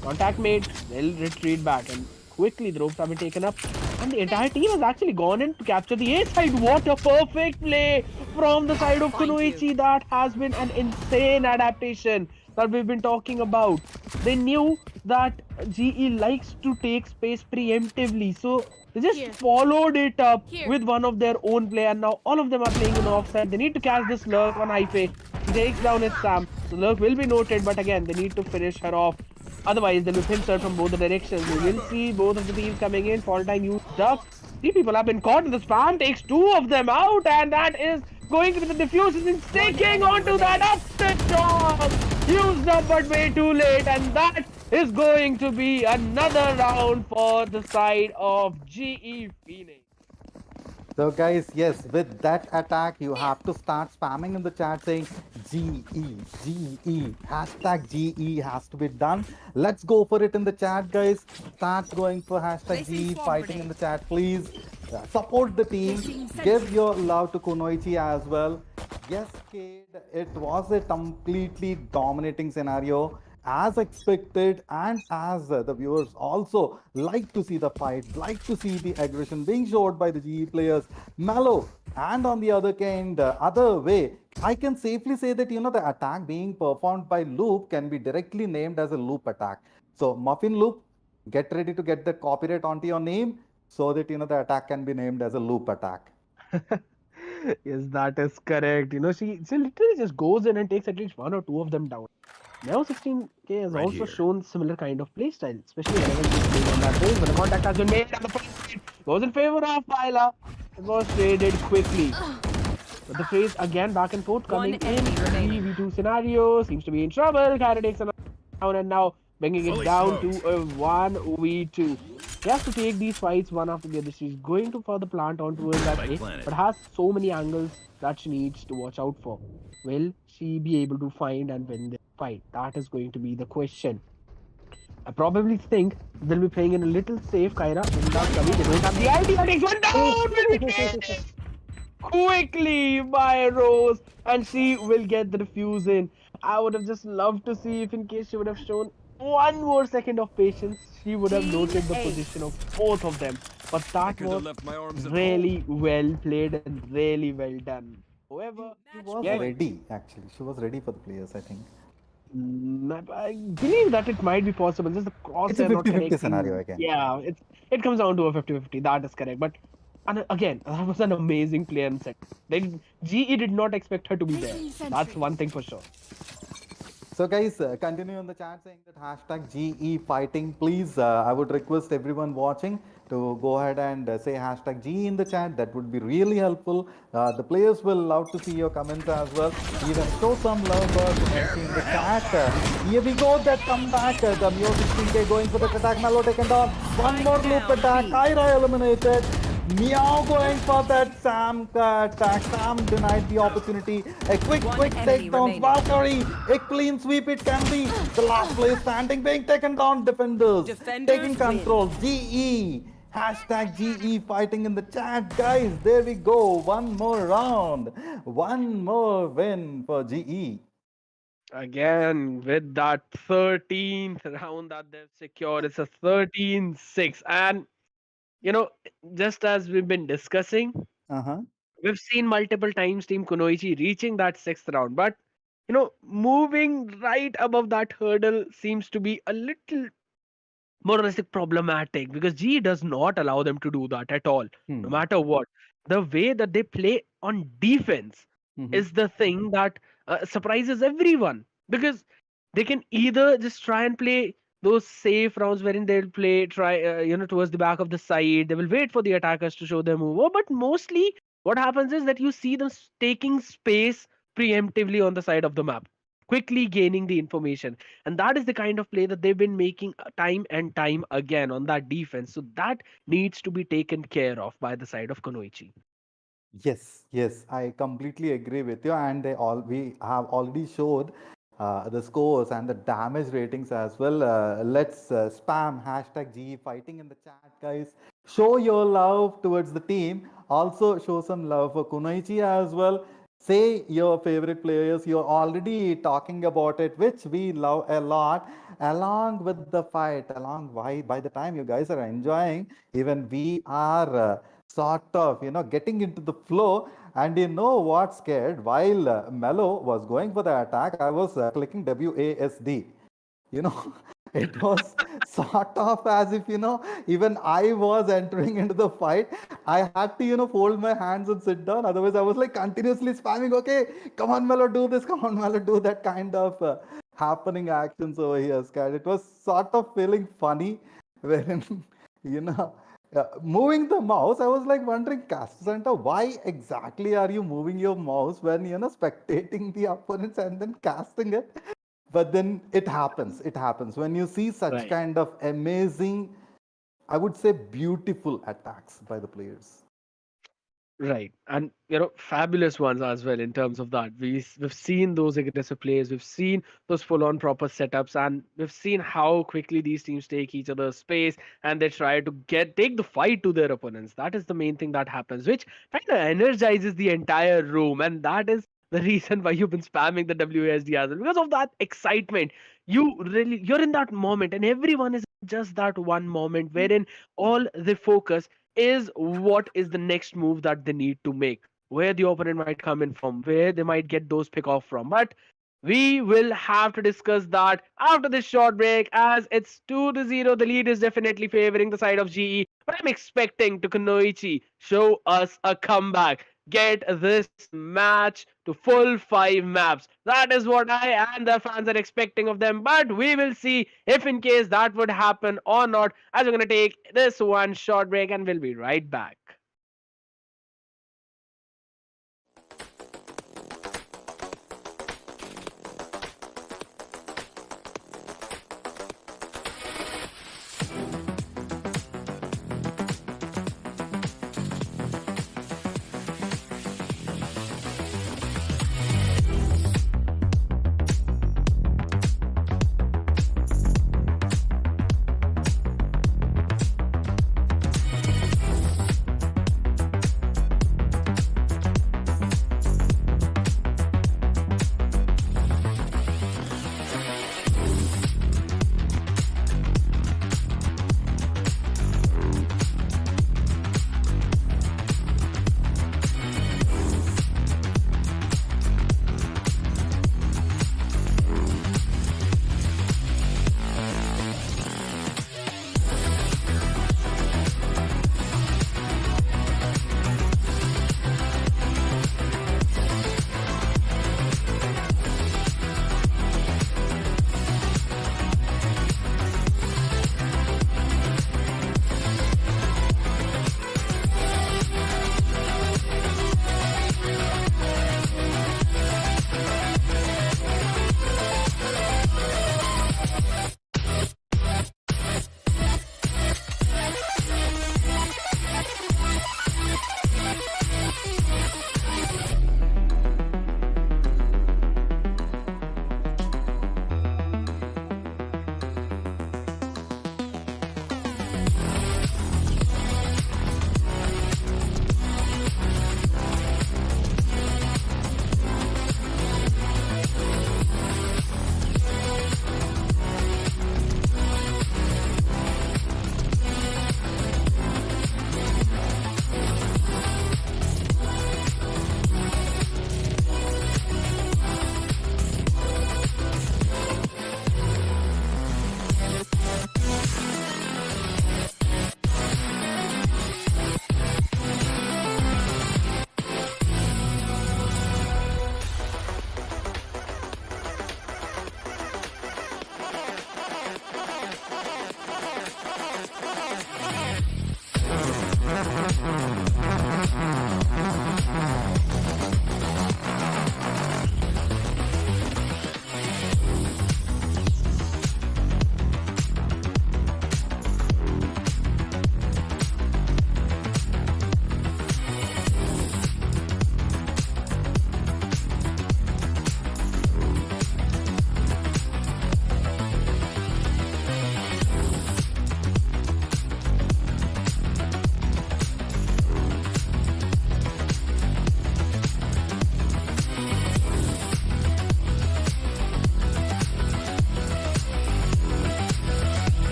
Contact made. They'll retreat back. And quickly the ropes have been taken up. And the entire team has actually gone in to capture the A side. What a perfect play from the side of Kunoichi. That has been an insane adaptation that we've been talking about. They knew that GE likes to take space preemptively. So they just followed it up with one of their own player. Now all of them are playing in offside. They need to catch this lurk on Ife. He takes down his Sam. The lurk will be noted, but again, they need to finish her off. Otherwise, there will be pincer from both the directions. We will see both of the teams coming in. Fall time used up. Three people have been caught in the spam. Takes two of them out, and that is going to be the diffusion and staking onto that upset shot. Used up, but way too late, and that is going to be another round for the side of GE Phoenix. So guys, yes, with that attack, you have to start spamming in the chat saying GE, GE, hashtag GE has to be done. Let's go for it in the chat, guys. Start going for hashtag GE fighting in the chat, please. Support the team. Give your love to Kunoichi as well. Yes, Kade, it was a completely dominating scenario as expected, and as the viewers also like to see the fight, like to see the aggression being showed by the GE players. Mellow, and on the other hand, other way, I can safely say that the attack being performed by Loop can be directly named as a Loop attack. So Muffin Loop, get ready to get the copyright onto your name so that the attack can be named as a Loop attack. Yes, that is correct. She literally just goes in and takes at least one or two of them down. Now 16K has also shown similar kind of playstyle, especially whenever he's playing on that phase. But the contact has been made and the first hit goes in favor of Baila. It was traded quickly. But the phase again back and forth coming in 3v2 scenario. Seems to be in trouble. Carry takes another down and now bringing it down to a 1v2. He has to take these fights one after the other. She's going to further plant onto that A, but has so many angles that she needs to watch out for. Will she be able to find and win the fight? That is going to be the question. I probably think they'll be playing in a little safe, Kyra. They don't have the idea. Takes one down! Quickly by Rose, and she will get the defuse in. I would have just loved to see if in case she would have shown one more second of patience, she would have noted the position of both of them. But that was really well played and really well done. However, She was ready, actually. She was ready for the players, I think. I believe that it might be possible. Just the cross It's a 50-50 scenario again. Yeah, it comes down to a 50-50. That is correct. But and again, that was an amazing play and set. GE did not expect her to be there. That's one thing for sure. So guys, continue on the chat saying that hashtag GE fighting. Please, I would request everyone watching to go ahead and say hashtag GE in the chat. That would be really helpful. The players will love to see your comments as well. Even show some love in the chat. Here we go, that comeback. The Mio 16K going for the attack. Mellow taken down. One more loop attack. Kyra eliminated. Meow going for that Sam attack. Sam denied the opportunity. A quick takedown. Valkyrie. A clean sweep it can be. The last player standing being taken down. Defenders taking control. GE. Hashtag GE fighting in the chat. Guys, there we go. One more round. One more win for GE. Again, with that 13th round that they've secured, it's a 13-6. And just as we've been discussing, we've seen multiple times Team Kunoichi reaching that 6th round, but moving right above that hurdle seems to be a little more or less problematic because G does not allow them to do that at all, no matter what. The way that they play on defense is the thing that surprises everyone because they can either just try and play those safe rounds wherein they'll towards the back of the side. They will wait for the attackers to show their move. But mostly what happens is that you see them taking space preemptively on the side of the map, quickly gaining the information. And that is the kind of play that they've been making time and time again on that defense. So that needs to be taken care of by the side of Kunoichi. Yes, I completely agree with you. And we have already showed the scores and the damage ratings as well. Let's spam hashtag GE fighting in the chat, guys. Show your love towards the team. Also, show some love for Kunoichi as well. Say your favorite players. You're already talking about it, which we love a lot. Along with the fight, along by the time you guys are enjoying, even we are sort of getting into the flow. And you know what scared? While Mello was going for the attack, I was clicking WASD. You know, it was sort of as if, even I was entering into the fight. I had to, fold my hands and sit down. Otherwise, I was like continuously spamming, okay, come on, Mello, do this, come on, Mello, do that kind of happening actions over here, Scared. It was sort of feeling funny wherein, you know, moving the mouse, I was like wondering, Caster Center, why exactly are you moving your mouse when spectating the opponents and then casting it? But then it happens. It happens when you see such Right. kind of amazing, I would say, beautiful attacks by the players. Right. And fabulous ones as well in terms of that. We've seen those aggressive plays, we've seen those full-on proper setups, and we've seen how quickly these teams take each other's space and they try to take the fight to their opponents. That is the main thing that happens, which kind of energizes the entire room. And that is the reason why you've been spamming the WASD as well. Because of that excitement. You're in that moment, and everyone is just that one moment wherein all the focus is what is the next move that they need to make, where the opponent might come in from, where they might get those pick off from. But we will have to discuss that after this short break, as it's 2-0. The lead is definitely favoring the side of GE, but I'm expecting to Kunoichi show us a comeback. Get this match to full 5 maps. That is what I and the fans are expecting of them. But we will see if in case that would happen or not. As we're going to take this one short break and we'll be right back.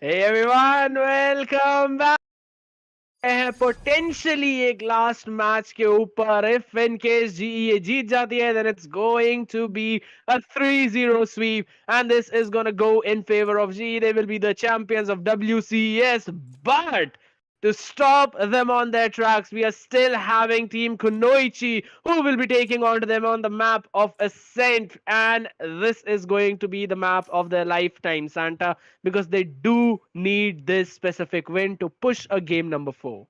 Hey everyone, welcome back. है potentially एक last match के ऊपर if in case GE ये जीत जाती है then it's going to be a 3-0 sweep and this is gonna go in favor of GE. They will be the champions of WCS, but to stop them on their tracks, we are still having Team Kunoichi who will be taking on to them on the map of Ascent, and this is going to be the map of their lifetime, Santa, because they do need this specific win to push a game number 4.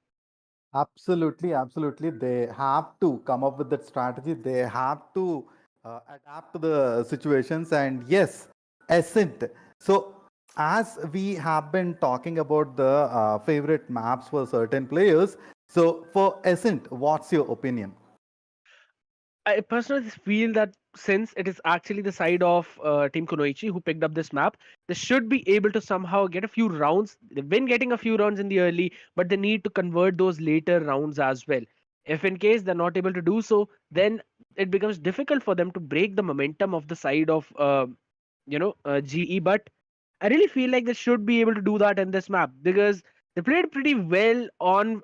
Absolutely, absolutely. They have to come up with that strategy. They have to adapt to the situations. And yes, Ascent. So, as we have been talking about the favorite maps for certain players, so for Ascent, what's your opinion? I personally feel that since it is actually the side of Team Kunoichi who picked up this map, they should be able to somehow get a few rounds. They've been getting a few rounds in the early, but they need to convert those later rounds as well. If in case they're not able to do so, then it becomes difficult for them to break the momentum of the side of GE. But I really feel like they should be able to do that in this map because they played pretty well on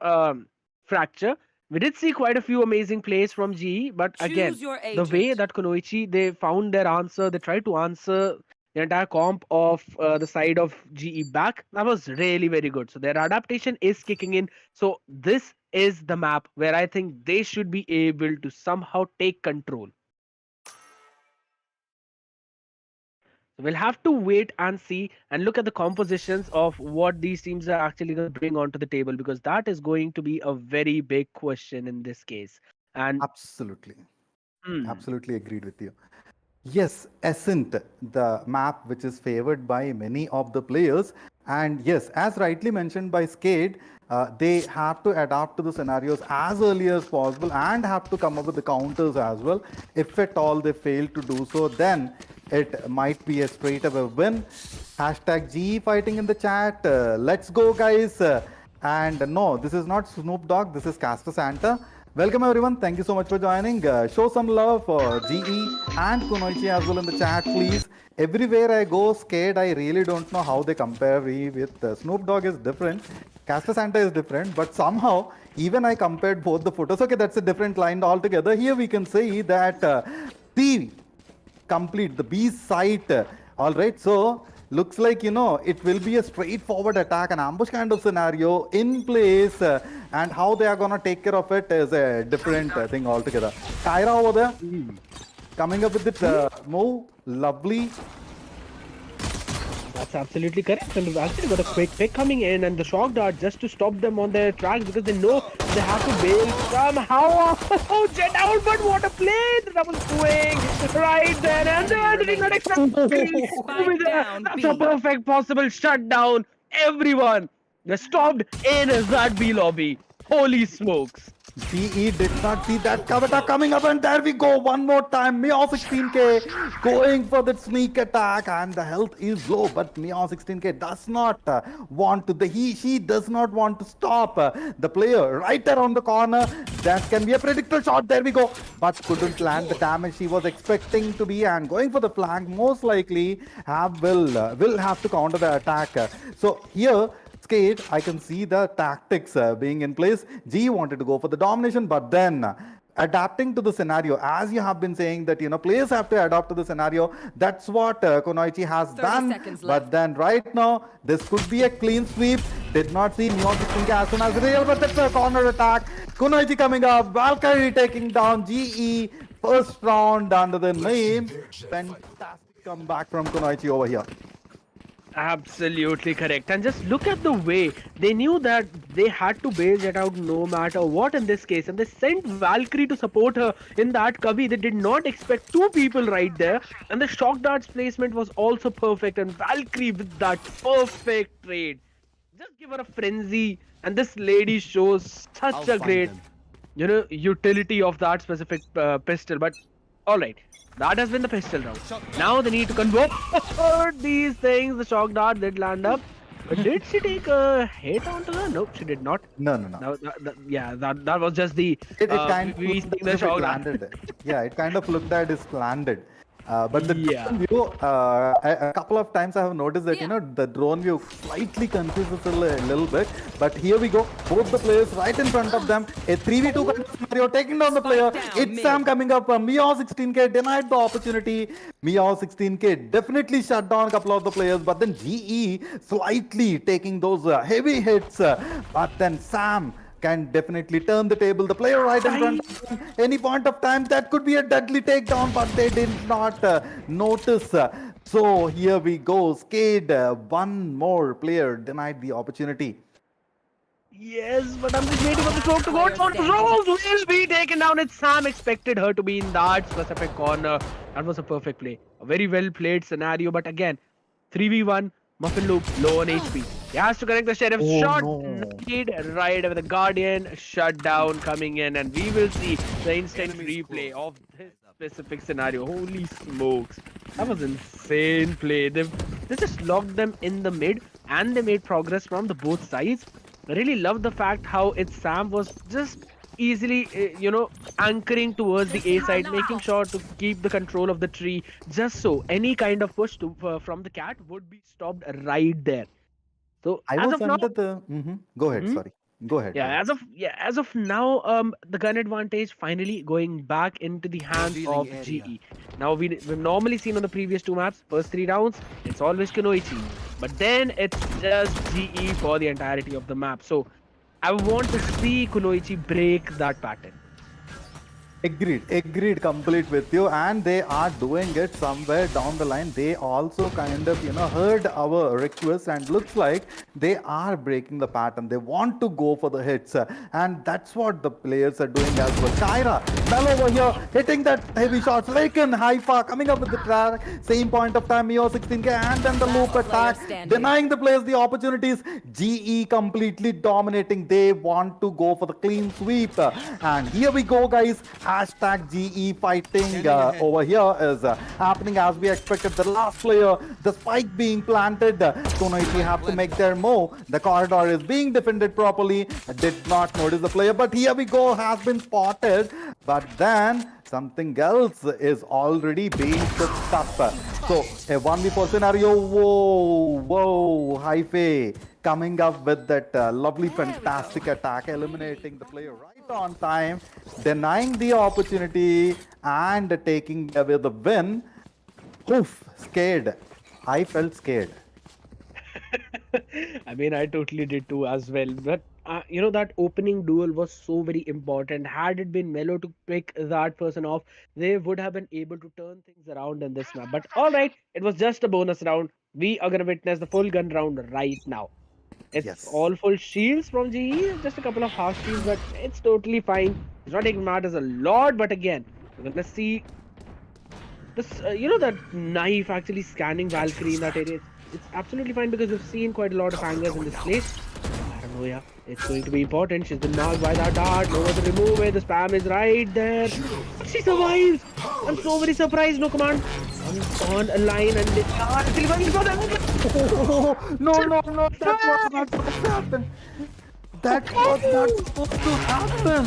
Fracture. we did see quite a few amazing plays from GE, but again, Choose your the way agent. that Kunoichi, they found their answer, they tried to answer the entire comp of the side of GE back. That was really very good. So their adaptation is kicking in. So this is the map where I think they should be able to somehow take control. So we'll have to wait and see and look at the compositions of what these teams are actually going to bring onto the table, because that is going to be a very big question in this case. And Absolutely. hmm, Absolutely agreed with you. Yes, Ascent, the map which is favored by many of the players. And yes, as rightly mentioned by Skate, they have to adapt to the scenarios as early as possible and have to come up with the counters as well. If at all they fail to do so, then it might be a straight away win. Hashtag GE fighting in the chat. Let's go, guys. And no, this is not Snoop Dogg. This is Castor Santa. Welcome everyone. Thank you so much for joining. Show some love for GE and Kunoichi as well in the chat, please. Everywhere I go, scared. I really don't know how they compare me with Snoop Dogg is different. Castor Santa is different, but somehow even I compared both the photos. Okay, that's a different line altogether. Here we can say that the complete the B site. All right, so looks like it will be a straightforward attack, an ambush kind of scenario in place, and how they are gonna take care of it is a different thing altogether. Kyra over there coming up with it move, lovely. that's absolutely correct. And we've actually got a quick pick coming in and the shock dart just to stop them on their tracks, because they know they have to bail somehow. Oh, jet out, but what a play! The double swing right there, and they did not expect Spike down, That's B. a perfect possible shutdown. Everyone, they're stopped in that B lobby. Holy smokes! GE did not see that Kavata coming up, and there we go one more time. Meow 16k going for that sneak attack, and the health is low, but Meow 16k does not want to. She does not want to stop the player right around the corner. That can be a predictor shot. There we go, but couldn't land the damage she was expecting to be, and going for the flank most likely will have to counter the attack. So here. Skate, I can see the tactics being in place. G wanted to go for the domination, but then adapting to the scenario, as you have been saying that players have to adapt to the scenario. That's what Kunoichi has 30 done. seconds But left. then right now, this could be a clean sweep. Did not see Meowkasa as soon as real, but that's a corner attack. Kunoichi coming up. Valkyrie taking down GE. First round under the name. Fantastic comeback from Kunoichi over here. Absolutely correct. And just look at the way they knew that they had to bail Jet out no matter what in this case. And they sent Valkyrie to support her in that cubby. They did not expect two people right there. And the shock darts placement was also perfect. And Valkyrie with that perfect trade. Just give her a frenzy. And this lady shows such a great, utility of that specific pistol. But alright. That has been the pistol round. Now they need to convert these things. The shock dart did land up. But did she take a hit onto her? Nope, she did not. No. That was just the It kind of we looked seeing the as if it shock dart. landed. Yeah, it kind of looked that it's landed. But the Yeah. drone view, a couple of times I have noticed that the drone view slightly confuses a little bit. But here we go, both the players right in front of them. A 3v2 kind of scenario, taking down the player. Spike down It's mid. Sam coming up. Meow 16k denied the opportunity. Meow 16k definitely shut down a couple of the players. But then GE slightly taking those heavy hits. But then Sam can definitely turn the table. The player right in front of them, any point of time, that could be a deadly takedown, but they did not notice. So here we go. Skate, one more player denied the opportunity. Yes, but I'm just waiting for the smoke to go Player down. standing. Rose will be taken down. It's Sam expected her to be in that specific corner. That was a perfect play. A very well played scenario, but again, 3v1, Muffin Loop, low on HP. He has to connect the Sheriff's Oh, shot. no. Need right with the Guardian shutdown coming in, and we will see the instant replay of this specific scenario. Holy smokes. That was insane play. They just locked them in the mid, and they made progress from the both sides. I really love the fact how Sam was just easily, anchoring towards the A side, making sure to keep the control of the tree, just so any kind of push from the cat would be stopped right there. So I as was of now, under the. Go ahead, sorry. Go ahead. Go ahead. As of now, the gun advantage finally going back into the hands of Revealing area. GE. Now we've normally seen on the previous two maps, first 3 rounds, it's always Kunoichi, but then it's just GE for the entirety of the map. So I want to see Kunoichi break that pattern. Agreed, complete with you. And they are doing it somewhere down the line. They also kind of, heard our request and looks like they are breaking the pattern. They want to go for the hits. And that's what the players are doing as well. Kyra, well over here, hitting that heavy shots. Lakin, Haifa coming up with the track. Same point of time, Mio 16K, and then the loop Last player attack. standing. Denying the players the opportunities. GE completely dominating. They want to go for the clean sweep. And here we go, guys. Hashtag GE fighting over here is happening as we expected. The last player, the spike being planted. Kunoichi have to make their move. The corridor is being defended properly. Did not notice the player, but here we go, has been spotted. But then something else is already being picked up. So a 1v4 scenario. Whoa, Haife coming up with that lovely, fantastic attack, eliminating the player right on time, denying the opportunity, and taking away the win. Oof, scared. I felt scared. I mean, I totally did too as well. But that opening duel was so very important. Had it been Melo to pick that person off, they would have been able to turn things around in this map. But all right, it was just a bonus round. We are gonna witness the full gun round right now. It's Yes. all full shields from GE, just a couple of half shields, but it's totally fine. It's not taking matters a lot, but again, we're gonna see this, that knife actually scanning Valkyrie in that area. It's absolutely fine because we've seen quite a lot of angles in this place. I don't know, yeah. It's going to be important. She's been knocked by that dart. Nowhere to remove it. The spam is right there. But she survives. I'm so very surprised. No command. On a line and it's actually going for the Oh, no, that was not supposed to happen. That was not supposed to happen.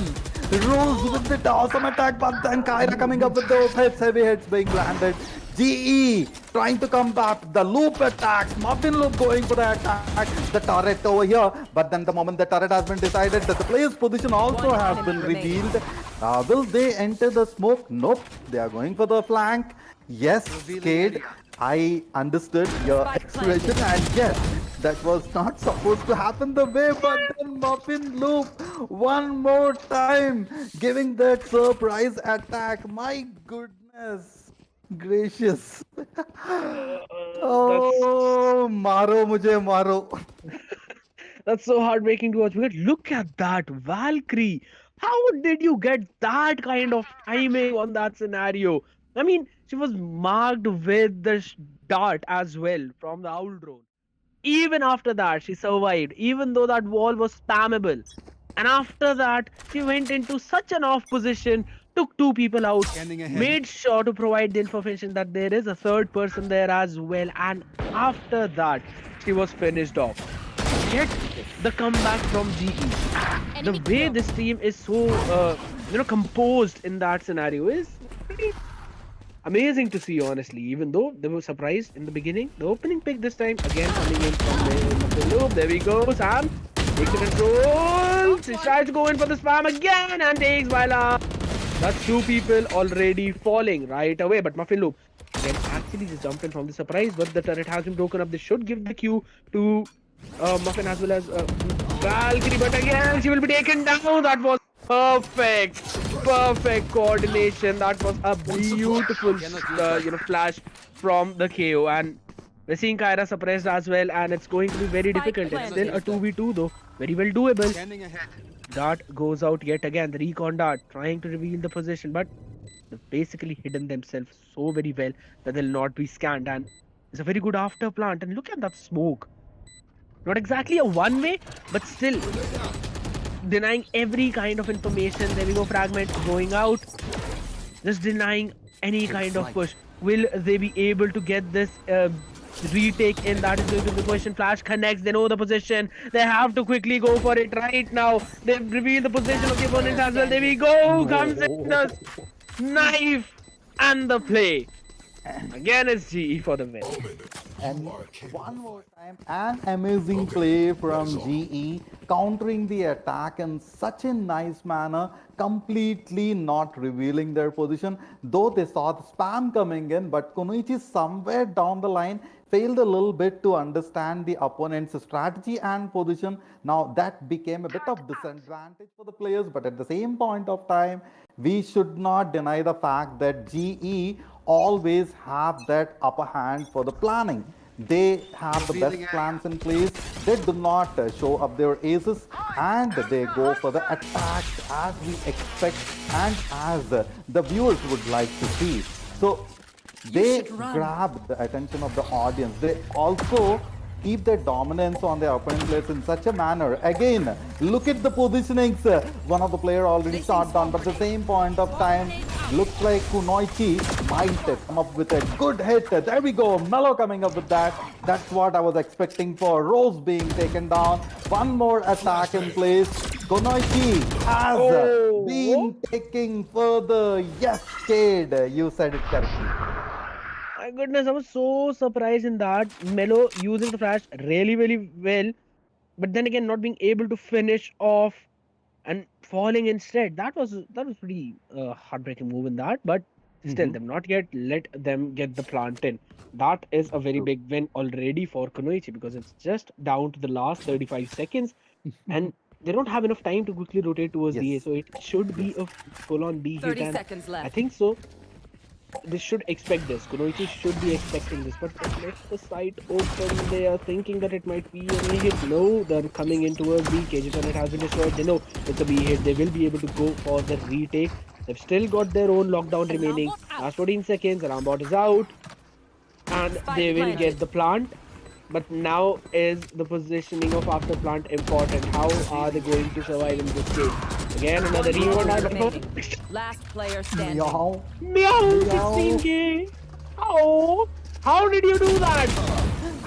Rose with the awesome attack, but then Kyra coming up with those hits, heavy hits being landed. GE trying to come back. The loop attacks. Muffin loop going for the attack. The turret over here. But then the moment the turret has been decided, that the player's position also One has enemy been remaining. revealed. Will they enter the smoke? Nope. They are going for the flank. Yes, Cade, I understood your Spike expression, planted. and yes, that was not supposed to happen the way, but then Muffin Loop one more time giving that surprise attack. My goodness gracious. Oh, maro mujhe maro. That's so heartbreaking to watch. Because look at that Valkyrie. How did you get that kind of timing on that scenario? I mean, she was marked with the dart as well from the owl drone. Even after that, she survived, even though that wall was spammable. And after that, she went into such an off position, took two people out, Scanning ahead. made sure to provide the information that there is a third person there as well. And after that, she was finished off. Yet the comeback from GE, the way this team is so composed in that scenario is pretty amazing to see, honestly. Even though they were surprised in the beginning, the opening pick this time again coming in from the loop. There we go, Sam takes the control. She tries to go in for the spam again and takes Viola. That's two people already falling right away. But Muffin Loop again actually just jumped in from the surprise, but the turret has been broken up. They should give the cue to Muffin as well as Valkyrie, but again she will be taken down. That was perfect coordination. That was a beautiful flash from the KO, and we're seeing Kyra suppressed as well, and it's going to be very difficult. It's still a 2v2 though, very well doable. Scanning ahead. Dart goes out yet again, the recon dart trying to reveal the position, but they've basically hidden themselves so very well that they'll not be scanned, and it's a very good after plant. And look at that smoke. Not exactly a one-way, but still denying every kind of information. There we go, fragment going out. Just denying any kind of push. Will they be able to get this retake in? That is going to be the question. Flash connects, they know the position. They have to quickly go for it right now. They've revealed the position of the opponent as well. There we go, comes in the knife and the play. Again it's GE for the win. And one more time, an amazing play from GE, countering the attack in such a nice manner, completely not revealing their position. Though they saw the spam coming in, but Kunoichi somewhere down the line failed a little bit to understand the opponent's strategy and position. Now that became a bit of disadvantage for the players, but at the same point of time, we should not deny the fact that GE always have that upper hand for the planning. They have the best plans in place. They do not show up their aces and they go for the attacks as we expect and as the viewers would like to see. So they grab the attention of the audience. They also keep their dominance on their opponent players in such a manner. Again, look at the positionings. One of the player already shot down, but at the same point of time, looks like Kunoichi might come up with a good hit. There we go. Mellow coming up with that. That's what I was expecting for Rose being taken down. One more attack in place. Kunoichi has been taking further. Yes, Cade, you said it correctly. My goodness, I was so surprised in that. Melo using the flash really, really well, but then again, not being able to finish off and falling instead. That was pretty heartbreaking move in that. But still, they've not yet let them get the plant in. That is a very big win already for Kunoichi because it's just down to the last 35 seconds, and they don't have enough time to quickly rotate towards the A. So it should be a full-on B hit. 30 And seconds left. I think so. They should expect this. Kunoichi should be expecting this, but let the site open. They are thinking that it might be a B hit. No, they're coming in towards B. KG Turret has been destroyed. They know it's a B hit. They will be able to go for the retake. They've still got their own lockdown remaining. Last 14 seconds. Arambot is out, and they will get the plant. But now is the positioning of after plant important? How are they going to survive in this case? Again, another rewind. Last player standing. Meow 16k. How did you do that?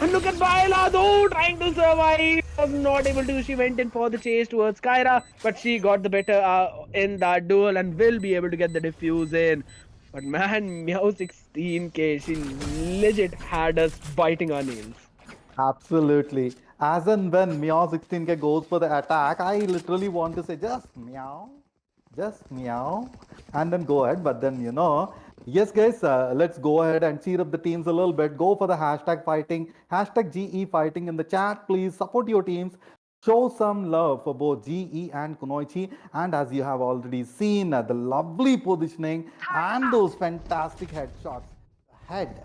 And look at Baila though, trying to survive. Was not able to. She went in for the chase towards Kyra, but she got the better in that duel and will be able to get the defuse in. But man, Meow 16k, she legit had us biting our nails. Absolutely. As and when Meow 16k goes for the attack, I literally want to say just meow, and then go ahead. But then, yes, guys, let's go ahead and cheer up the teams a little bit. Go for the hashtag fighting, hashtag GE fighting in the chat. Please support your teams. Show some love for both GE and Kunoichi. And as you have already seen, the lovely positioning and those fantastic headshots. Head.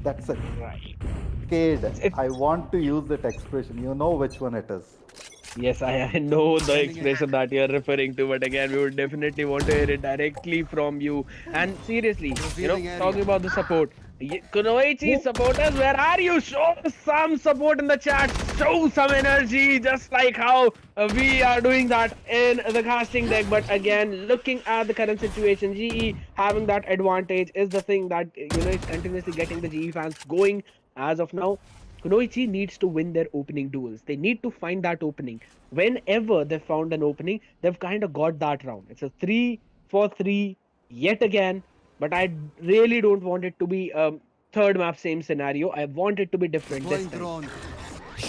That's it. Right. Cade, I want to use that expression. You know which one it is. Yes, I know the expression that you're referring to, but again, we would definitely want to hear it directly from you. And seriously, talking about the support. Kunoichi supporters, where are you? Show some support in the chat. Show some energy, just like how we are doing that in the casting deck. But again, looking at the current situation, GE having that advantage is the thing that is continuously getting the GE fans going as of now. Kunoichi needs to win their opening duels. They need to find that opening. Whenever they found an opening, they've kind of got that round. It's a 3-for-3 yet again. But I really don't want it to be third map same scenario. I want it to be different this time.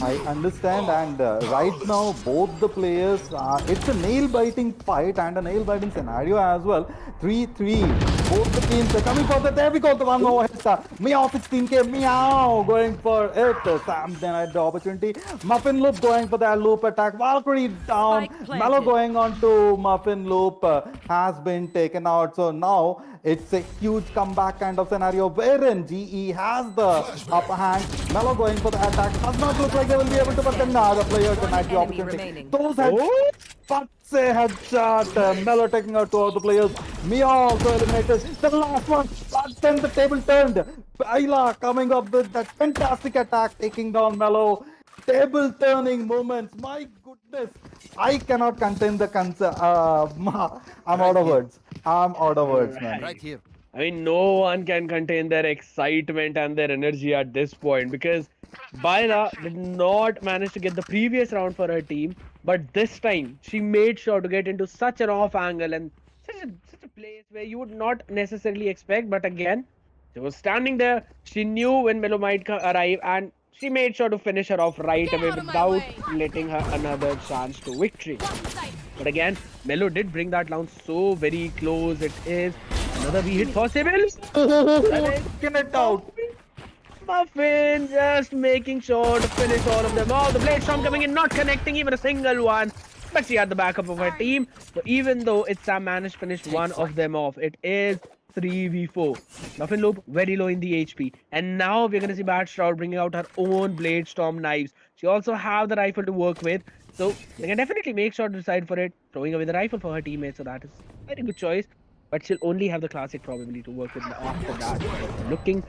I understand, and right now both the players, it's a nail-biting fight and a nail-biting scenario as well. 3-3, both the teams are coming for the, there we go, the one more hit. Meow 16k, Meow going for it. Sam then had the opportunity. Muffin Loop going for that loop attack. Valkyrie down. Mellow going on to Muffin Loop has been taken out. So now it's a huge comeback kind of scenario wherein GE has the upper hand. Mellow going for the attack. Does not look like they will be able to, but then the player denied the opportunity. Those headshots, but say headshot. Mellow taking out two of the players. Meow also eliminated. The last one, but then the table turned. Baila coming up with that fantastic attack, taking down Mellow. Table turning moments. My goodness, I cannot contain the concern. I'm out of words. Man. Right here. I mean, no one can contain their excitement and their energy at this point because Baila did not manage to get the previous round for her team, but this time she made sure to get into such an off angle and such a place where you would not necessarily expect. But again, She was standing there. She knew when Melo might arrive, and she made sure to finish her off right away without letting her another chance to victory. But again, Melo did bring that round so very close. It is another B hit possible. Taking it out. Muffin just making sure to finish all of them off. The Blade Storm coming in, not connecting even a single one. But she had the backup of her team. So even though it's Sam managed to finish one of them off, it is 3v4. Muffin Loop very low in the HP. And now we're going to see Bad Shroud bringing out her own Blade Storm knives. She also have the rifle to work with. So they can definitely make sure to decide for it. Throwing away the rifle for her teammates. So that is a very good choice. But she'll only have the classic probably to work with after that. Looking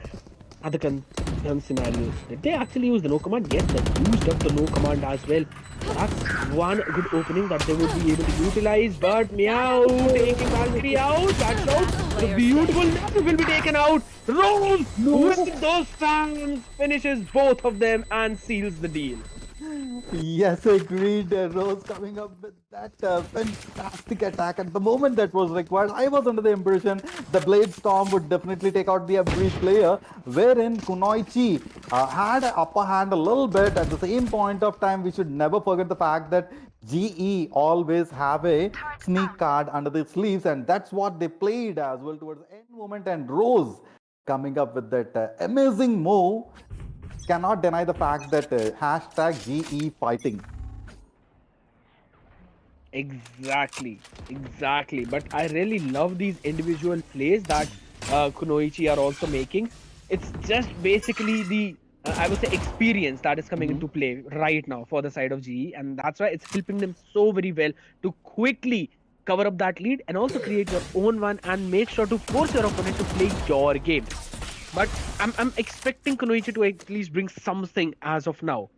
at the concern scenarios. Did they actually use the no command? Yes, they used up the no command as well. That's one good opening that they would be able to utilize. But Meow taking Valkyrie out. That's out. The beautiful knife will be taken out. Rose with those fans finishes both of them and seals the deal. Yes, agreed. Rose coming up with that fantastic attack at the moment that was required. I was under the impression the Blade Storm would definitely take out the average player, wherein Kunoichi had an upper hand a little bit. At the same point of time, we should never forget the fact that GE always have a sneak card under their sleeves, and that's what they played as well towards the end moment. And Rose coming up with that amazing move. Cannot deny the fact that hashtag GE fighting. Exactly. But I really love these individual plays that Kunoichi are also making. It's just basically the, I would say, experience that is coming into play right now for the side of GE. And that's why it's helping them so very well to quickly cover up that lead and also create your own one and make sure to force your opponent to play your game. But I'm expecting Kunoichi to at least bring something as of now.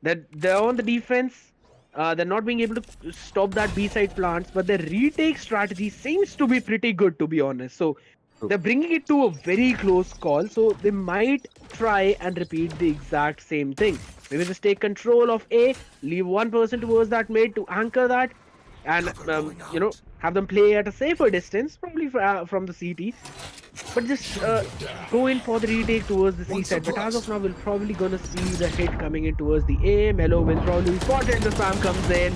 That they're on the defense. They're not being able to stop that B-side plants, but their retake strategy seems to be pretty good, to be honest. So they're bringing it to a very close call. So they might try and repeat the exact same thing. Maybe just take control of A, leave one person towards that mid to anchor that, and have them play at a safer distance, probably from the CT. But just go in for the retake towards the C side. But as of now, we're probably gonna see the hit coming in towards the A. Melo will probably be spotted. The spam comes in.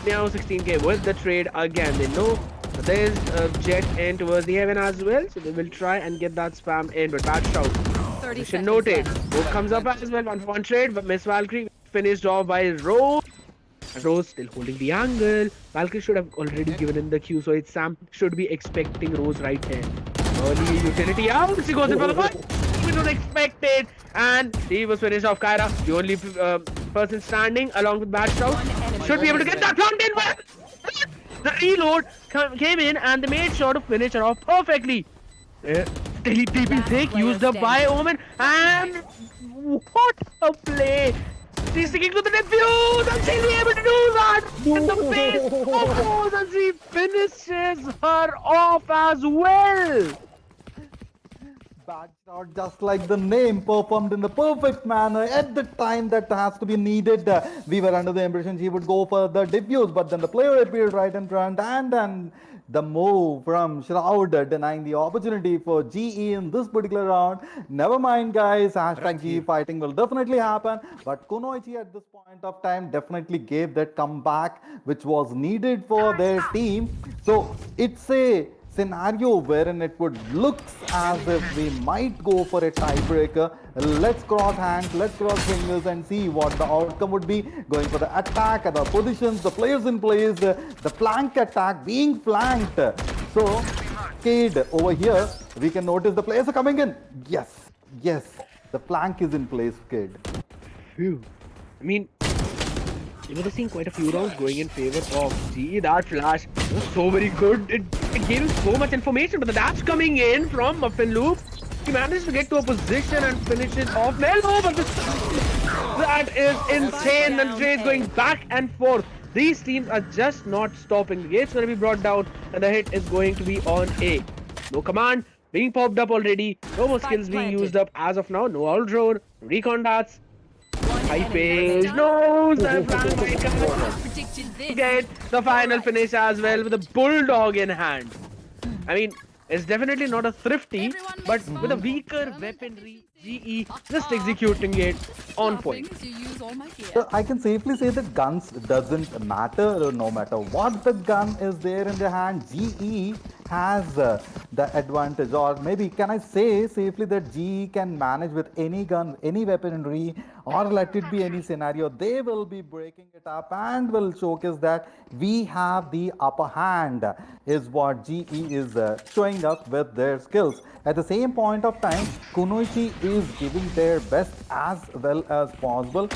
Now 16k with the trade again. They know that there's a jet in towards the heaven as well, so they will try and get that spam in. But Bad Shout. Mission noted. Both comes up as well. 1-for-1 trade, but Miss Valkyrie finished off by Rose. Rose still holding the angle. Valkyrie should have already given in the Q, so it's Sam should be expecting Rose right here. Early utility out. She goes in for the fight. We don't expect it. And he was finished off. Kyra, the only person standing along with Bad Shout, should be able to get that round in. The reload came in and they made sure to finish her off perfectly. Teleping take used up by Omen. And what a play. She's sticking to the defuse and she'll be able to do that in the face of Rose, and she finishes her off as well. Bad shot, just like the name, performed in the perfect manner at the time that has to be needed. We were under the impression she would go for the defuse, but then the player appeared right in front, and then the move from Shroud denying the opportunity for GE in this particular round. Never mind, guys. Hashtag GE fighting will definitely happen. But Kunoichi at this point of time definitely gave that comeback which was needed for their team. So it's a scenario wherein it would look as if we might go for a tiebreaker. Let's cross hands, let's cross fingers and see what the outcome would be. Going for the attack, the positions, the players in place, the flank attack, being flanked. So, Cade over here, we can notice the players are coming in. Yes, the flank is in place, Cade. Phew. I mean, you were seeing quite a few rounds going in favor of GE. That flash was so very good. It gave him so much information, but the dash coming in from Muffin Loop, he managed to get to a position and finishes off Melo, but that is insane. And Jay is going back and forth. These teams are just not stopping. The gate's going to be brought down and the hit is going to be on A. No command being popped up already. No more skills being used up as of now. No all drone. Recon darts. High page. No! Get the final finish as well with a bulldog in hand. I mean, It's definitely not a thrifty, Everyone but makes with a fun of weaker German weaponry, efficiency. GE just executing it on Laughing point. as you use all my gear. So I can safely say that guns doesn't matter no matter what the gun is there in the hand. GE has the advantage, or maybe can I say safely that GE can manage with any gun, any weaponry, or let it be any scenario. They will be breaking it up and will showcase that we have the upper hand, is what GE is showing up with their skills. At the same point of time, Kunoichi is giving their best as well as possible.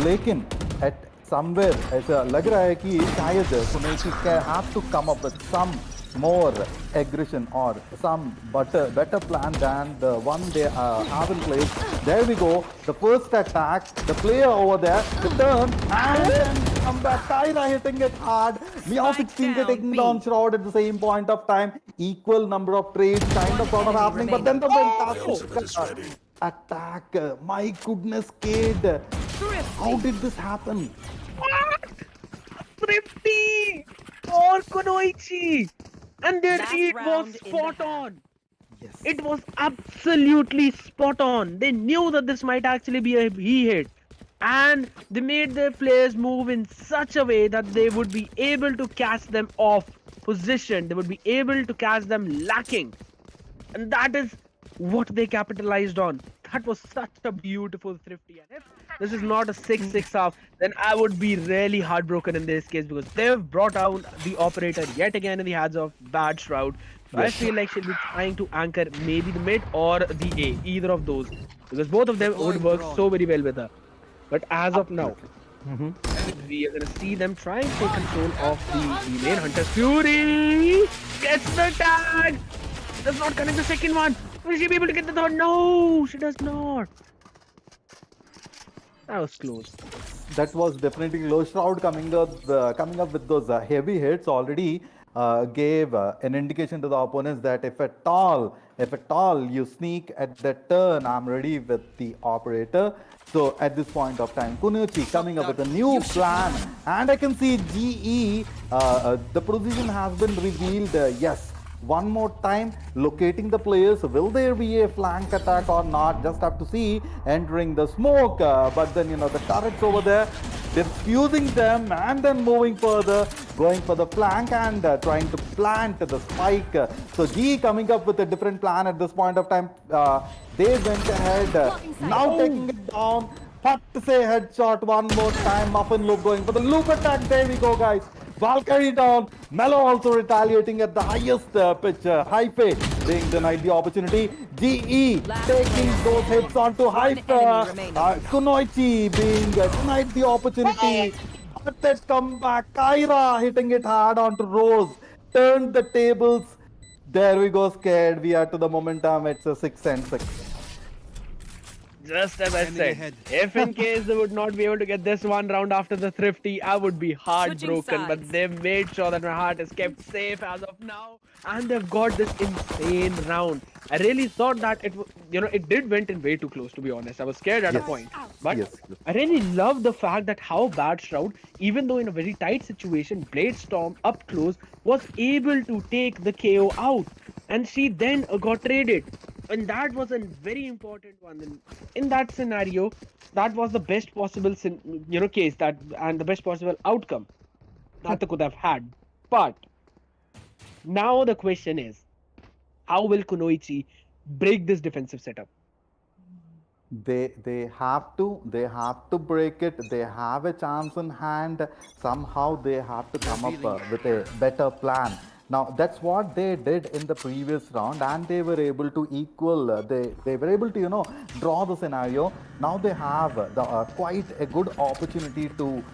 लेकिन at somewhere ऐसा लग रहा है कि शायद कुनैची have to come up with some more aggression or some better plan than the one they have in place. There we go. The first attack, the player over there, the turn, and then come back. Tyra hitting it hard. Meow 16 down, taking B. down Shroud at the same point of time. Equal number of trades kind of sort of enemy happening, but then the fantastic attack. My goodness, kid. How did this happen? Thrifty or Kunoichi, and their Last read was round in the spot half. on. Yes. It was absolutely spot on. They knew that this might actually be a he hit. And they made their players move in such a way that they would be able to catch them off position. They would be able to catch them lacking. And that is what they capitalized on. That was such a beautiful thrifty. And if this is not a 6-6 half, then I would be really heartbroken in this case because they've brought out the operator yet again in the hands of Bad Shroud. So I Yes. feel like she'll be trying to anchor maybe the mid or the A, either of those. Because both of them would work so very well with her. But as of now, we are gonna see them try and take control of the main hunter. Fury gets the tag. Does not connect the second one. Will she be able to get the third? No, she does not. That was close. That was definitely low. Shroud coming up with those heavy hits already gave an indication to the opponents that if at all you sneak at that turn, I'm ready with the operator. So at this point of time, Kunoichi coming up with a new plan, and I can see GE. The position has been revealed. Yes. One more time, locating the players. Will there be a flank attack or not? Just have to see. Entering the smoke, but then the turrets over there, diffusing them and then moving further, going for the flank and trying to plant the spike. So G coming up with a different plan at this point of time. They went ahead, now taking it down. Hot to say headshot one more time. Muffin loop going for the loop attack. There we go, guys. Valkyrie down. Mellow also retaliating at the highest pitch. High fade being denied the opportunity. GE taking those hits onto Hype. Kunoichi being denied the opportunity. But that comeback. Kyra hitting it hard onto Rose. Turned the tables. There we go, scared. We are to the momentum. It's a 6 and 6. Just as I said, if in case they would not be able to get this one round after the thrifty, I would be heartbroken. But sides. they've made sure that my heart is kept safe as of now, and they've got this insane round. I really thought that it did went in way too close. To be honest, I was scared at a point. But Yes. I really love the fact that how Bad Shroud, even though in a very tight situation, Blade Storm up close was able to take the KO out, and she then got traded. And that was a very important one. And in that scenario, that was the best possible case that and the best possible outcome that they could have had. But now the question is, how will Kunoichi break this defensive setup? They have to break it. They have a chance in hand. Somehow they have to come up with a better plan. Now that's what they did in the previous round, and they were able to equal. They were able to draw the scenario. Now they have quite a good opportunity to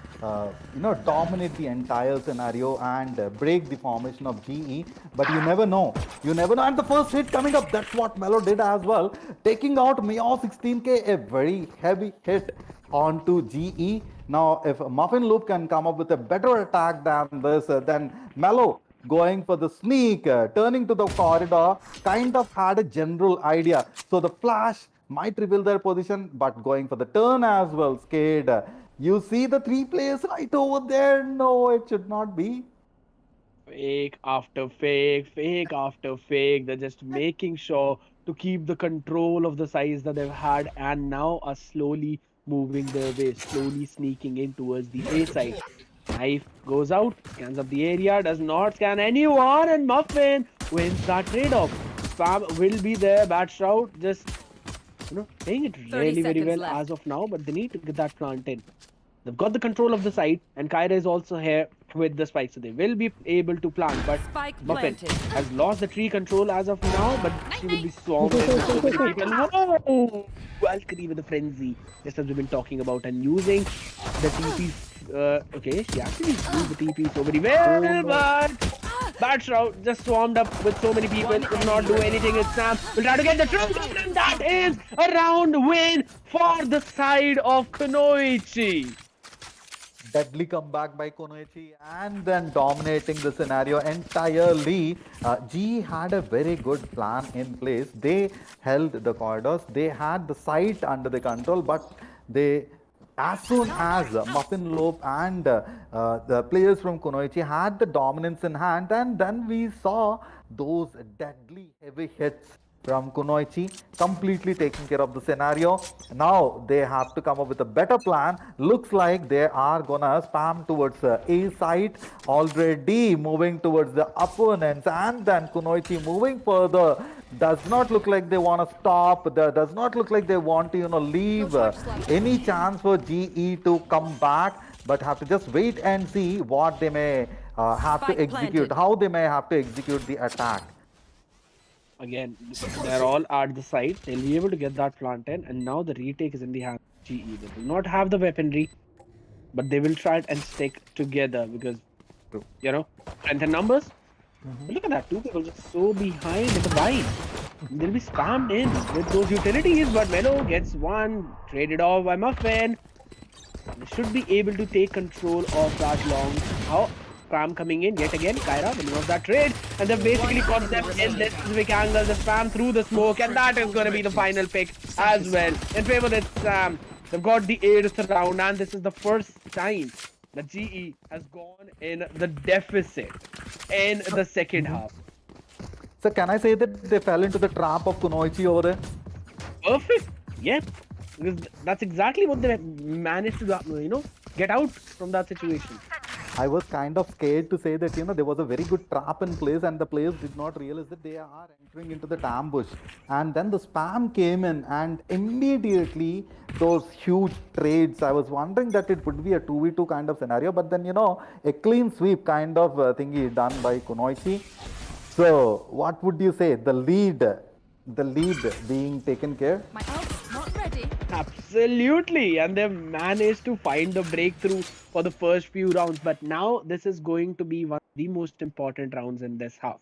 dominate the entire scenario and break the formation of GE. But you never know. You never know. And the first hit coming up, that's what Melo did as well, taking out Meow 16K, a very heavy hit onto GE. Now, if Muffin Loop can come up with a better attack than this, then Melo going for the sneak, turning to the corridor, kind of had a general idea. So the flash might reveal their position, but going for the turn as well, scared. You see the three players right over there? No, it should not be. Fake after fake, fake after fake. They're just making sure to keep the control of the size that they've had and now are slowly moving their way, slowly sneaking in towards the A side. Knife goes out, scans up the area, does not scan anyone, and Muffin wins that trade-off. Spam will be there, bad shroud, just playing it 30 really very seconds well left. as of now, but they need to get that plant in. They've got the control of the site, and Kyra is also here with the spike, so they will be able to plant. But Spike Muffin planted. has lost the tree control as of now, but she will be swarmed in with so many people. Oh! Valkyrie with a frenzy, just as we've been talking about, and using the TP. Okay, she actually used the TP so very well, but Bad Shroud just swarmed up with so many people, could not do anything with Sam. Will try to get the trunk, and that is a round win for the side of Kunoichi. Deadly comeback by Kunoichi and then dominating the scenario entirely. G had a very good plan in place. They held the corridors. They had the site under the control, but they, as soon as Muffin Lope and the players from Kunoichi had the dominance in hand, and then we saw those deadly heavy hits from Kunoichi, completely taking care of the scenario. Now they have to come up with a better plan. Looks like they are gonna spam towards A side, already moving towards the opponents, and then Kunoichi moving further. Does not look like they want to stop. Does not look like they want to, leave any chance for GE to come back. But have to just wait and see what they may have to Spike execute, planted. how they may have to execute the attack. Again, they're all at the site. They'll be able to get that plant in, and now the retake is in the hands of GE. They do not have the weaponry, but they will try it and stick together because, strength in numbers. Look at that, two people just so behind in the vine. They'll be spammed in with those utilities, but Melo gets one, traded off by Muffin. They should be able to take control of that long. How? Spam coming in yet again. Kyra winning off that trade, and they've basically caught them in this specific angle. The spam through the smoke, and that is going to be the final pick as well. In favor of Sam, they've got the 8th round, and this is the first time that GE has gone in the deficit in the second half. So can I say that they fell into the trap of Kunoichi over there? Perfect. Yeah. Because that's exactly what they managed to, get out from that situation. I was kind of scared to say that, there was a very good trap in place and the players did not realize that they are entering into the ambush. And then the spam came in and immediately those huge trades. I was wondering that it would be a 2v2 kind of scenario, but then, a clean sweep kind of thingy done by Kunoichi. So what would you say? The lead being taken care? My ult's not ready. Absolutely, and they've managed to find the breakthrough for the first few rounds. But now this is going to be one of the most important rounds in this half,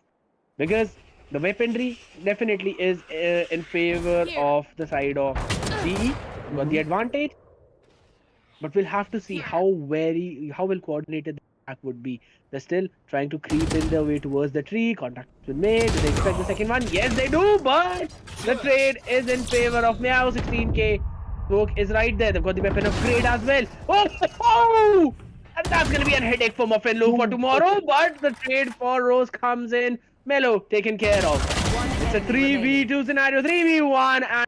because the weaponry definitely is in favor of the side of GE. Got the advantage, but we'll have to see how well coordinated the attack would be. They're still trying to creep in their way towards the tree. Contact has been made. Do they expect the second one? Yes, they do, but the trade is in favor of Meow. 16k. Smoke is right there. They've got the weapon upgrade as well. Oh! And that's going to be a headache for Muffin Lou for tomorrow, but the trade for Rose comes in. Melo taken care of. It's a 3v2 scenario, 3v1, and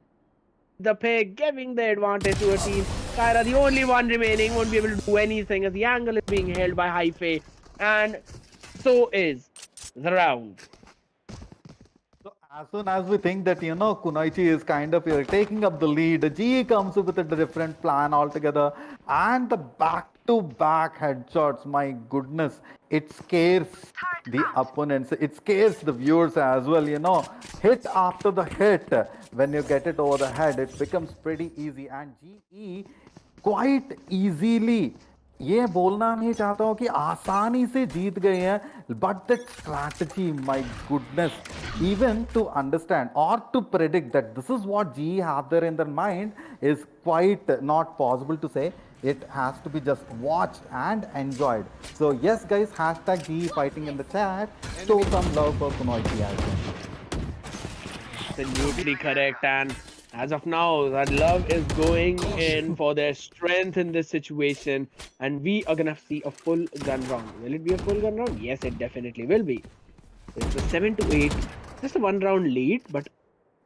the pick giving the advantage to a team. Kyra, the only one remaining, won't be able to do anything as the angle is being held by Haife, and so is the round. So as soon as we think that, Kunoichi is kind of taking up the lead, GE comes up with a different plan altogether, and the back-to-back headshots, my goodness, it scares the opponents, it scares the viewers as well, hit after the hit, when you get it over the head, it becomes pretty easy, and GE quite easily, ये बोलना नहीं चाहता हूँ कि आसानी से जीत गए हैं, but that strategy, my goodness, even to understand or to predict that this is what GE have there in their mind is quite not possible to say. It has to be just watched and enjoyed. So yes, guys, hashtag GE fighting in the chat. Show some love for Kunoichi as well. Absolutely correct, and As of now, that love is going in for their strength in this situation, and we are gonna see a full gun round. Will it be a full gun round? Yes, it definitely will be. It's a 7-8, just a one round lead, but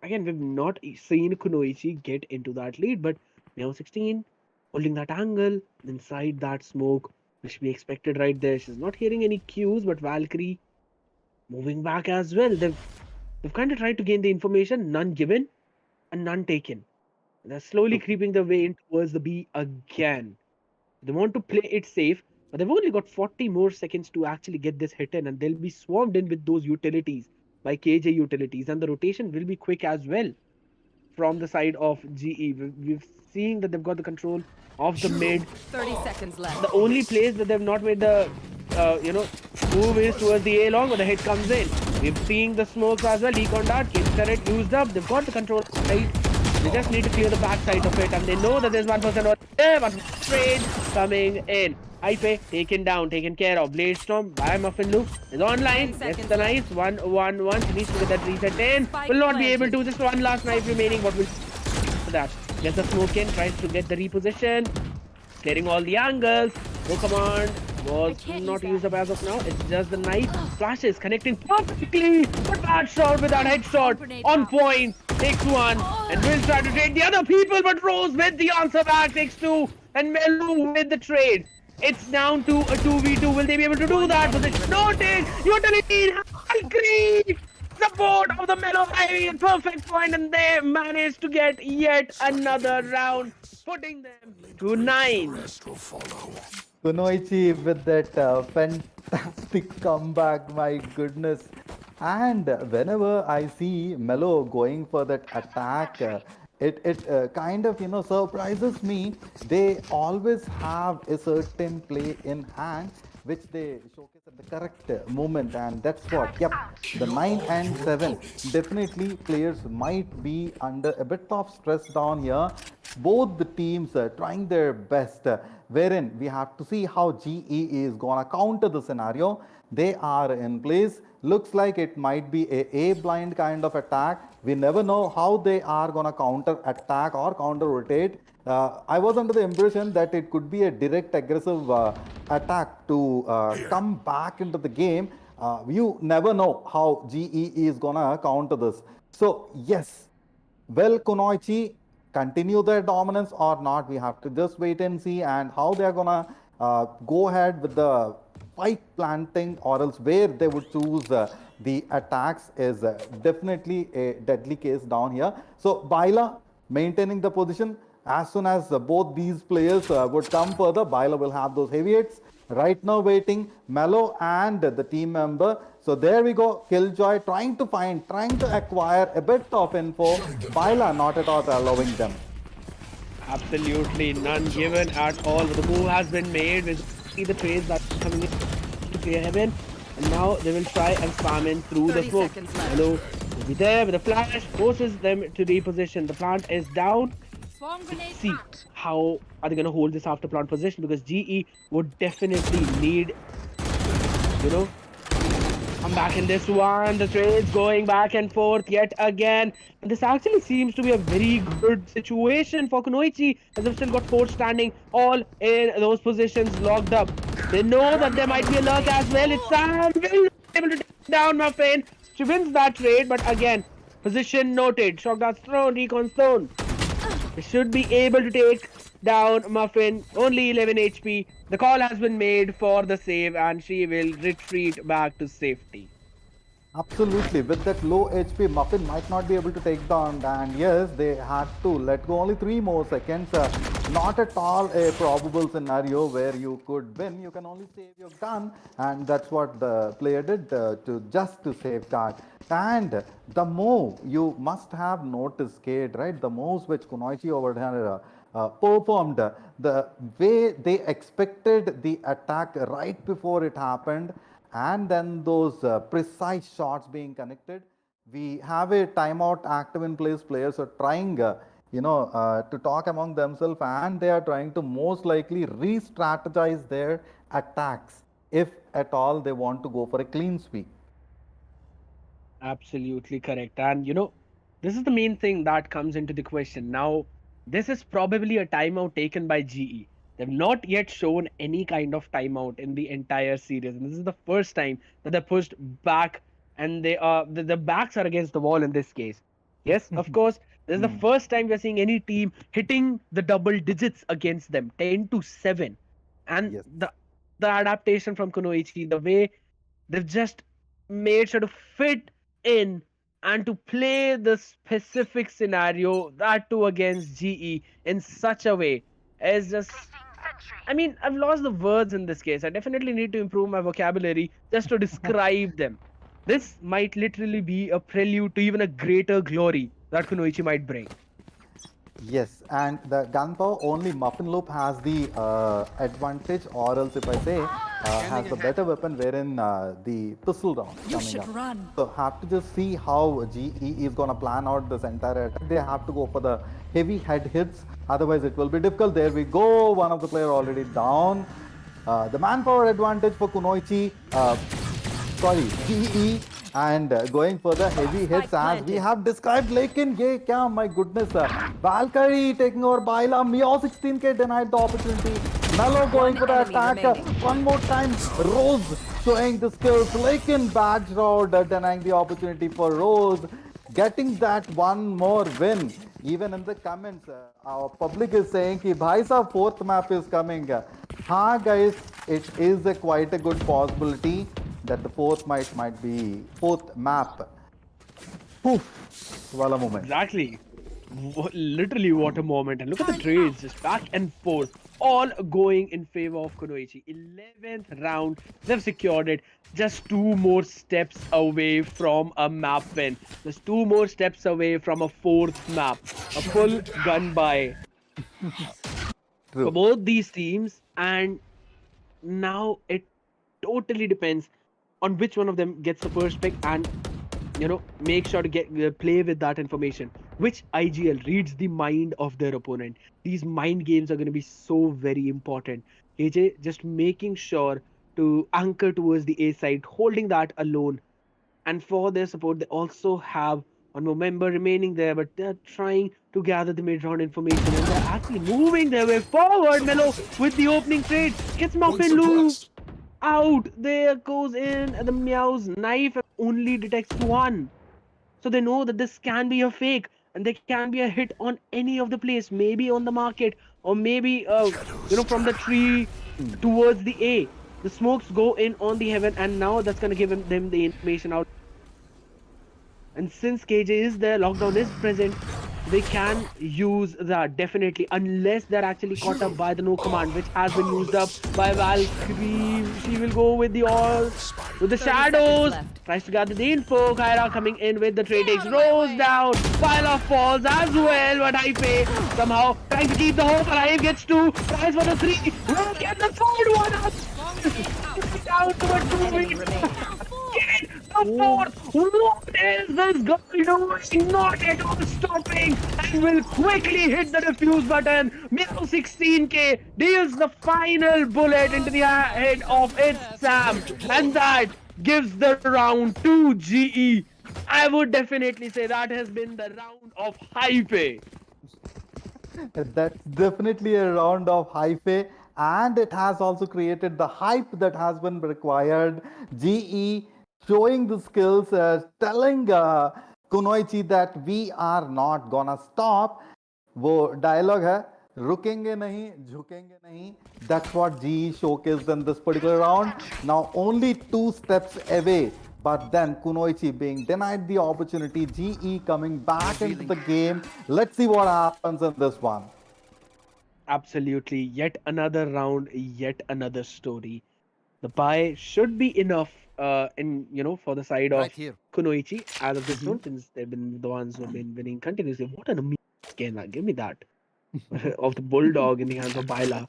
again, we've not seen Kunoichi get into that lead, but now 16 holding that angle inside that smoke, which we expected right there. She's not hearing any cues, but Valkyrie moving back as well. They've kind of tried to gain the information, none given and none taken. They're slowly creeping their way in towards the B again. They want to play it safe, but they've only got 40 more seconds to actually get this hit in, and they'll be swarmed in with those utilities by KJ utilities, and the rotation will be quick as well from the side of GE. We've seen that they've got the control of the mid. 30 seconds left. The only place that they've not made the move is towards the A long, where the hit comes in. We've seen the smokes as well. Decon dart, kill turret used up. They've got the control right. They just need to clear the back side of it, and they know that there's 1% or there, one trade coming in. Ife taken down, taken care of. Blade Storm by Muffin Loop is online. Gets the knife. 1-1-1. She needs to get that reset in. Will not be able to. Just one last knife remaining. What will that? Gets the smoke in. Tries to get the reposition. Clearing all the angles. No command was not used up as of now. It's just the knife. Flashes connecting perfectly. But bad shot with that headshot. On point. Takes one. And will try to trade the other people. But Rose with the answer back. Takes two. And Melu with the trade. It's down to a 2v2. Will they be able to do that? Position noted. Utility. Valkyrie. Support of the Melo Ivy at perfect point, and they managed to get yet another round, putting them to 9. Kunoichi with that fantastic comeback, my goodness. And whenever I see Melo going for that attack, it kind of surprises me. They always have a certain play in hand which they showcase at the correct moment, and that's what. Yep, the 9 and 7 definitely players might be under a bit of stress down here. Both the teams are trying their best, wherein we have to see how GE is gonna counter the scenario. They are in place. Looks like it might be a blind kind of attack. We never know how they are gonna counter attack or counter rotate. I was under the impression that it could be a direct aggressive attack to come back into the game. You never know how GE is gonna counter this. So yes, will Kunoichi continue their dominance or not? We have to just wait and see, and how they are gonna go ahead with the fight planting, or else where they would choose the attacks is definitely a deadly case down here. So Baila maintaining the position. As soon as both these players would come further, Baila will have those heavy hits. Right now waiting Melo and the team member. So there we go. Killjoy trying to acquire a bit of info. Baila not at all allowing them. Absolutely none given at all. The move has been made with the trades that are coming in to clear heaven. And now they will try and spam in through the smoke. Hello will be there with a flash, forces them to reposition. The plant is down. See how are they going to hold this after plant position, because GE would definitely need, come back in this one. The trades going back and forth yet again. And this actually seems to be a very good situation for Kunoichi, as they've still got 4 standing, all in those positions locked up. They know that there might be a lurk as well. It's Sam will be able to take down Muffin. She wins that trade, but again, position noted. Shock darts thrown, recon thrown. They should be able to take down Muffin. Only 11 HP. The call has been made for the save, and she will retreat back to safety. Absolutely. With that low HP, Muffin might not be able to take down, and yes, they had to let go only 3 more seconds. Not at all a probable scenario where you could win. You can only save your gun, and that's what the player did to safeguard. And the move you must have noticed, Kate, right? The moves which Kunoichi over here performed, the way they expected the attack right before it happened, and then those precise shots being connected. We have a timeout active in place. Players are trying to talk among themselves, and they are trying to most likely re-strategize their attacks if at all they want to go for a clean sweep. Absolutely correct. And this is the main thing that comes into the question. Now, this is probably a timeout taken by GE. They've not yet shown any kind of timeout in the entire series. And this is the first time that they're pushed back and they are the backs are against the wall in this case. Yes, of course. This is the Hmm. first time we're seeing any team hitting the double digits against them, 10-7. And Yes. the adaptation from Kunoichi, the way they've just made sure to fit in and to play the specific scenario, that too against GE in such a way is just. I mean, I've lost the words in this case. I definitely need to improve my vocabulary just to describe them. This might literally be a prelude to even a greater glory that Kunoichi might bring. Yes, and the gunpowder only Muffin Loop has the advantage, or else if I say has the better weapon, wherein the pistol round You coming should up. run. So have to just see how GE is gonna plan out this entire attack. They have to go for the heavy head hits, otherwise it will be difficult. There we go, one of the player already down. The manpower advantage for Kunoichi. Sorry, GE, and going for the heavy hits as we planted. have described. Lekin ye kya, my goodness, Valkyrie taking over Baila, Mio 16k denied the opportunity. Mello going One for the enemy attack remaining. one more time. Rose showing the skills. Lekin Badge Road denying the opportunity for Rose, getting that one more win. Even in the comments, our public is saying ki bhai sahab, fourth map is coming. Ha guys, it is a quite a good possibility that the fourth be fourth map. Poof, wala moment. Exactly. Literally, what a moment. And look at the trades, just back and forth, all going in favor of Kunoichi. 11th round, they've secured it. Just two more steps away from a map win. Just two more steps away from a fourth map. A full gun buy for True. both these teams. And now it totally depends on which one of them gets the first pick and make sure to get play with that information, which IGL reads the mind of their opponent. These mind games are going to be so very important. AJ just making sure to anchor towards the A side, holding that alone. And for their support, they also have one more member remaining there, but they're trying to gather the mid-round information and they're actually moving their way forward. Melo with the opening trade gets Muffin Loop out. There goes in the Meow's knife only detects one. So they know that this can be a fake and there can be a hit on any of the place, maybe on the market or maybe from the tree towards the A. The smokes go in on the heaven and now that's gonna give them the information out. And since KJ is there, lockdown is present, they can use that definitely, unless they're actually caught up by the no command, which has been used up by Valkyrie. She will go with the all with the 30 seconds shadows. left. Tries to gather the info. Kyra coming in with the trade takes Rose down. Pile of falls as well, but Ipe somehow trying to keep the hope alive. Gets two. Tries for the three. Will get the third one up. Down to a Enemy 2v. remaining. The fourth. What is this guy doing? Not at all stopping and will quickly hit the defuse button. Meow 16k deals the final bullet into the head of its Sam, and that gives the round to GE. I would definitely say that has been the round of hype. That's definitely a round of hype, and it has also created the hype that has been required. GE showing the skills, telling Kunoichi that we are not gonna stop. वो dialogue है रुकेंगे नहीं झुकेंगे नहीं. That's what GE showcased in this particular round. Now only 2 steps away, but then Kunoichi being denied the opportunity. GE coming back into the game. Let's see what happens in this one. Absolutely, yet another round, yet another story. The buy should be enough for the side of Kunoichi as of this Mhm. round, since they've been the ones who've been winning continuously. What an amazing skin! Give me that of the bulldog in the hands of Baila.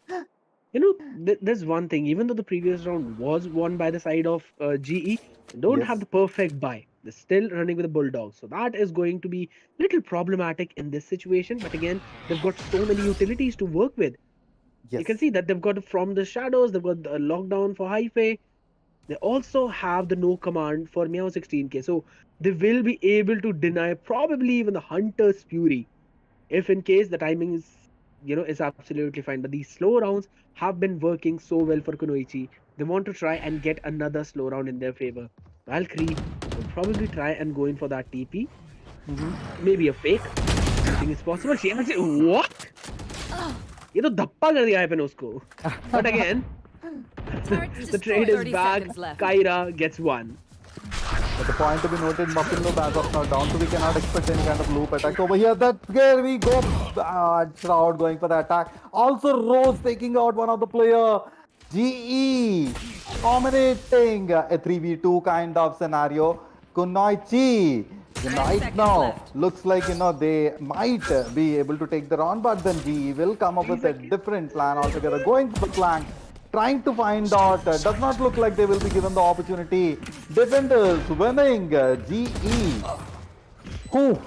There's one thing. Even though the previous round was won by the side of GE, they don't have Yes, the perfect buy. They're still running with the bulldog, so that is going to be little problematic in this situation. But again, they've got so many utilities to work with. You can yes. see that they've got from the shadows, they've got the lockdown for Hi-Fi. They also have the no command for Meow 16k, so they will be able to deny probably even the Hunter's Fury if in case the timing is absolutely fine. But these slow rounds have been working so well for Kunoichi. They want to try and get another slow round in their favor. Valkyrie will probably try and go in for that TP. Maybe a fake. Anything is possible. She actually what? ये तो धप्पा कर दिया है अपन उसको. But again, the trade is 30 back. seconds left. Kyra gets one. But the point to be noted, Muffin Loop as of now down, so we cannot expect any kind of loop attack over here. There we go. Shroud going for the attack. Also, Rose taking out one of the player. GE dominating a 3v2 kind of scenario. Kunoichi right seconds now left. looks like they might be able to take the round, but then GE will come up with a different plan altogether. Going for the flank, trying to find out. Does not look like they will be given the opportunity. Defenders winning. GE. Who?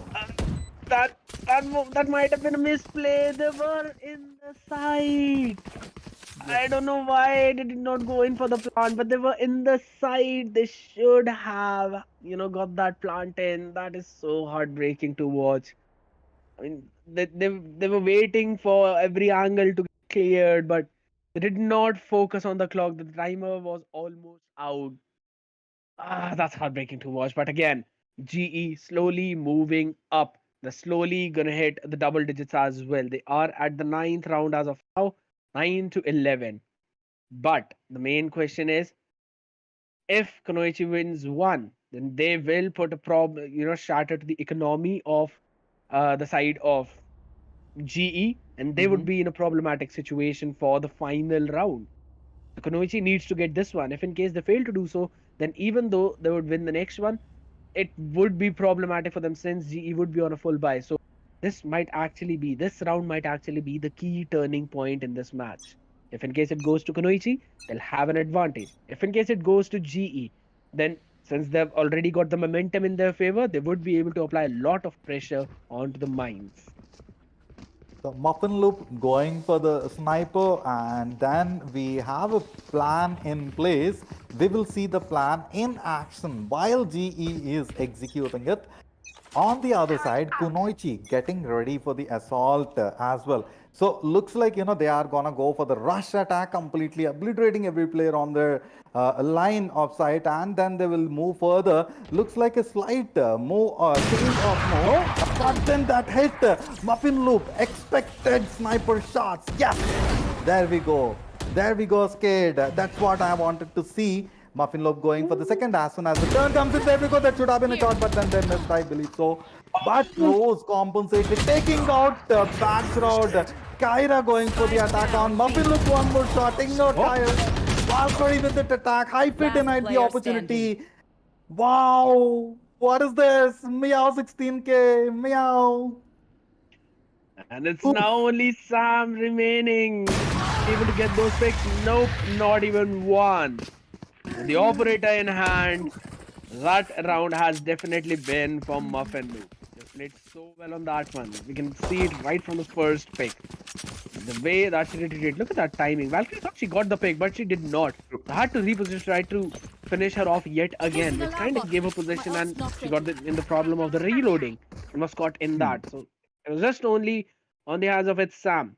That might have been a misplay. They were in the side. I don't know why they did not go in for the plant, but they were in the side. They should have, got that plant in. That is so heartbreaking to watch. I mean, they were waiting for every angle to get cleared, but they did not focus on the clock. The timer was almost out. That's heartbreaking to watch. But again, GE slowly moving up. They're slowly gonna hit the double digits as well. They are at the 9th round as of now, 9 to 11. But the main question is, if Kunoichi wins one, then they will put a shatter to the economy of the side of GE, and they would be in a problematic situation for the final round. Kunoichi needs to get this one. If in case they fail to do so, then even though they would win the next one, it would be problematic for them since GE would be on a full buy. So this round might actually be the key turning point in this match. If in case it goes to Kunoichi, they'll have an advantage. If in case it goes to GE, then since they've already got the momentum in their favor, they would be able to apply a lot of pressure onto the mines. The Muffin Loop going for the sniper, and then we have a plan in place. We will see the plan in action while GE is executing it. On the other side, Kunoichi getting ready for the assault as well. So looks like they are gonna go for the rush attack, completely obliterating every player on their line of sight, and then they will move further. Looks like a slight change of move, but then that hit Muffin Loop, expected sniper shots. Yes, there we go. There we go, Skade. That's what I wanted to see. Muffin Loop going for the second as soon as the turn comes in. There we go. That should have been a shot, but then they missed, I believe so. But Rose compensated, taking out Backshroud. Kyra going for the attack on Muffin Loop. One more shot, taking out Kyra. Valkyrie with that attack. Hyper denied the player opportunity. Wow. What is this? Meow 16k. Meow. And it's now only Sam remaining. Able to get those picks? Nope, not even one. With the operator in hand, that round has definitely been for Muffin Loop. They played so well on that one. We can see it right from the first pick. The way that she did, look at that timing. Valkyrie thought she got the pick, but she did not. They had to reposition, try to finish her off yet again, which kind of gave her position, and she got in the problem of the reloading and was caught in that. So it was just only on the hands of its Sam.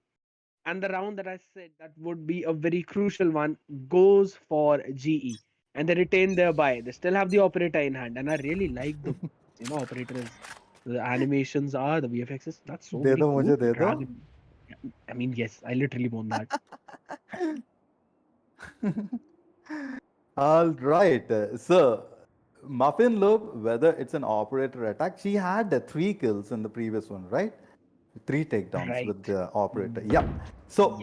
And the round that I said that would be a very crucial one goes for GE. And they retain their buy. They still have the operator in hand. And I really like the operators. The animations are, the VFXs. That's so very cool. Dragon. I mean, yes, I literally won that. All right. So, Muffin Loop, whether it's an operator attack, she had 3 kills in the previous one, right? 3 takedowns with the operator. Yep. So,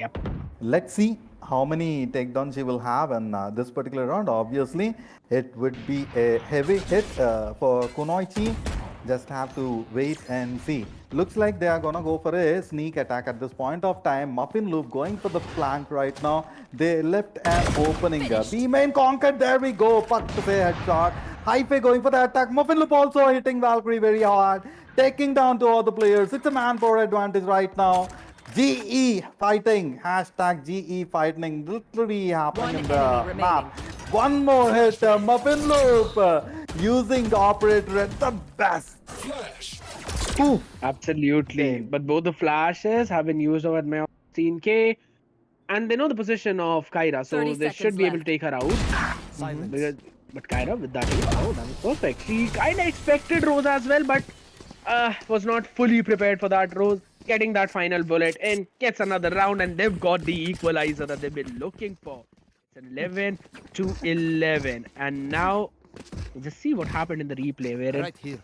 let's see how many takedowns she will have in this particular round. Obviously, it would be a heavy hit for Kunoichi. Just have to wait and see. Looks like they are gonna go for a sneak attack at this point of time. Muffin Loop going for the flank right now. They left an opening. B main conquered. There we go. Puck to say headshot. Hype going for the attack. Muffin Loop also hitting Valkyrie very hard. Taking down 2 other players. It's a manpower advantage right now. GE fighting. Hashtag GE fighting. Literally happening in the map. One more hit, Muffin Loop, using operator at the best. Ooh. Absolutely. Same. But both the flashes have been used over at Meow 16k, and they know the position of Kyra, so 30 they should seconds be able to left. take her out. Silence. But Kyra with that hit, oh, that was perfect. She kind of expected Rose as well, but was not fully prepared for that. Rose getting that final bullet in, gets another round, and they've got the equalizer that they've been looking for. It's an 11-11, and now just see what happened in the replay, wherein Right here.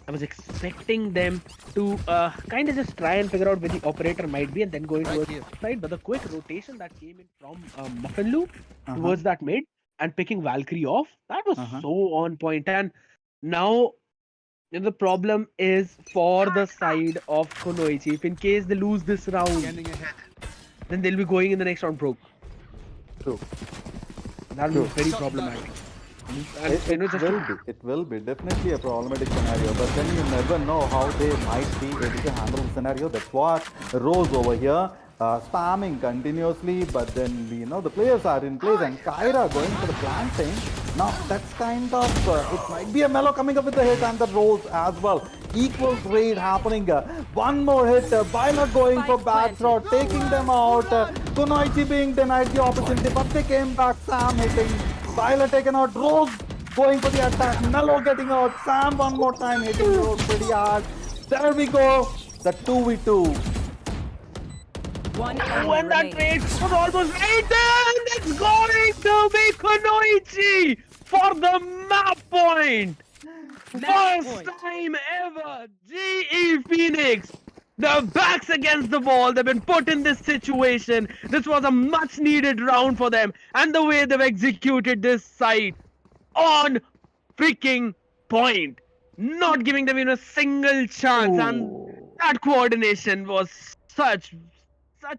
I was expecting them to kind of just try and figure out where the operator might be and then going Right towards here. the side. But the quick rotation that came in from Muffin Loop towards that mid and picking Valkyrie off, that was so on point. And now the problem is for the side of Kunoichi. If in case they lose this round, Scanning ahead. then they'll be going in the next round broke. True. That will be very Shot problematic. And, It will be definitely a problematic scenario, but then you never know how they might be able to handle the scenario. That's what Rose over here spamming continuously, but then the players are in place and Kyra going for the planting. Now that's kind of it might be a Mellow coming up with the hit and the Rose as well. Equal trade happening. One more hit. Violet going for bad shot, taking them out. Kunoichi being denied the opportunity, but they came back. Sam hitting. Violet taken out. Rose going for the attack. Mellow getting out. Sam one more time hitting Rose pretty hard. There we go. The 2v2. One when enemy that remaining. trade was almost right there, and it's going to be Kunoichi for the map point. First time ever, GE Phoenix. Their backs against the wall. They've been put in this situation. This was a much needed round for them. And the way they've executed this side on freaking point. Not giving them even a single chance. And that coordination was such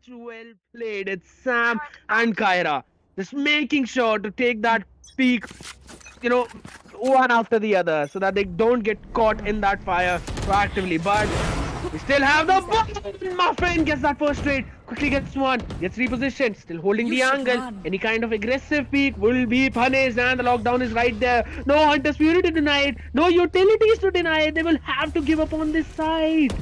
well played. It's Sam and Kyra just making sure to take that peak, one after the other, so that they don't get caught in that fire proactively. But we still have the ball. Muffin gets that first trade, quickly gets one, gets repositioned, still holding the angle. Any kind of aggressive peak will be punished, and the lockdown is right there. No Hunter's Fury to deny it, no utilities to deny it. They will have to give up on this side.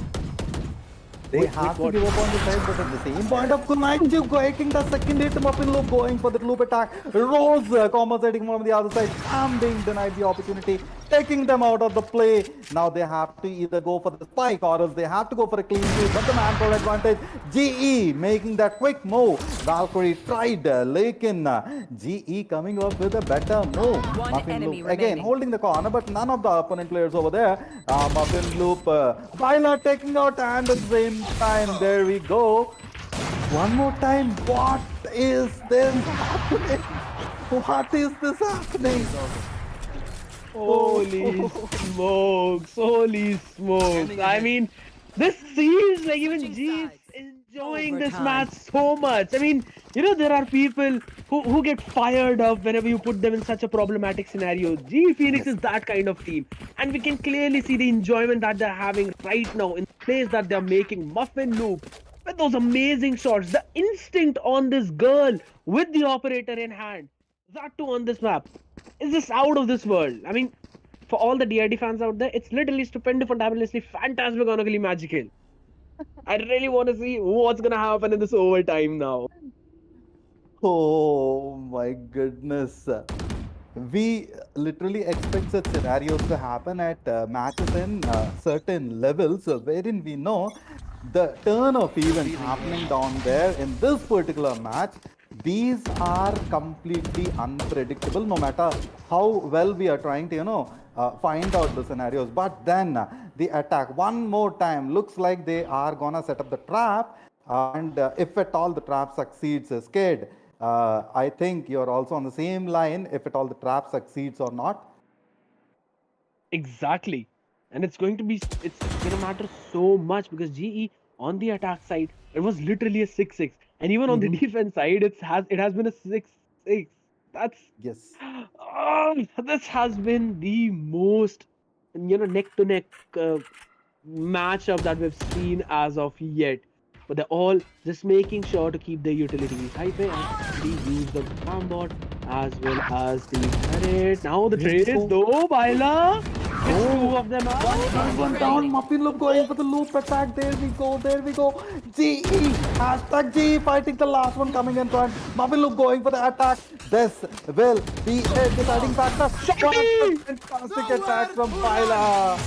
They have to give up on the side, but at the same point of Kunoichi taking the second hit, Muffin Loop going for the loop attack. Rose compensating from the other side. Sam being denied the opportunity, taking them out of the play. Now they have to either go for the spike or else they have to go for a clean sweep, but the manpower advantage. GE making that quick move. Valkyrie tried, Lekin. GE coming up with a better move. One Muffin enemy Loop again remaining. holding the corner, but none of the opponent players over there. Muffin Loop, Violet taking out, and at the same time, there we go. One more time. What is this happening? What is this happening? Holy smokes, holy smokes. I mean, this seems like even G is enjoying this Overtime. match so much. I mean, there are people who get fired up whenever you put them in such a problematic scenario. G Phoenix is that kind of team. And we can clearly see the enjoyment that they're having right now in the plays that they're making. Muffin Loop with those amazing shots. The instinct on this girl with the operator in hand. That too on this map is just out of this world. I mean, for all the DID fans out there, it's literally stupendous, fabulously, phantasmagonically magical. I really want to see what's gonna happen in this overtime now. Oh my goodness. We literally expect such scenarios to happen at matches in certain levels wherein we know the turn of events happening down there in this particular match. These are completely unpredictable no matter how well we are trying to find out the scenarios. But then the attack one more time looks like they are gonna set up the trap, and if at all the trap succeeds, scared. I think you're also on the same line, if at all the trap succeeds or not. Exactly. And it's gonna matter so much because GE on the attack side, it was literally a 6-6. And even on the defense side, it has been a 6-6. That's Yes. this has been the most neck to neck matchup that we've seen as of yet. But they're all just making sure to keep their utilities high pay and actually use the farm bot as well as the turret. Now the Here we trades go. though, Baila. It's two Oh, of them out. one down. Muffin Loop going for the loop attack. There we go. There we go. GE. Hashtag GE fighting the last one coming in front. Muffin Loop going for the attack. This will be a deciding factor. What a Shotty! fantastic attack from Baila.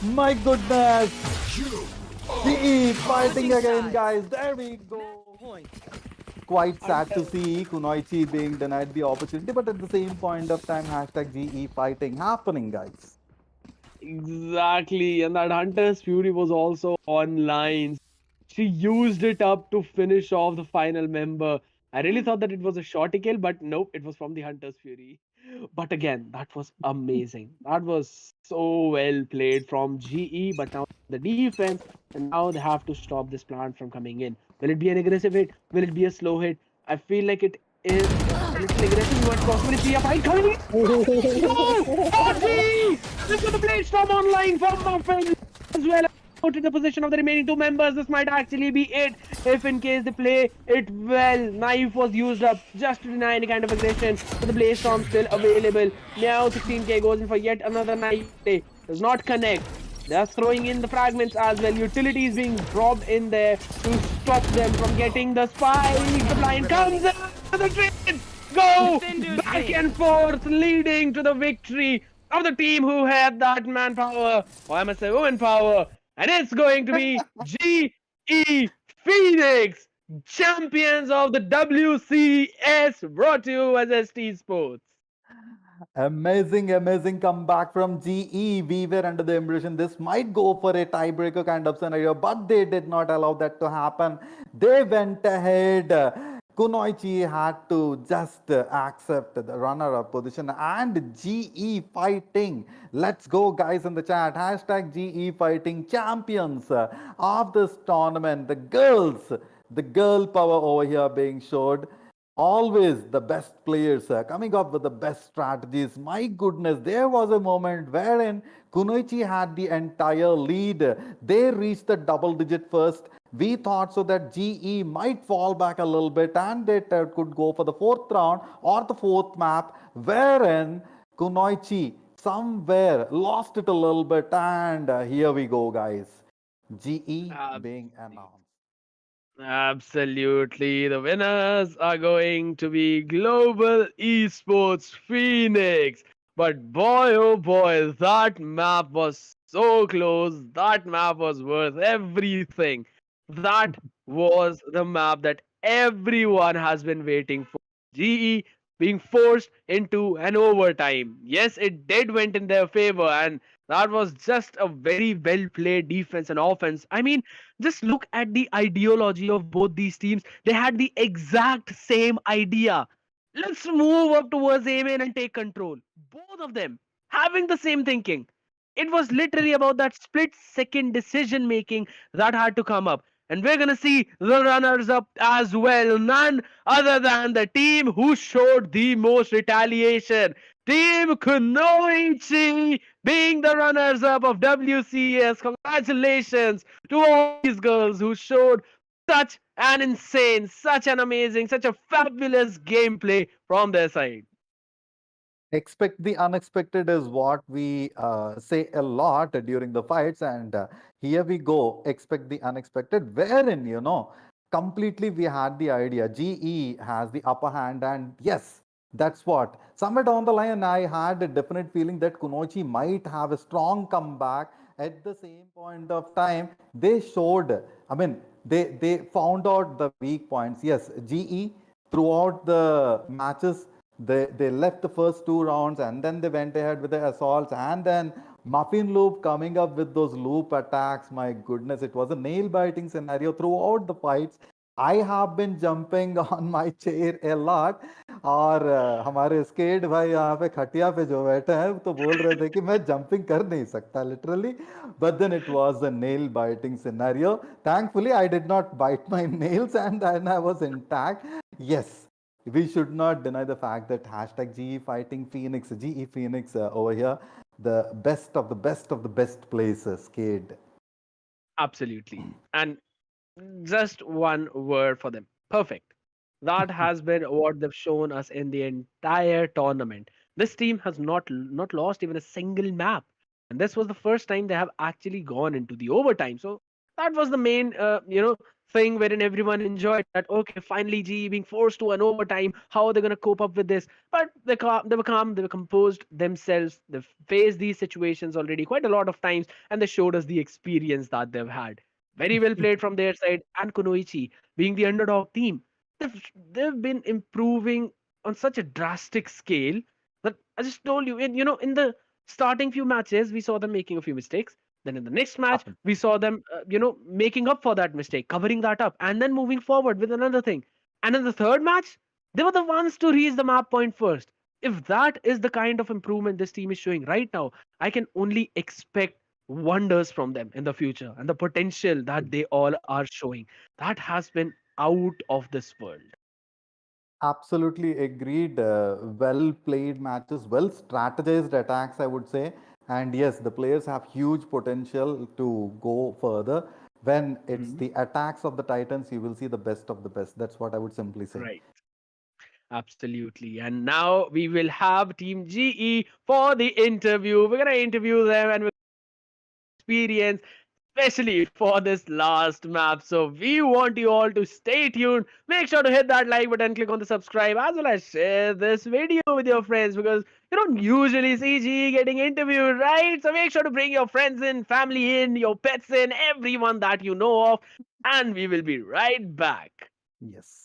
My goodness. GE fighting again, guys. There we go. Quite sad to see Kunoichi being denied the opportunity, but at the same point of time, hashtag GE fighting happening, guys. Exactly, and that Hunter's Fury was also online. She used it up to finish off the final member. I really thought that it was a shorty kill, but nope, it was from the Hunter's Fury. But again, that was amazing. That was so well played from GE, but now the defense, and now they have to stop this plant from coming in. Will it be an aggressive hit? Will it be a slow hit? I feel like it is a little aggressive. You might possibly see a fight coming in. Oh, OG! This is the blade storm online from Muffin as well. Out in the position of the remaining two members. This might actually be it. If in case they play it well, knife was used up just to deny any kind of aggression. But the blaze storm still available. Now 16k goes in for yet another knife play. Does not connect. They're throwing in the fragments as well. Utilities being dropped in there to stop them from getting the spike. The blind comes in to the trade. Go back and forth, leading to the victory of the team who had that manpower, or I must say woman power, and it's going to be GE Phoenix, champions of the WCS, brought to you as ST Sports. Amazing, amazing comeback from GE. We were under the impression this might go for a tiebreaker kind of scenario, but they did not allow that to happen. They went ahead. Kunoichi had to just accept the runner-up position and GE fighting. Let's go, guys, in the chat. Hashtag GE fighting champions of this tournament. The girl power over here being showed. Always the best players coming up with the best strategies. My goodness, there was a moment wherein Kunoichi had the entire lead. They reached the double digit first. We thought so that GE might fall back a little bit and it could go for the fourth round or the fourth map, wherein Kunoichi somewhere lost it a little bit. And here we go, guys. GE being announced. Absolutely. The winners are going to be Global Esports Phoenix. But boy, oh boy, that map was so close. That map was worth everything. That was the map that everyone has been waiting for. GE being forced into an overtime. Yes, it did went in their favor, and that was just a very well played defense and offense. I mean, just look at the ideology of both these teams. They had the exact same idea. Let's move up towards Amen and take control. Both of them having the same thinking. It was literally about that split second decision making that had to come up. And we're going to see the runners up as well. None other than the team who showed the most retaliation. Team Kunoichi being the runners up of WCS. Congratulations to all these girls who showed such an insane, such an amazing, such a fabulous gameplay from their side. Expect the unexpected is what we say a lot during the fights, and here we go. Expect the unexpected, wherein completely we had the idea. GE has the upper hand, and yes, that's what. Somewhere down the line, I had a definite feeling that Kunoichi might have a strong comeback. At the same point of time, they showed. I mean, they found out the weak points. Yes, GE throughout the matches they left the first two rounds and then they went ahead with the assaults and then Muffin Loop coming up with those loop attacks. My goodness, it was a nail biting scenario throughout the fights. I have been jumping on my chair a lot और हमारे skate भाई यहाँ पे खटिया पे जो बैठे हैं तो बोल रहे थे कि मैं जंपिंग कर नहीं सकता literally, but then it was a nail biting scenario. Thankfully I did not bite my nails and then I was intact. Yes, we should not deny the fact that hashtag GE fighting Phoenix, GE Phoenix over here, the best of the best of the best places, kid. Absolutely. And just one word for them. Perfect. That has been what they've shown us in the entire tournament. This team has not lost even a single map, and this was the first time they have actually gone into the overtime. So that was the main, thing wherein everyone enjoyed that. Okay, finally, GE being forced to an overtime. How are they gonna cope up with this? But they were calm, they were composed themselves. They've faced these situations already quite a lot of times, and they showed us the experience that they've had. Very well played from their side, and Kunoichi being the underdog team, they've been improving on such a drastic scale that I just told you, in the starting few matches we saw them making a few mistakes. Then in the next match Happen. we saw them, making up for that mistake, covering that up, and then moving forward with another thing. And in the third match, they were the ones to reach the map point first. If that is the kind of improvement this team is showing right now, I can only expect wonders from them in the future, and the potential that they all are showing, that has been out of this world. Absolutely agreed. Well played matches, well strategized attacks, I would say. And yes, the players have huge potential to go further. When it's Mhm. the attacks of the Titans, you will see the best of the best. That's what I would simply say. Right. Absolutely. And now we will have Team GE for the interview. We're going to interview them and we're experience, especially for this last map. So we want you all to stay tuned. Make sure to hit that like button, click on the subscribe, as well as share this video with your friends, because you don't usually see GE getting interviewed, right? So make sure to bring your friends in, family in, your pets in, everyone that you know of, and we will be right back. Yes.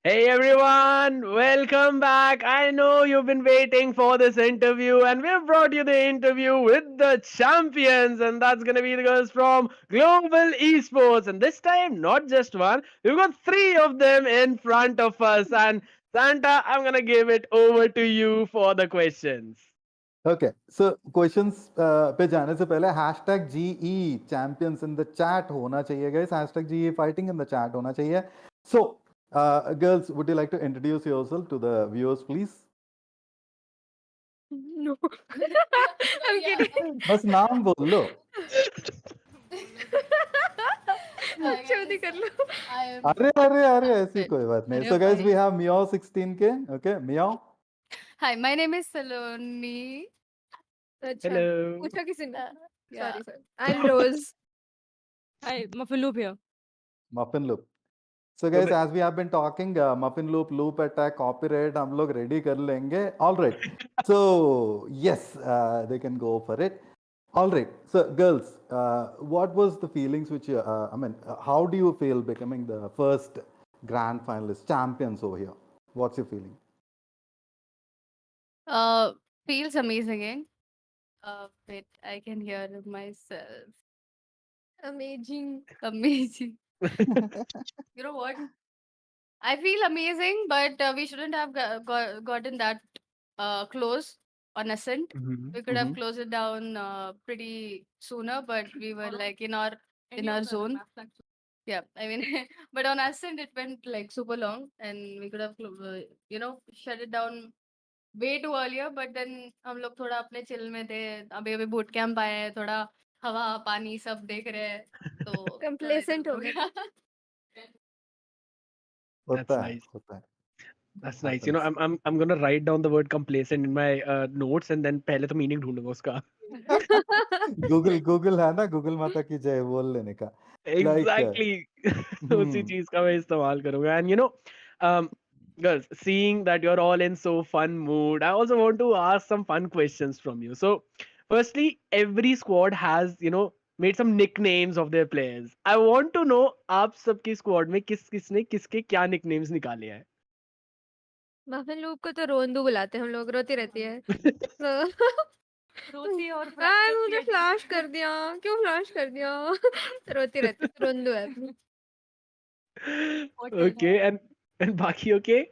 Hey everyone, welcome back. I know you've been waiting for this interview, and we've brought you the interview with the champions, and that's gonna be the girls from Global Esports. And this time, not just one, we've got three of them in front of us. And Santa, I'm gonna give it over to you for the questions. Okay, so questions पे जाने से पहले hashtag GE champions in the chat होना चाहिए guys. Hashtag GE fighting in the chat होना चाहिए. So, girls, would you like to introduce yourself to the viewers, please? No. I'm kidding. बस नाम बोल लो. जल्दी कर लो. अरे ऐसी कोई बात नहीं. So guys, we have Meow 16K. Okay, Meow. Hi, my name is Saloni. अच्छा. Hello. पूछा किसी ने? Yeah. Sorry. I'm Rose. Hi, Muffin Loop here. Muffin Loop. So guys, as we have been talking, Muffin Loop attack, copyright, हम लोग ready कर लेंगे. All right. So yes, they can go for it. All right. So girls, what was the feelings which you, how do you feel becoming the first grand finalist champions over here? What's your feeling? Feels amazing. Wait, I can hear myself. Amazing. Amazing. You know what? I feel amazing, but we shouldn't have gotten that close on Ascent. Mhm. We could have closed it down pretty sooner, but we were like in our zone. Yeah, I mean, but on Ascent it went like super long, and we could have shut it down way too earlier. But then हम लोग थोड़ा अपने chill में थे. अभी अभी boot camp आए हैं, थोड़ा हवा पानी सब देख रहे हैं, तो थोड़ा Complacent इधर हो हो गया. गया. That's होता है, nice. होता है. That's It nice. You know, happens. I'm gonna write down the word complacent in my notes, and then पहले तो meaning ढूंढूंगा उसका. Google है ना, Google माता की जय बोल लेने का. Like, Exactly. उसी hmm. चीज का मैं इस्तेमाल करूंगा. And you know, um, girls, seeing that you're all in so fun mood, I also want to ask some fun questions from you. So, firstly, every squad has, you know, made some nicknames of their players. I want to know आप सबकी squad में किस किसने किसके क्या nicknames निकाले हैं. Muffin loop को तो रोंदू बुलाते हैं हम लोग. रोती रहती है. तो रोती और मुझे फ्लैश कर दिया. क्यों फ्लैश कर दिया? रोती रहती है. रोंदू है. Okay, and बाकी okay?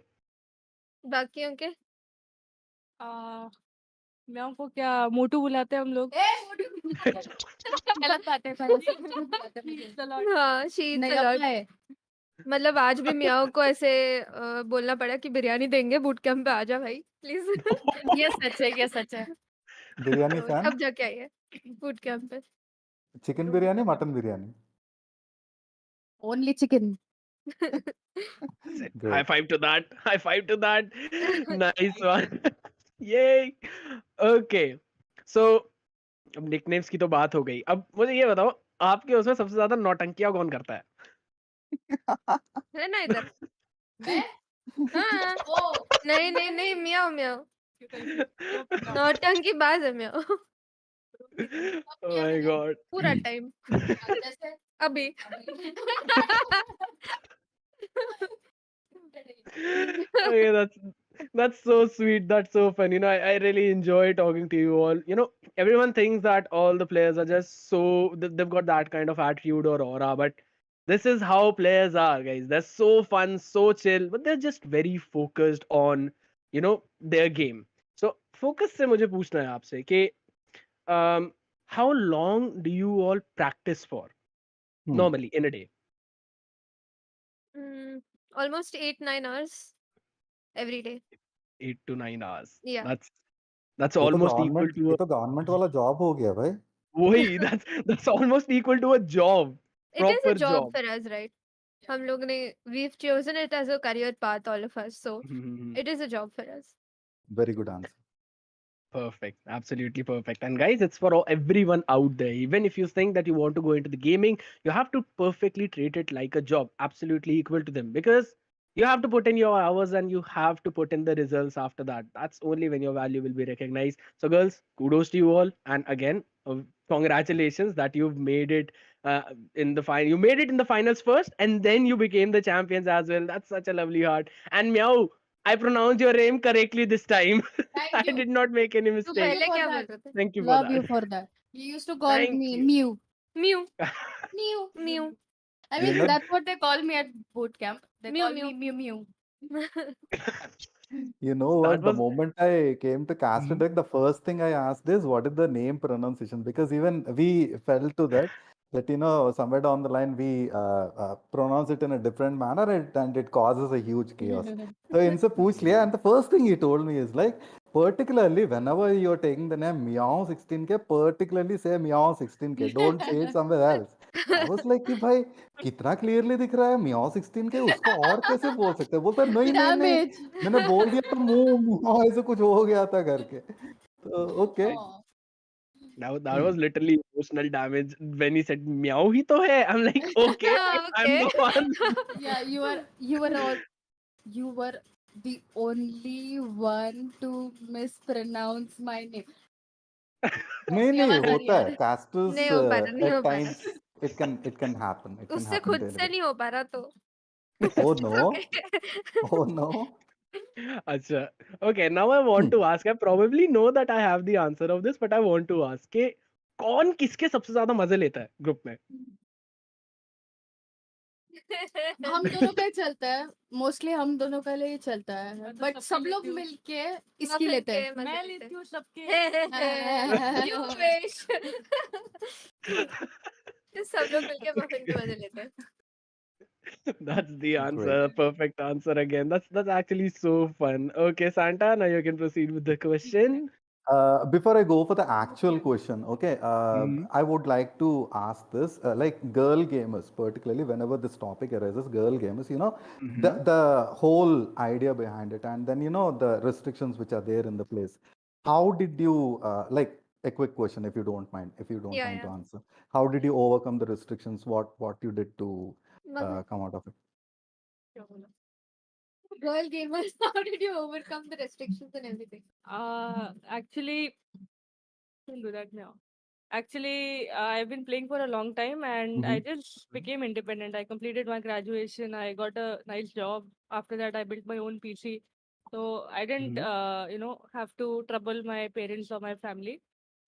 बाकियों के मैं को क्या मोटू बुलाते हैं हम लोग. गलत बात है पहले. हाँ शीत नहीं अलॉट. अपना है. मतलब आज भी मियाओ को ऐसे बोलना पड़ा कि बिरयानी देंगे बूट कैंप पे. आजा भाई प्लीज. ये सच है, ये सच है. बिरयानी तो फैन. अब जाके आई है बूट कैंप पे. Chicken biryani, mutton biryani. Only chicken. High Great. five to that. High five to that. Nice one. Yay. Okay. So, अब nicknames की तो बात हो गई. अब मुझे ये बताओ, आपके उसमें सबसे ज्यादा नौटंकियां कौन करता है? है ना इधर. मैं? हाँ. ओ, नहीं नहीं नहीं मियाओ मियाओ. नौटंकी बाज है मियाओ. Oh my god. पूरा टाइम. जैसे अभी. Okay, that's so sweet. That's so fun. You know, I really enjoy talking to you all. You know, everyone thinks that all the players are just so they've got that kind of attitude or aura, but this is how players are, guys. They're so fun, so chill, but they're just very focused on, you know, their game. So focus से मुझे पूछना है आपसे कि how long do you all practice for normally in a day? Almost 8-9 hours every day. 8 to 9 hours. Yeah. That's ये तो almost equal government to ये तो गवर्नमेंट वाला जॉब हो गया भाई. वही that's almost equal to a job, It is proper a job job. for us, right? हम लोग ने we've chosen it as a career path, all of us. So it is a job for us. Very good answer. Perfect, absolutely perfect. And guys, it's for everyone out there. Even if you think that you want to go into the gaming, you have to perfectly treat it like a job, absolutely equal to them, because you have to put in your hours and you have to put in the results after that. That's only when your value will be recognized. So, girls, kudos to you all. And again, congratulations that you've made it in the final. You made it in the finals first, and then you became the champions as well. That's such a lovely heart. And Meow, I pronounced your name correctly this time. I Thank you. did not make any Thank mistake. you पहले for क्या that. बोल रहे थे? Thank you for Love you that. for that. You used to call Thank me you. Mew. Mew, Mew. mew, I You mean, know, that's what they call me at boot camp. They mew, call mew. me Mew Mew. you know That what? The was. moment I came to Castle Mhm. Deck, the first thing I asked is what is the name pronunciation? Because even we fell to that somewhere down the line we pronounce it in a different manner and it causes a huge chaos. So इनसे पूछ लिया and the first thing he told me is like particularly whenever you're taking the name Meow 16K, particularly say Meow 16K. Don't say it somewhere else. I was like कि भाई कितना clearly दिख रहा है Meow 16K, उसको और कैसे बोल सकते हैं? बोलता है नहीं नहीं नहीं Damage. मैंने बोल दिया तो मुंह ऐसे कुछ हो गया था करके तो okay Oh. That was literally emotional damage when he said meow hi to hai. I'm like, okay, I'm Okay. the one. Yeah, you were the only one to mispronounce my name. नहीं सबकी नहीं आवाज आ रही होता है है Castles नहीं हो पा रहा, नहीं at हो पा times रहा. it can उससे happen खुद से really नहीं हो पा रहा तो. oh It's no okay. oh no Acha. Okay, now I want to ask. I probably know that I have the answer of this, but I want to ask कि कौन किसके सबसे ज्यादा मजे लेता है ग्रुप में? हम दोनों का ही चलता है मोस्टली हम दोनों का ही चलता है मैं तो बट सबके सब लोग लेती हूँ। मिलके इसकी Muffin लेते के हैं मजे मैं लेते लेती हूँ सबके। हैं. You wish. सब लोग मिलके मफिन के मजे लेते हैं. That's the great answer. Perfect answer again. That's actually so fun. Okay, Santa, now you can proceed with the question. Before I go for the actual question, okay, Mhm. I would like to ask this, like girl gamers, particularly whenever this topic arises, girl gamers, the Mhm. the whole idea behind it, and then the restrictions which are there in the place. How did you like a quick question, if you don't mind, if you don't Yeah, mind to yeah. answer? How did you overcome the restrictions? What you did to Muffin. come out of it? Girl gamers, how did you overcome the restrictions and everything? Actually, don't do that now. Actually, I've been playing for a long time and I Mhm. just became independent. I completed my graduation. I got a nice job. After that, I built my own PC. So I didn't, Mhm. have to trouble my parents or my family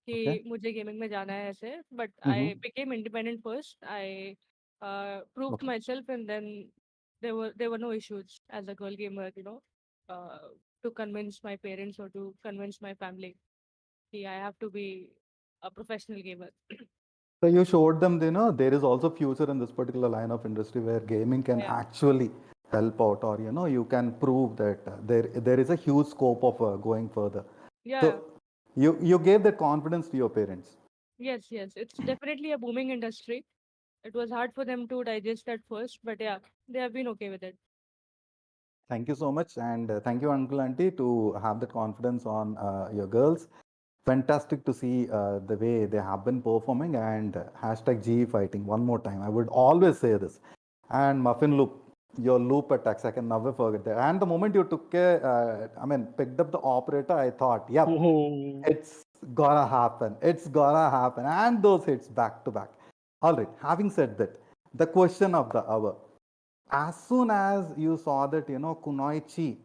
Okay. कि मुझे gaming में जाना है ऐसे. But Mm-hmm. I became independent first. I proved Okay. myself, and then there were no issues as a girl gamer, uh, to convince my parents or to convince my family. I have to be a professional gamer. So you showed them, there is also future in this particular line of industry where gaming can Yeah. actually help out, or you can prove that there is a huge scope of going further. So Yeah. you gave that confidence to your parents. Yes, yes. It's definitely a booming industry. It was hard for them to digest at first, but yeah, they have been okay with it. Thank you so much, and thank you, Uncle Auntie, to have that confidence on your girls. Fantastic to see the way they have been performing, and hashtag GE fighting one more time. I would always say this. And Muffin Loop, your loop attacks, I can never forget that. And the moment you picked up the operator, I thought, yep, Oh. it's gonna happen. It's gonna happen. And those hits back to back. All right, having said that, the question of the hour. As soon as you saw that, Kunoichi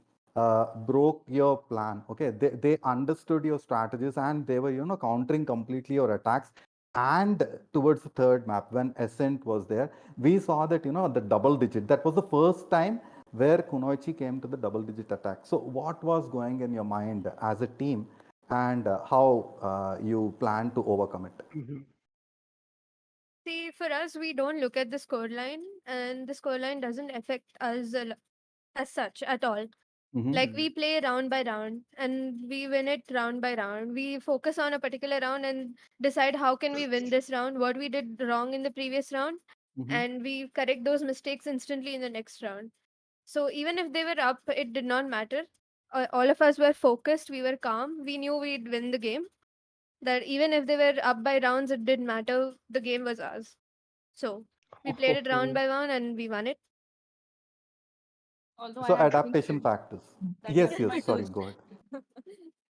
broke your plan, okay, they understood your strategies and they were, countering completely your attacks. And towards the third map, when Ascent was there, we saw that, the double digit. That was the first time where Kunoichi came to the double digit attack. So, what was going in your mind as a team and how you plan to overcome it? Mhm. See, for us, we don't look at the scoreline, and the scoreline doesn't affect us as such at all. Mhm. Like we play round by round, and we win it round by round. We focus on a particular round and decide how can we win this round, what we did wrong in the previous round, Mhm. and we correct those mistakes instantly in the next round. So even if they were up, it did not matter. All of us were focused. We were calm. We knew we'd win the game. That even if they were up by rounds, it didn't matter. The game was ours. So we played it round by round and we won it. Although I So, had to adaptation insist factors. that Yes, is yes, my sorry, turn. go ahead.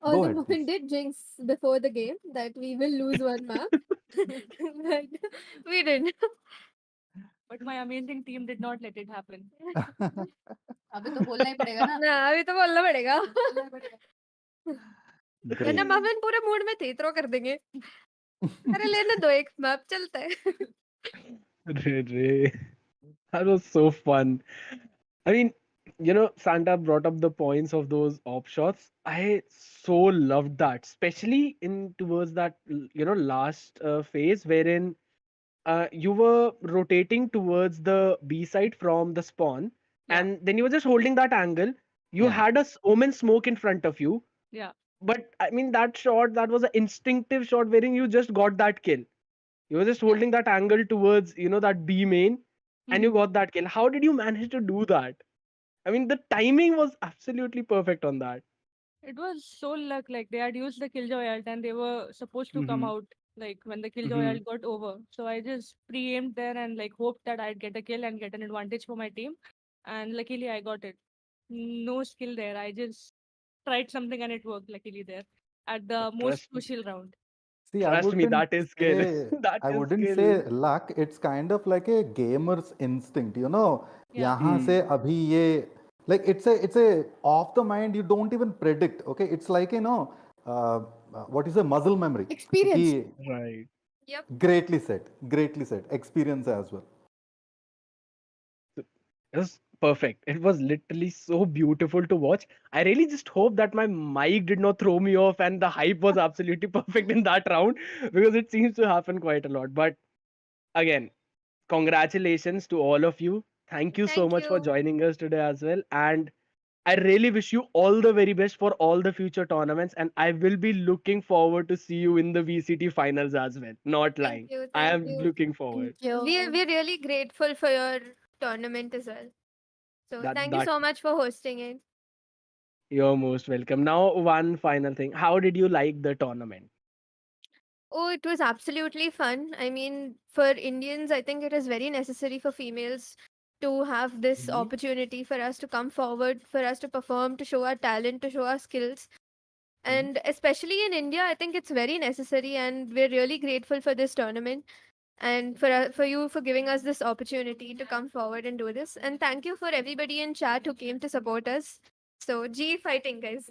Although ahead, Mohan please. did jinx before the game that we will lose one map, but we didn't. But my amazing team did not let it happen. अभी तो बोलना ही पड़ेगा ना. ना अभी तो बोलना पड़ेगा. बोलना ही पड़ेगा. वरना Great. मफिन पूरे मूड में थे, थ्रो कर देंगे. अरे लेने दो एक मैप, चलता है. Ray. That was so fun. I mean, Santa brought up the points of those op shots. I so loved that, especially in towards that last phase wherein you were rotating towards the B side from the spawn, Yeah. and then you were just holding that angle. You Yeah. had a omen smoke in front of you, Yeah. but I mean that shot, that was an instinctive shot wherein you just got that kill. You were just Yeah. holding that angle towards that B main, and you Mhm. got that kill. How did you manage to do that? I mean, the timing was absolutely perfect on that. It was so luck. Like they had used the Killjoy ult and they were supposed to come Mm-hmm. out like when the Killjoy Mm-hmm. ult got over. So I just pre-aimed there and like hoped that I'd get a kill and get an advantage for my team. And luckily I got it. No skill there. I just tried something and it worked luckily there at the most Trust, crucial round. See, trust me, that is skill. That I is wouldn't skill. say luck. It's kind of like a gamer's instinct, you know. Yeah. यहाँ से अभी ये like it's a off the mind. You don't even predict. Okay, it's like uh, what is a muscle memory? Experience. कि Right. Yep. greatly said. Greatly said. Experience as well. It was perfect. It was literally so beautiful to watch. I really just hope that my mic did not throw me off and the hype was absolutely perfect in that round, because it seems to happen quite a lot. But again, congratulations to all of you. Thank you so Thank much for you. joining us today as well. And I really wish you all the very best for all the future tournaments. And I will be looking forward to see you in the VCT finals as well. Not Thank lying. you. I Thank am you. looking forward. We're really grateful for your tournament as well. So That thank you that so much for hosting it. You're most welcome. Now, one final thing. How did you like the tournament? Oh, it was absolutely fun. I mean, for Indians, I think it is very necessary for females to have this Mhm. opportunity for us to come forward, for us to perform, to show our talent, to show our skills. Mhm. And especially in India, I think it's very necessary, and we're really grateful for this tournament and for you for giving us this opportunity to come forward and do this. And thank you for everybody in chat who came to support us. So, G fighting, guys.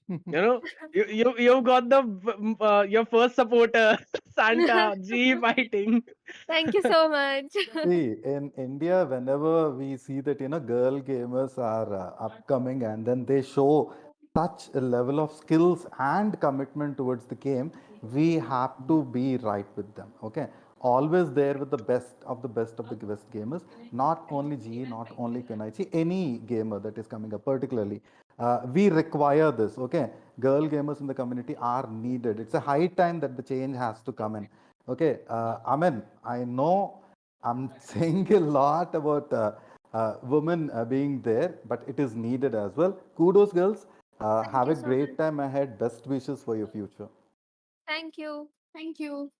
You know, you've got the your first supporter, Santa G fighting. Thank you so much. See, in India, whenever we see that, girl gamers are upcoming and then they show such a level of skills and commitment towards the game, we have to be right with them. Okay. Always there with the best of the best gamers, not only G, not only Kunoichi, any gamer that is coming up, particularly. We require this. Okay. Girl gamers in the community are needed. It's a high time that the change has to come in. Okay, Amen. I know I'm saying a lot about women being there, but it is needed as well. Kudos, girls. Thank Have you a so much. great time ahead. Best wishes for your future. Thank you. Thank you.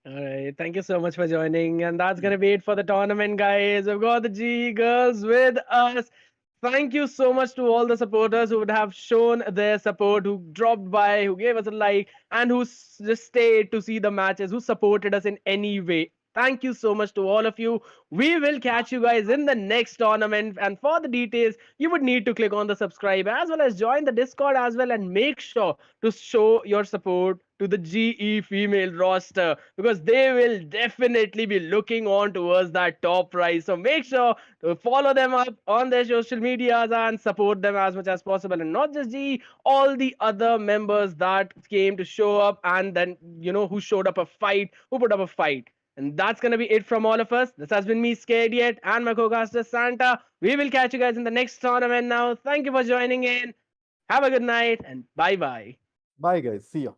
All right. Thank you so much for joining. And that's going to be it for the tournament, guys. We've got the G girls with us. Thank you so much to all the supporters who would have shown their support, who dropped by, who gave us a like, and who just stayed to see the matches, who supported us in any way. Thank you so much to all of you. We will catch you guys in the next tournament. And for the details, you would need to click on the subscribe as well as join the Discord as well, and make sure to show your support to the GE female roster, because they will definitely be looking on towards that top prize. So make sure to follow them up on their social medias and support them as much as possible. And not just GE, all the other members that came to show up, and then, who showed up a fight, who put up a fight. And that's going to be it from all of us. This has been me, Scared Yet, and my co-caster, Santa. We will catch you guys in the next tournament now. Thank you for joining in. Have a good night, and bye-bye. Bye, guys. See ya.